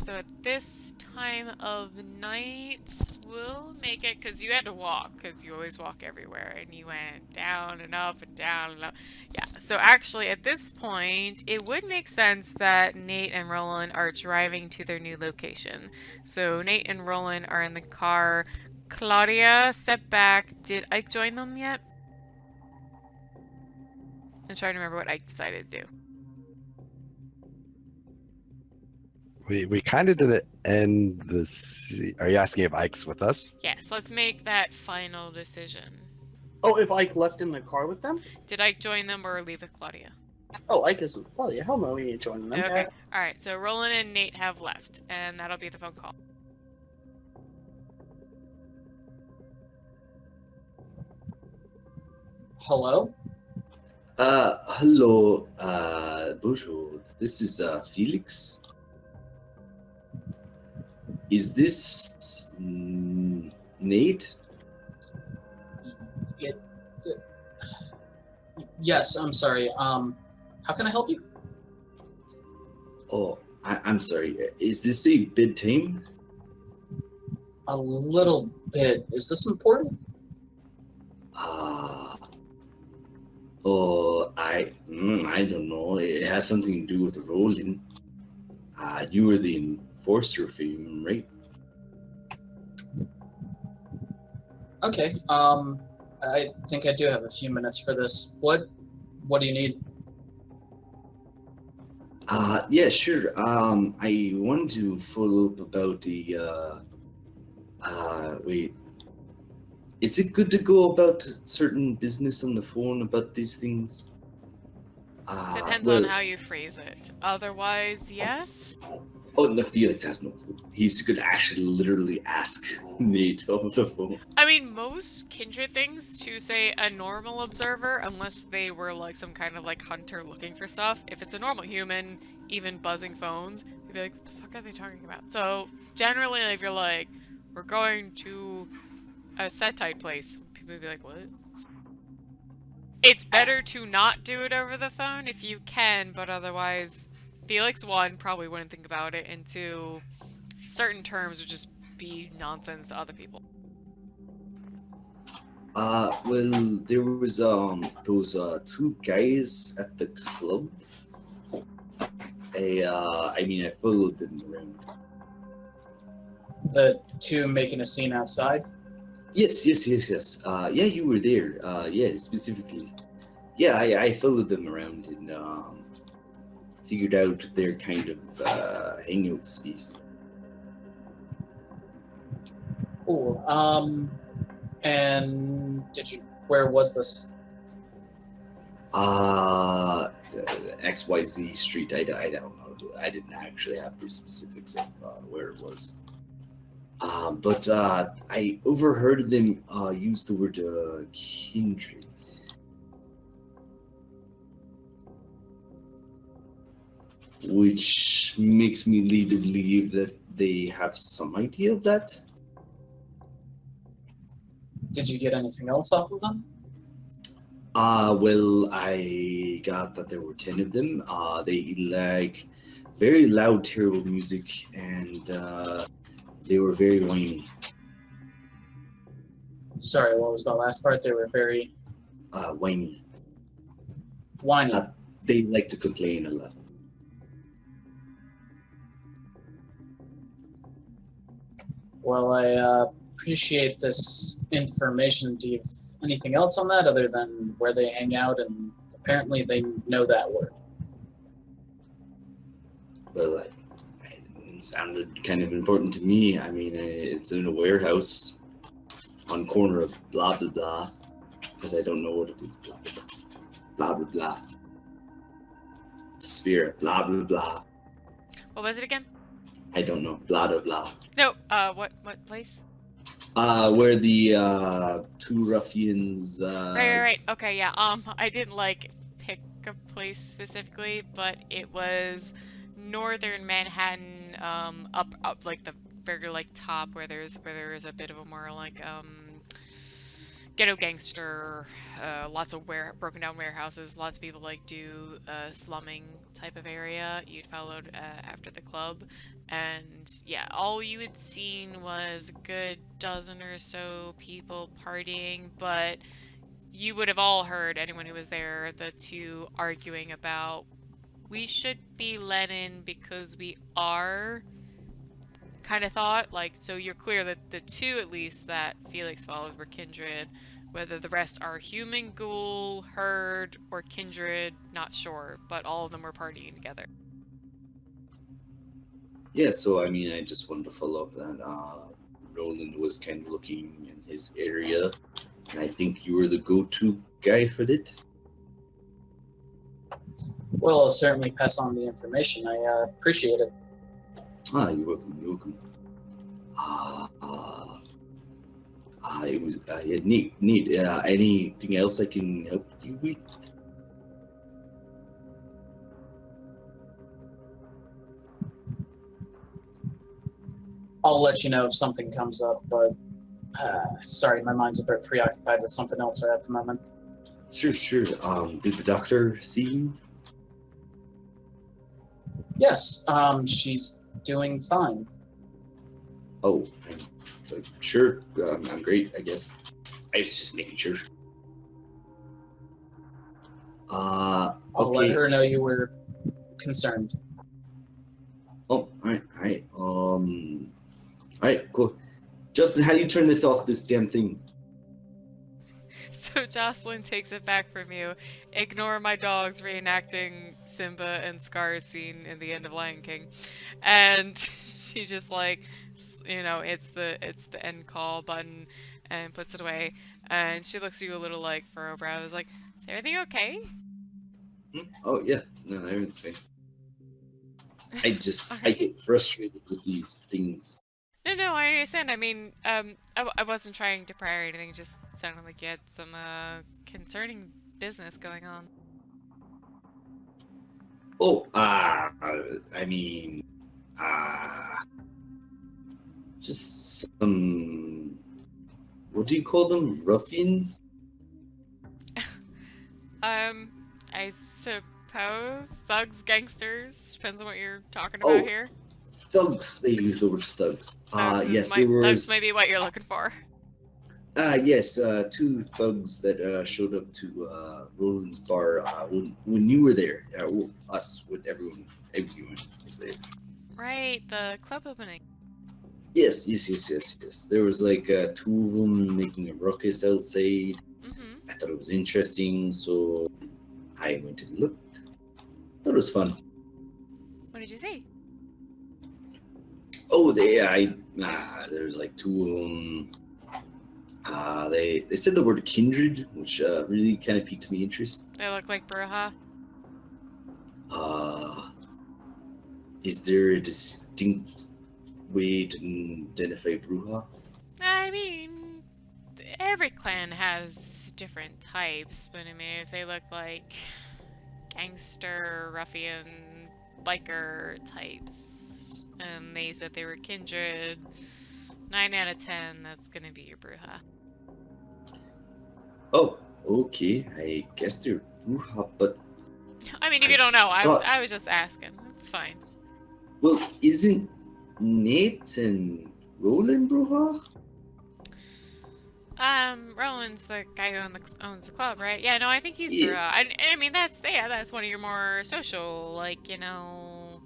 So at this time of night, we'll make it, because you had to walk, because you always walk everywhere, and you went down and up and down and up. Yeah, so actually at this point, it would make sense that Nate and Roland are driving to their new location. So Nate and Roland are in the car. Claudia, step back. Did Ike join them yet? I'm trying to remember what Ike decided to do. We kind of didn't end this. Are you asking if Ike's with us? Yes, let's make that final decision. Oh, if Ike left in the car with them? Did Ike join them or leave with Claudia? Oh, Ike is with Claudia. Hell no, he ain't joining them. Okay. Alright, so Roland and Nate have left, and that'll be the phone call. Hello? Hello, bonjour. This is, Felix. Is this Nate? Yes, I'm sorry. How can I help you? Oh, I'm sorry. Is this a bid time? A little bit. Is this important? I don't know. It has something to do with Roland. You were the enforcer for him, right? Okay. I think I do have a few minutes for this. What do you need? Yeah, sure. I wanted to follow up about the, wait. Is it good to go about certain business on the phone about these things? Depends on how you phrase it. Otherwise, yes? Oh, no, Felix has no clue. He's going to actually literally ask Nate over the phone. I mean, most kindred things to, say, a normal observer, unless they were like some kind of like hunter looking for stuff, if it's a normal human, even buzzing phones, you'd be like, what the fuck are they talking about? So, generally, if you're like, we're going to a set-type place, people would be like, what? It's better to not do it over the phone if you can, but otherwise, Felix, one, probably wouldn't think about it, and two, certain terms would just be nonsense to other people. Well, there was, those, two guys at the club. I mean, I followed them around. The two making a scene outside? Yes. Yeah, you were there. Yeah, specifically. Yeah, I followed them around and figured out their kind of hangout space. Cool. And where was this? XYZ Street. I don't know. I didn't actually have the specifics of where it was. But I overheard them use the word kindred. Which makes me lead to believe that they have some idea of that. Did you get anything else off of them? Well, I got that there were 10 of them. They like very loud, terrible music, and they were very whiny. Sorry, what was the last part? They were very... whiny. Whiny. They like to complain a lot. Well, I appreciate this information. Do you have anything else on that other than where they hang out? And apparently they know that word. Well, it sounded kind of important to me. I mean, it's in a warehouse on corner of blah, blah, blah. Because I don't know what it is. Blah, blah, blah, blah, blah. Spira, blah, blah, blah. What was it again? I don't know. Blah, blah, blah. No, what place? Where the two ruffians. Right. Okay, yeah. I didn't pick a place specifically, but it was northern Manhattan, up like the very top where there's a bit of a more ghetto gangster, lots of broken down warehouses, lots of people do slumming type of area. You'd followed after the club, and yeah, all you had seen was a good dozen or so people partying, but you would have all heard, anyone who was there, the two arguing about, we should be let in because we are, kind of thought. So you're clear that the two, at least, that Felix followed were kindred. Whether the rest are human, ghoul, herd, or kindred, not sure, but all of them were partying together. Yeah, so I mean, I just wanted to follow up that Roland was kind of looking in his area, and I think you were the go-to guy for that. Well, I'll certainly pass on the information. I appreciate it. You're welcome. It was neat. Anything else I can help you with? I'll let you know if something comes up, but sorry, my mind's a bit preoccupied with something else at the moment. Sure. Did the doctor see you? Yes, she's doing fine. Oh, sure. I'm great, I guess. I was just making sure. I'll Okay. let her know you were concerned. Oh, all right. All right, cool. Justin, how do you turn this off, this damn thing? So Jocelyn takes it back from you. Ignore my dogs reenacting Simba and Scar's scene in the end of Lion King. And she just it's the end call button and puts it away. And she looks at you a little furrow brow. Is everything okay? Oh yeah, no, everything's fine. I get frustrated with these things. No, I understand. I mean, I wasn't trying to pry or anything. It just sounded like you had some concerning business going on. Oh, I mean, just some, what do you call them? Ruffians? I suppose thugs, gangsters, depends on what you're talking about here. Thugs. They use the word thugs. Yes, thugs may be what you're looking for. Yes, two thugs that showed up to Roland's bar when you were there. Everyone was there. Right, the club opening. Yes. There was like two of them making a ruckus outside. Mm-hmm. I thought it was interesting, so I went and looked. Thought it was fun. What did you see? Oh, there's like two of them. They said the word kindred, which really kind of piqued my interest. They look like Bruja. Is there a distinct way to identify Bruja? I mean, every clan has different types, but I mean, if they look like gangster, ruffian, biker types, and they said they were kindred, 9 out of 10, that's gonna be your Bruja. Oh, okay. I guess they're Bruja, but I mean, if you don't know, thought- I was just asking. It's fine. well, isn't Nate and Roland Bruja? Roland's the guy who owns the club, right? Yeah, no, I think he's Yeah. Bruja. I mean, that's one of your more social, like, you know,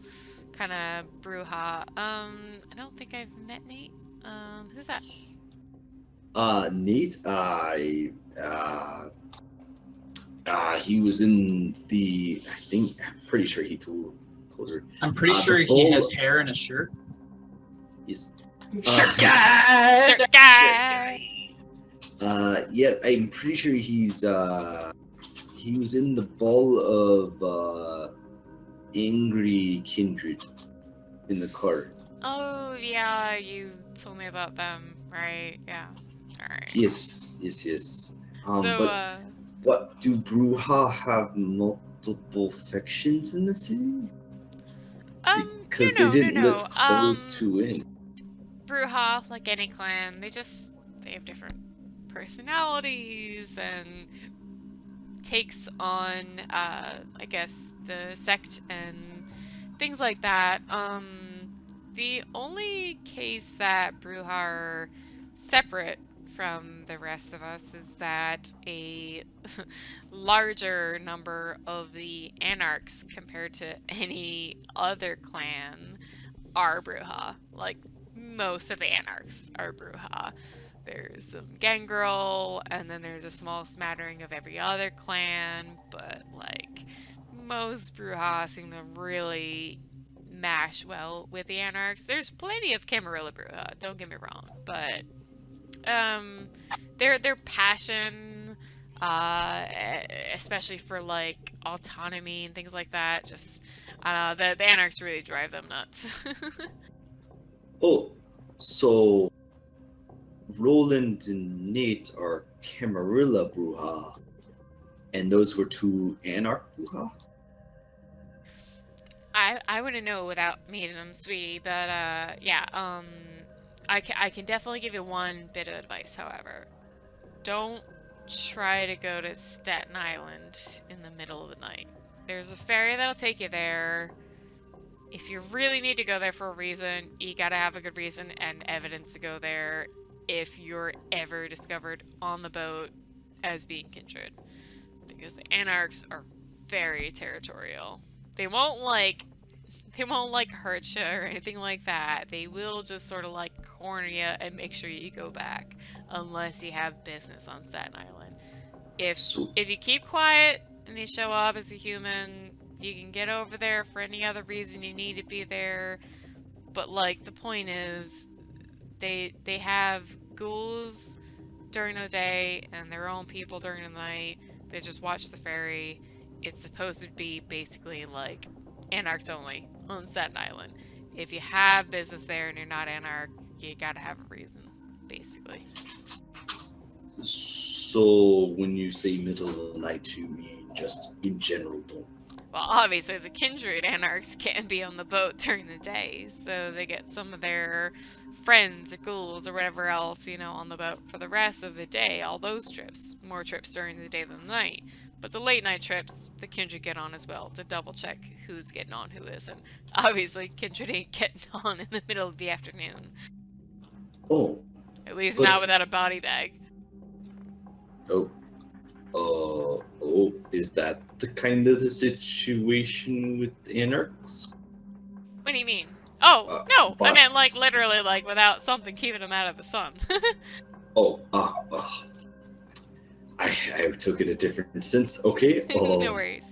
kind of Bruja. I don't think I've met Nate. Who's that? Nate, he was in I'm pretty sure he told her. I'm pretty sure the he ball- has hair in a shirt. Yes. Shirt guy! Yeah, I'm pretty sure he was in the ball of angry kindred in the car. Oh, yeah, you told me about them, right? Yeah. Alright. Yes. So, But what, do Bruja have multiple factions in the city? Because they didn't let those two in. Bruja, like any clan, they have different personalities and takes on, I guess, the sect and things like that. The only case that Bruja are separate from the rest of us is that a larger number of the Anarchs compared to any other clan are Bruja. Like, most of the Anarchs are Bruja. There's some Gangrel, and then there's a small smattering of every other clan, but, like, most Bruja seem to really mash well with the Anarchs. There's plenty of Camarilla Bruja, don't get me wrong, but their passion, especially for like autonomy and things like that, just the Anarchs really drive them nuts. Oh, so Roland and Nate are Camarilla Bruja, and those were two Anarch Bruja? I wouldn't know without meeting them, sweetie, but yeah, I can definitely give you one bit of advice, however. Don't try to go to Staten Island in the middle of the night. There's a ferry that'll take you there. If you really need to go there for a reason, you gotta have a good reason and evidence to go there if you're ever discovered on the boat as being kindred. Because the Anarchs are very territorial. They won't like hurt you or anything like that. They will just sort of like corner you and make sure you go back unless you have business on Staten Island. If you keep quiet and you show up as a human, you can get over there for any other reason you need to be there. But like the point is, they have ghouls during the day and their own people during the night. They just watch the ferry. It's supposed to be basically like Anarchs only on Staten Island. If you have business there and you're not Anarch, you gotta have a reason, basically. So when you say middle of the night, you mean just in general don't? Well, obviously the kindred Anarchs can't be on the boat during the day, so they get some of their friends or ghouls or whatever else, you know, on the boat for the rest of the day, all those trips. More trips during the day than the night. But the late night trips, the kindred get on as well to double check who's getting on, who isn't. Obviously, kindred ain't getting on in the middle of the afternoon. Oh. At least not without a body bag. Is that the kind of the situation with Anarchs? What do you mean? Oh, no, I but- meant like literally like without something keeping them out of the sun. I took it a different sense. Okay. No worries.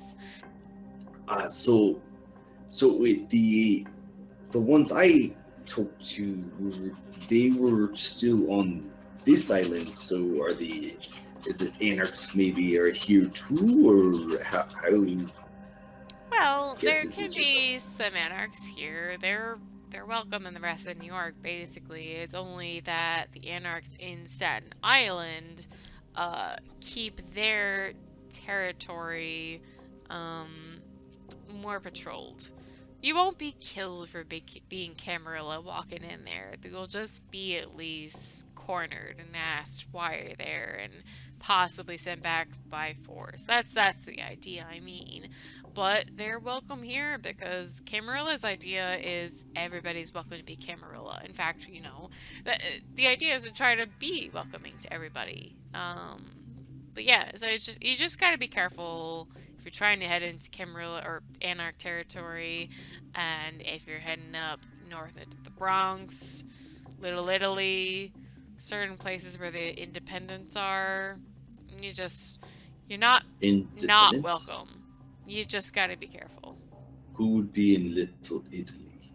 So wait, the ones I talked to, they were still on this island. So is it anarchs maybe are here too, or how? Well, there Guess could is it just be some anarchs here. They're welcome in the rest of New York, basically. It's only that the anarchs in Staten Island keep their territory more patrolled. You won't be killed for being Camarilla walking in there. You'll just be at least cornered and asked why you're there and possibly sent back by force. That's the idea, I mean. But they're welcome here because Camarilla's idea is everybody's welcome to be Camarilla. In fact, you know, the idea is to try to be welcoming to everybody. But yeah, so it's just, you just gotta be careful if you're trying to head into Camarilla or Anarch territory, and if you're heading up north into the Bronx, Little Italy, certain places where the independents are, you're not welcome. You just gotta be careful. Who would be in Little Italy?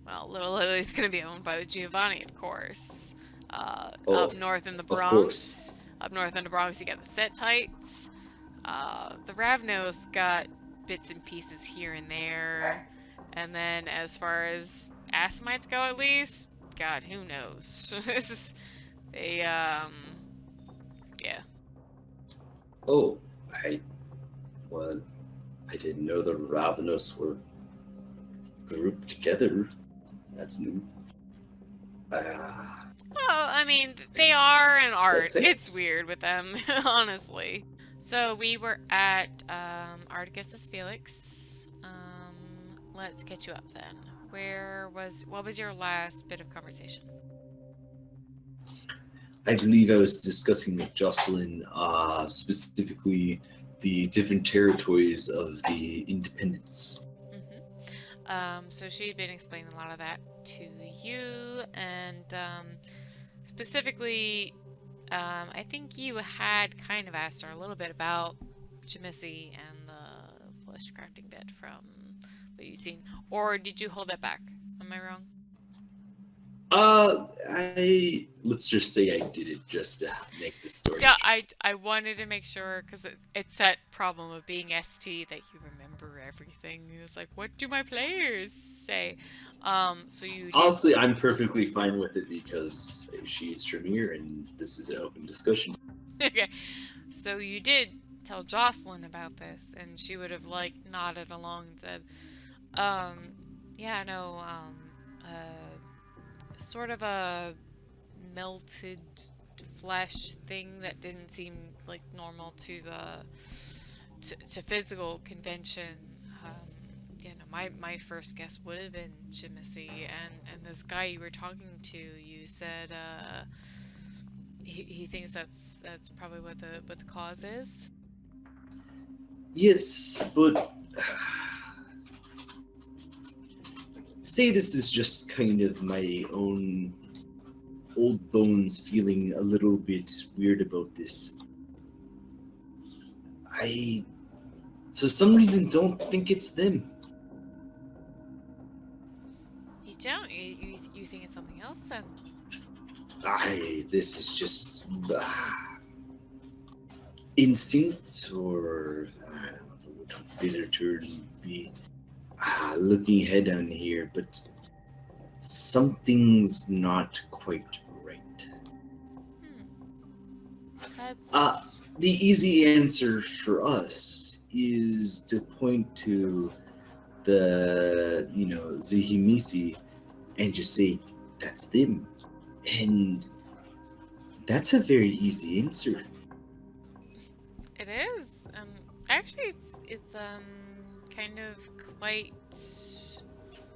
Well, Little Italy's gonna be owned by the Giovanni, of course. Up north in the Of Bronx. course. Up north in the Bronx, you got the Settites. The Ravnos got bits and pieces here and there. And then as far as Assamites go, at least, God, who knows? They, yeah. Oh, I didn't know the Ravenos were grouped together. That's new. Well, I mean, they are in art. Settites. It's weird with them, honestly. So we were at Articus's Felix. Let's get you up then. What was your last bit of conversation? I believe I was discussing with Jocelyn, specifically the different territories of the independents. So she'd been explaining a lot of that to you, and specifically, I think you had kind of asked her a little bit about Jamisi and the flesh crafting bit from what you've seen, or did you hold that back? Am I wrong? Let's just say I did it just to make the story. Yeah, I wanted to make sure, because it's that problem of being ST that you remember everything. It's like, what do my players say? So you Honestly, I'm perfectly fine with it because she's Tremere and this is an open discussion. Okay, so you did tell Jocelyn about this, and she would have like nodded along and said, yeah, no, sort of a melted flesh thing that didn't seem like normal to physical convention. You know, my first guess would have been Jamisi, and this guy you were talking to, you said he thinks that's probably what the cause is. Yes, but say this is just kind of my own old bones feeling a little bit weird about this. I, for some reason, don't think it's them. You don't? You think it's something else then? This is just instinct, or I don't know what a bitter term would be. Looking ahead on here, but something's not quite right. That's... The easy answer for us is to point to the, Zihimisi and just say, that's them. And that's a very easy answer. It is. Actually, it's kind of quite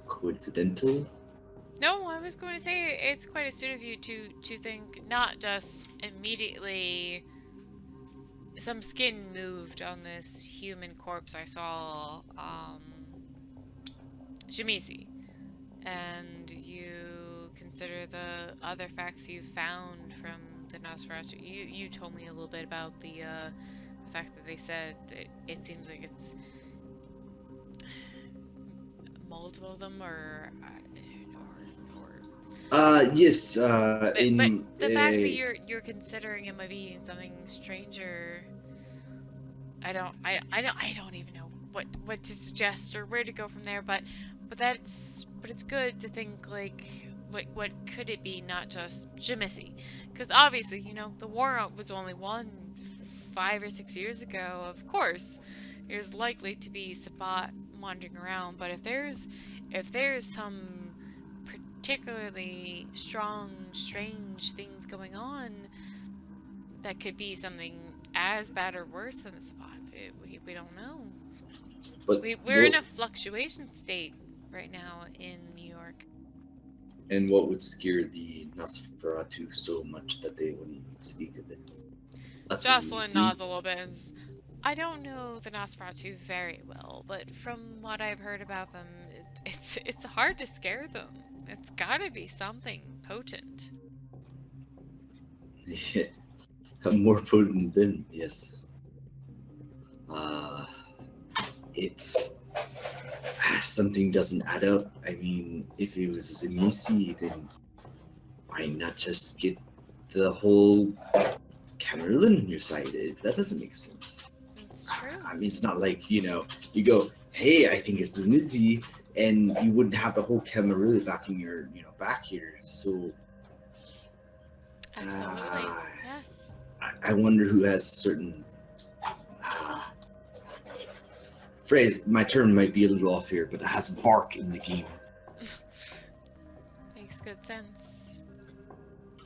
coincidental. No, I was going to say it's quite astute of you to think not just immediately some skin moved on this human corpse I saw, Jamisi. and you consider the other facts you found from the Nosferatu. You told me a little bit about the fact that they said that it seems like it's multiple of them, or yes. but the fact that you're considering it might be something stranger. I don't even know what to suggest or where to go from there, but it's good to think, like, what could it be, not just Jamisi, because obviously, you know, the war was only won 5 or 6 years ago. Of course there's likely to be Sabat wandering around, but if there's some particularly strong, strange things going on, that could be something as bad or worse than the Sabat. We don't know. But We're in a fluctuation state right now in New York. And what would scare the Nosferatu so much that they wouldn't speak of it? Jocelyn nods a little bit and says, I don't know the Nosferatu very well, but from what I've heard about them, it's hard to scare them. It's gotta be something potent. Yeah, more potent than, yes. It's something doesn't add up. I mean, if it was Zamisi, then why not just get the whole Camerlin on your side? That doesn't make sense. It's true. I mean, it's not like, you know, you go, hey, I think it's Zamisi, and you wouldn't have the whole Camerlin back in your, you know, back here. So Absolutely. Yes. I wonder who has certain phrase. My term might be a little off here, but it has bark in the game. Makes good sense.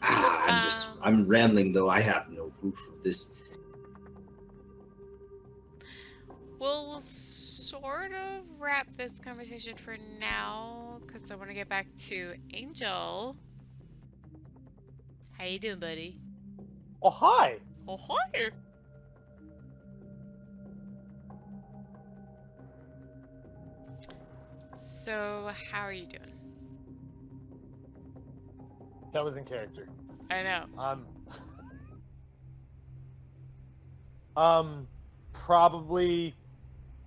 I'm rambling though. I have no proof of this. We'll sort of wrap this conversation for now, because I want to get back to Angel. How you doing, buddy? Oh, hi! Oh, hi! So, how are you doing? That was in character. I know. Probably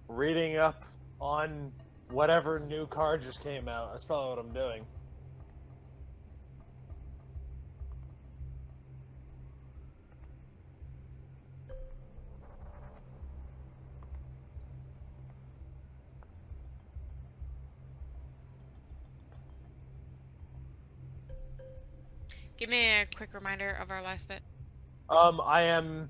reading up on whatever new card just came out. That's probably what I'm doing. Give me a quick reminder of our last bit. I am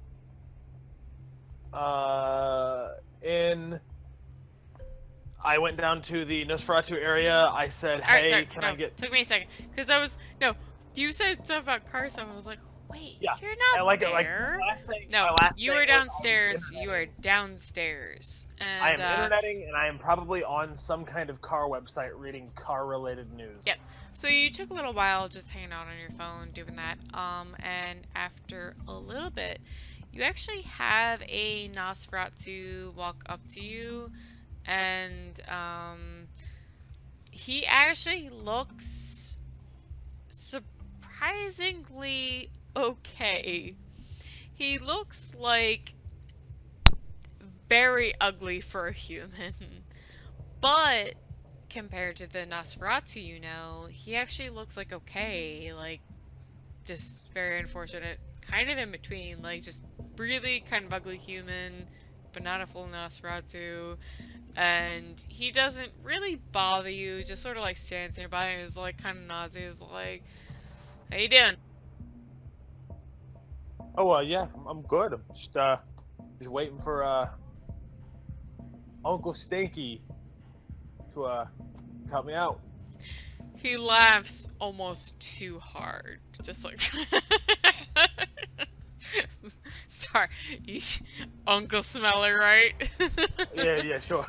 I went down to the Nosferatu area. I said, hey, sorry, can I get... Took me a second, because you said stuff about car stuff. I was like, wait, yeah, you're not there. You were downstairs. You are downstairs. And, I am interneting, and I am probably on some kind of car website reading car-related news. Yep. So you took a little while just hanging out on your phone doing that. And after a little bit, you actually have a Nosferatu walk up to you, and he actually looks surprisingly okay. He looks like very ugly for a human, but compared to the Nosferatu, you know, he actually looks like okay, like just very unfortunate, kind of in between, like just really kind of ugly human, but not a full Nosferatu. And he doesn't really bother you, just sort of like stands nearby and is like kind of nauseous, like, how you doing? Oh, yeah, I'm good. I'm just waiting for Uncle Stinky to help me out. He laughs almost too hard, just like sorry, you Uncle Smeller, right? yeah, sure.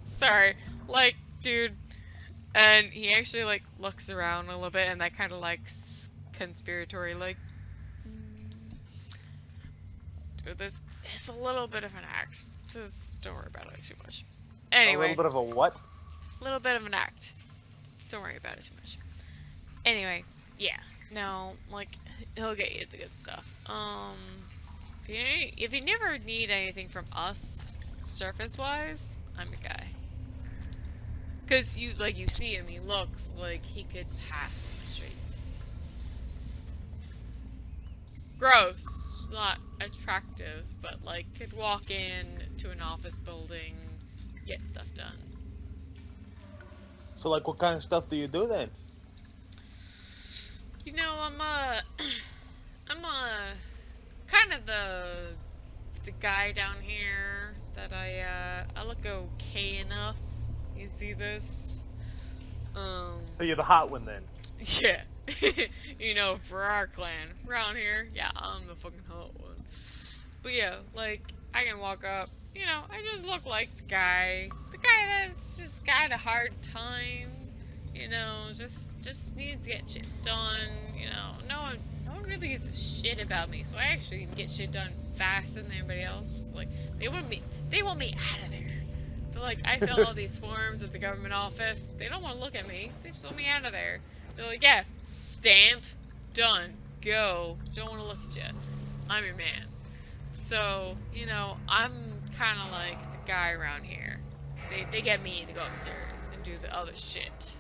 Sorry, like, dude. And he actually like looks around a little bit, and that kind of like conspiratory, like, dude, this is a little bit of an act. Just don't worry about it too much. Anyway, a little bit of a what? A little bit of an act. Don't worry about it too much. Anyway, yeah. No, like, he'll get you the good stuff. If you never need anything from us, surface-wise, I'm your guy. Cause you see him, he looks like he could pass on the streets. Gross, not attractive, but like could walk in to an office building, get stuff done. So, like, what kind of stuff do you do then? You know, I'm kind of the guy down here that I look okay enough. You see this? So you're the hot one then? Yeah. You know, for our clan around here, yeah, I'm the fucking hot one. But yeah, like I can walk up. You know, I just look like the guy that's just got a hard time. You know, just needs to get shit done. You know, no one really gives a shit about me, so I actually get shit done faster than anybody else. Like they want me out of there. They're like, I fill all these forms at the government office. They don't want to look at me. They just want me out of there. They're like, yeah, stamp, done, go. Don't want to look at you. I'm your man. So, you know, I'm kind of like the guy around here. They get me to go upstairs and do the other shit.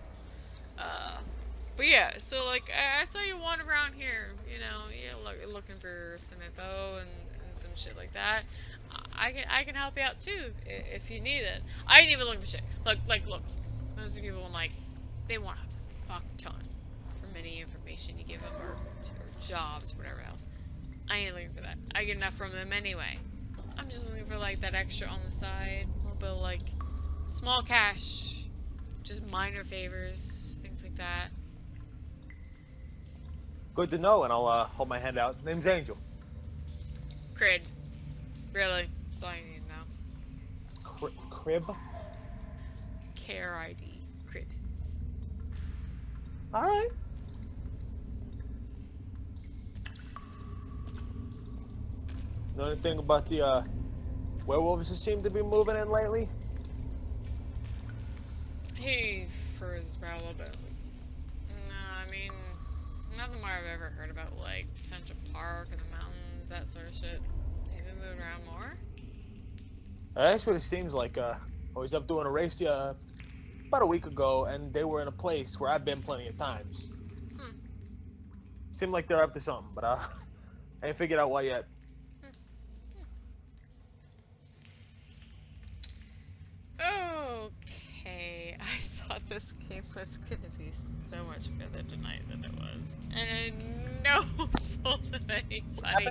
But yeah, so like I saw you wander around here, you know, you're looking for some info and some shit like that. I can help you out too if you need it. I ain't even looking for shit. Look, those people like they want a fuck ton from any information you give them or jobs, whatever else. I ain't looking for that. I get enough from them anyway. I'm just looking for like that extra on the side, a little bit of like small cash, just minor favors, things like that. Good to know, and I'll hold my hand out. Name's Angel. Crib. Really? That's all you need to know. Crib? Care ID. Crid. Alright. Know anything about the werewolves that seem to be moving in lately? He furrows his brow a little bit. No, I mean, nothing more I've ever heard about, like Central Park and the mountains, that sort of shit. They've been moving around more. That's what it seems like. I was up doing a race about a week ago, and they were in a place where I've been plenty of times. Seemed like they're up to something, but I ain't figured out what yet. Okay, I thought this game was gonna be so much further tonight than it was. And no fault of anybody.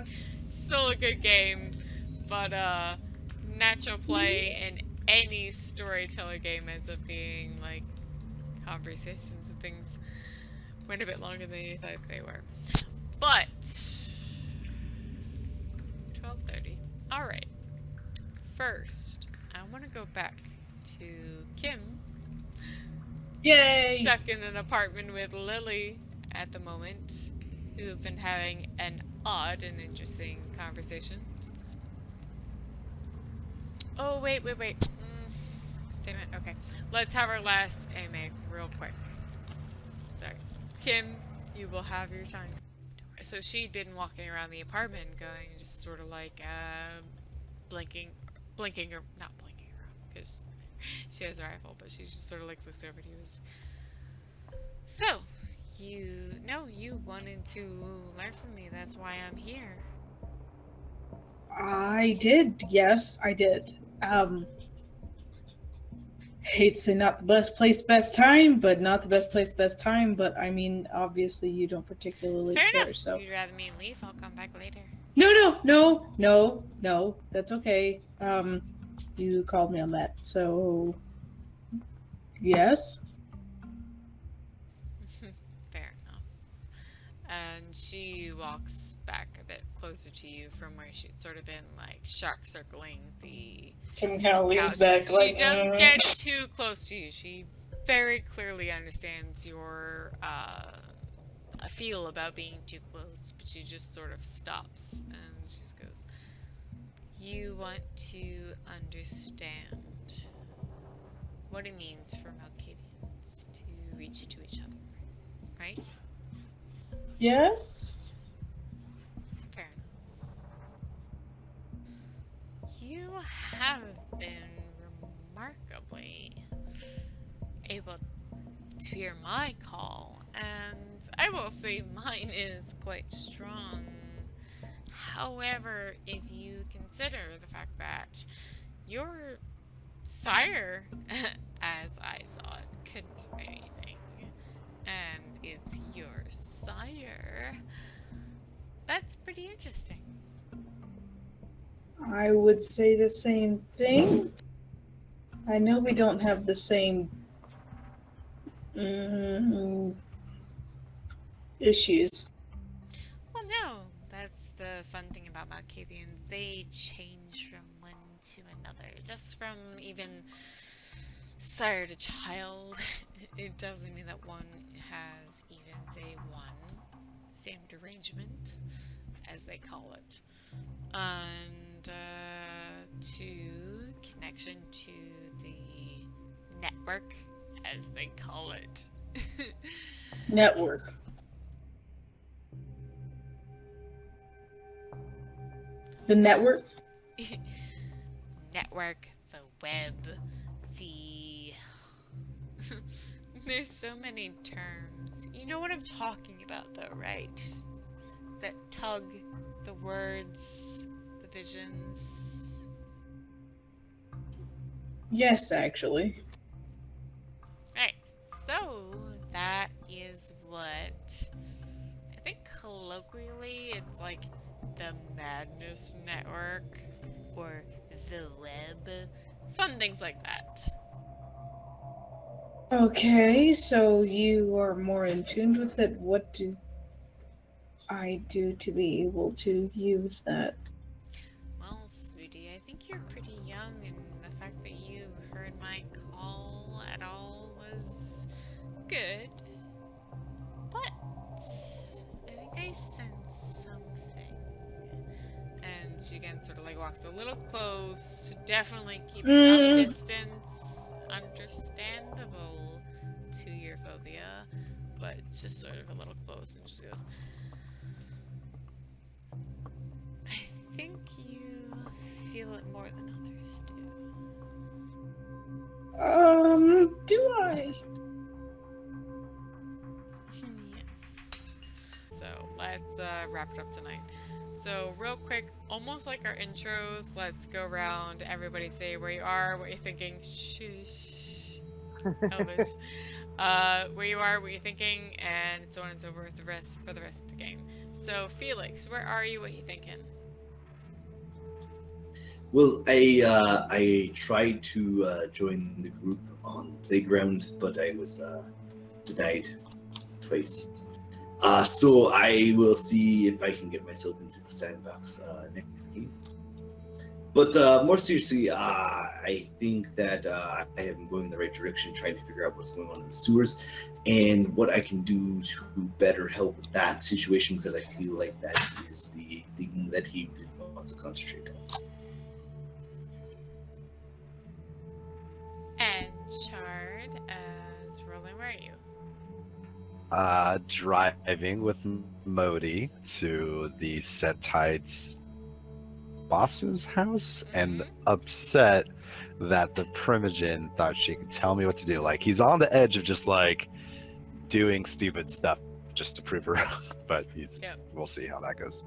Still a good game, but natural play in any storyteller game ends up being like conversations and things went a bit longer than you thought they were. But 12:30. Alright. First, I wanna go back to Kim. Yay! Stuck in an apartment with Lily at the moment, who have been having an odd and interesting conversation. Oh, wait. Damn it, okay. Let's have our last AMA real quick. Sorry. Kim, you will have your time. So she'd been walking around the apartment going just sort of like, blinking, or not blinking around, because she has a rifle, but she just sort of like looks over to you. So, you wanted to learn from me, that's why I'm here. I did, yes, I did. Hate to say not the best place, best time, but not the best place, best time, but I mean, obviously you don't particularly Fair care, enough. so. If you'd rather me leave, I'll come back later. No, that's okay. You called me on that, so yes. Fair enough. And she walks back a bit closer to you from where she'd sort of been like shark circling the Kim kind of leans couch. back. She doesn't get too close to you. She very clearly understands your feel about being too close, but she just sort of stops and she just goes, you want to understand what it means for Malkavians to reach to each other, right? Yes. Fair enough. You have been remarkably able to hear my call, and I will say mine is quite strong. However, if you consider the fact that your sire, as I saw it, couldn't mean anything, and it's your sire, that's pretty interesting. I would say the same thing. I know we don't have the same issues. Well, no, that's the fun thing about Malkavians. They change from one to another, just from even sire to child. It doesn't mean that one has even, say, one same derangement, as they call it. And two, connection to the network, as they call it. Network. The network? Network, the web, the... There's so many terms. You know what I'm talking about, though, right? That tug, the words, the visions. Yes, actually. Right, so that is what I think colloquially it's like the Madness Network or the web. Fun things like that. Okay, so you are more in tune with it. What do I do to be able to use that? Well, sweetie, I think you're pretty young, and the fact that you heard my call at all was good. But I think I sense something. And she again sort of like walks a little close, definitely keeping enough distance, understandable to your phobia, but just sort of a little close, and just goes, I think you feel it more than others do. Do I? Yes. So let's wrap it up tonight. So real quick, almost like our intros, let's go around, everybody say where you are, what you're thinking, shush, Elvish, where you are, what you're thinking, and so on and so forth for the rest of the game. So Felix, where are you, what you thinking? Well, I tried to join the group on the playground, but I was denied twice. So I will see if I can get myself into the sandbox next game. But more seriously, I think that I am going in the right direction, trying to figure out what's going on in the sewers and what I can do to better help with that situation, because I feel like that is the thing that he wants to concentrate on. And Chard, as Roland, where are you? Driving with Modi to the Setites boss's house and upset that the Primogen thought she could tell me what to do. Like, he's on the edge of just like doing stupid stuff just to prove her wrong, but we'll see how that goes.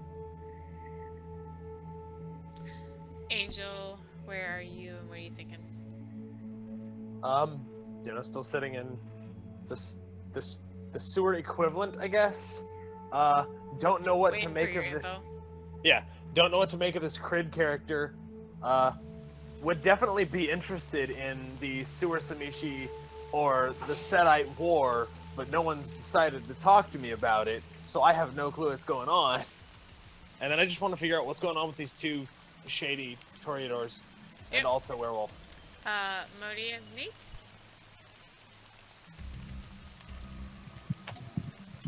Angel, where are you and what are you thinking? Still sitting in the sewer equivalent, I guess. Don't know what to make of this. Info. Yeah, don't know what to make of this Crid character. Would definitely be interested in the Sewer Samishi or the Setite War, but no one's decided to talk to me about it, so I have no clue what's going on. And then I just want to figure out what's going on with these two shady Toreadors and also Werewolf. Modi and Nate?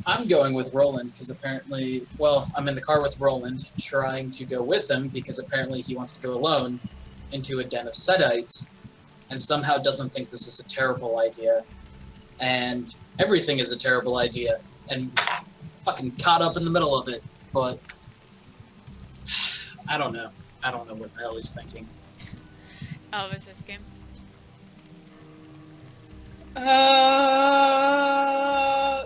I'm going with Roland because apparently, well, I'm in the car with Roland trying to go with him because apparently he wants to go alone into a den of Setites and somehow doesn't think this is a terrible idea. And everything is a terrible idea, and fucking caught up in the middle of it. But I don't know. I don't know what the hell he's thinking. Elvis, this game.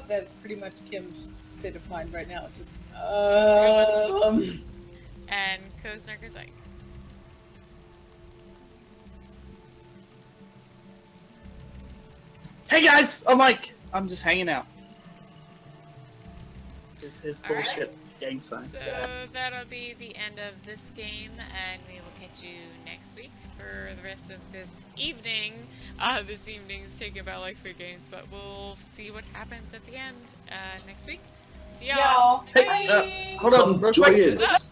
That's pretty much Kim's state of mind right now. Just And Kozner goes like. Hey guys, I'm Mike. I'm just hanging out. This is All right. bullshit gang sign. So that'll be the end of this game, and we will catch you next week for the rest of this evening. This evening's taking about like 3 games, but we'll see what happens at the end next week. See y'all. Hey, hold on, Come real join quick. us.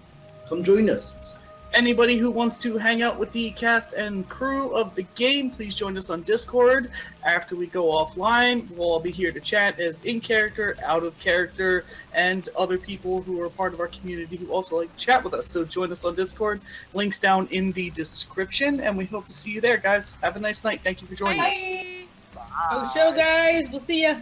Come join us. Anybody who wants to hang out with the cast and crew of the game, please join us on Discord. After we go offline, we'll all be here to chat as in character, out of character, and other people who are part of our community who also like to chat with us. So join us on Discord. Links down in the description, and we hope to see you there, guys. Have a nice night. Thank you for joining us. Oh, show guys. We'll see ya.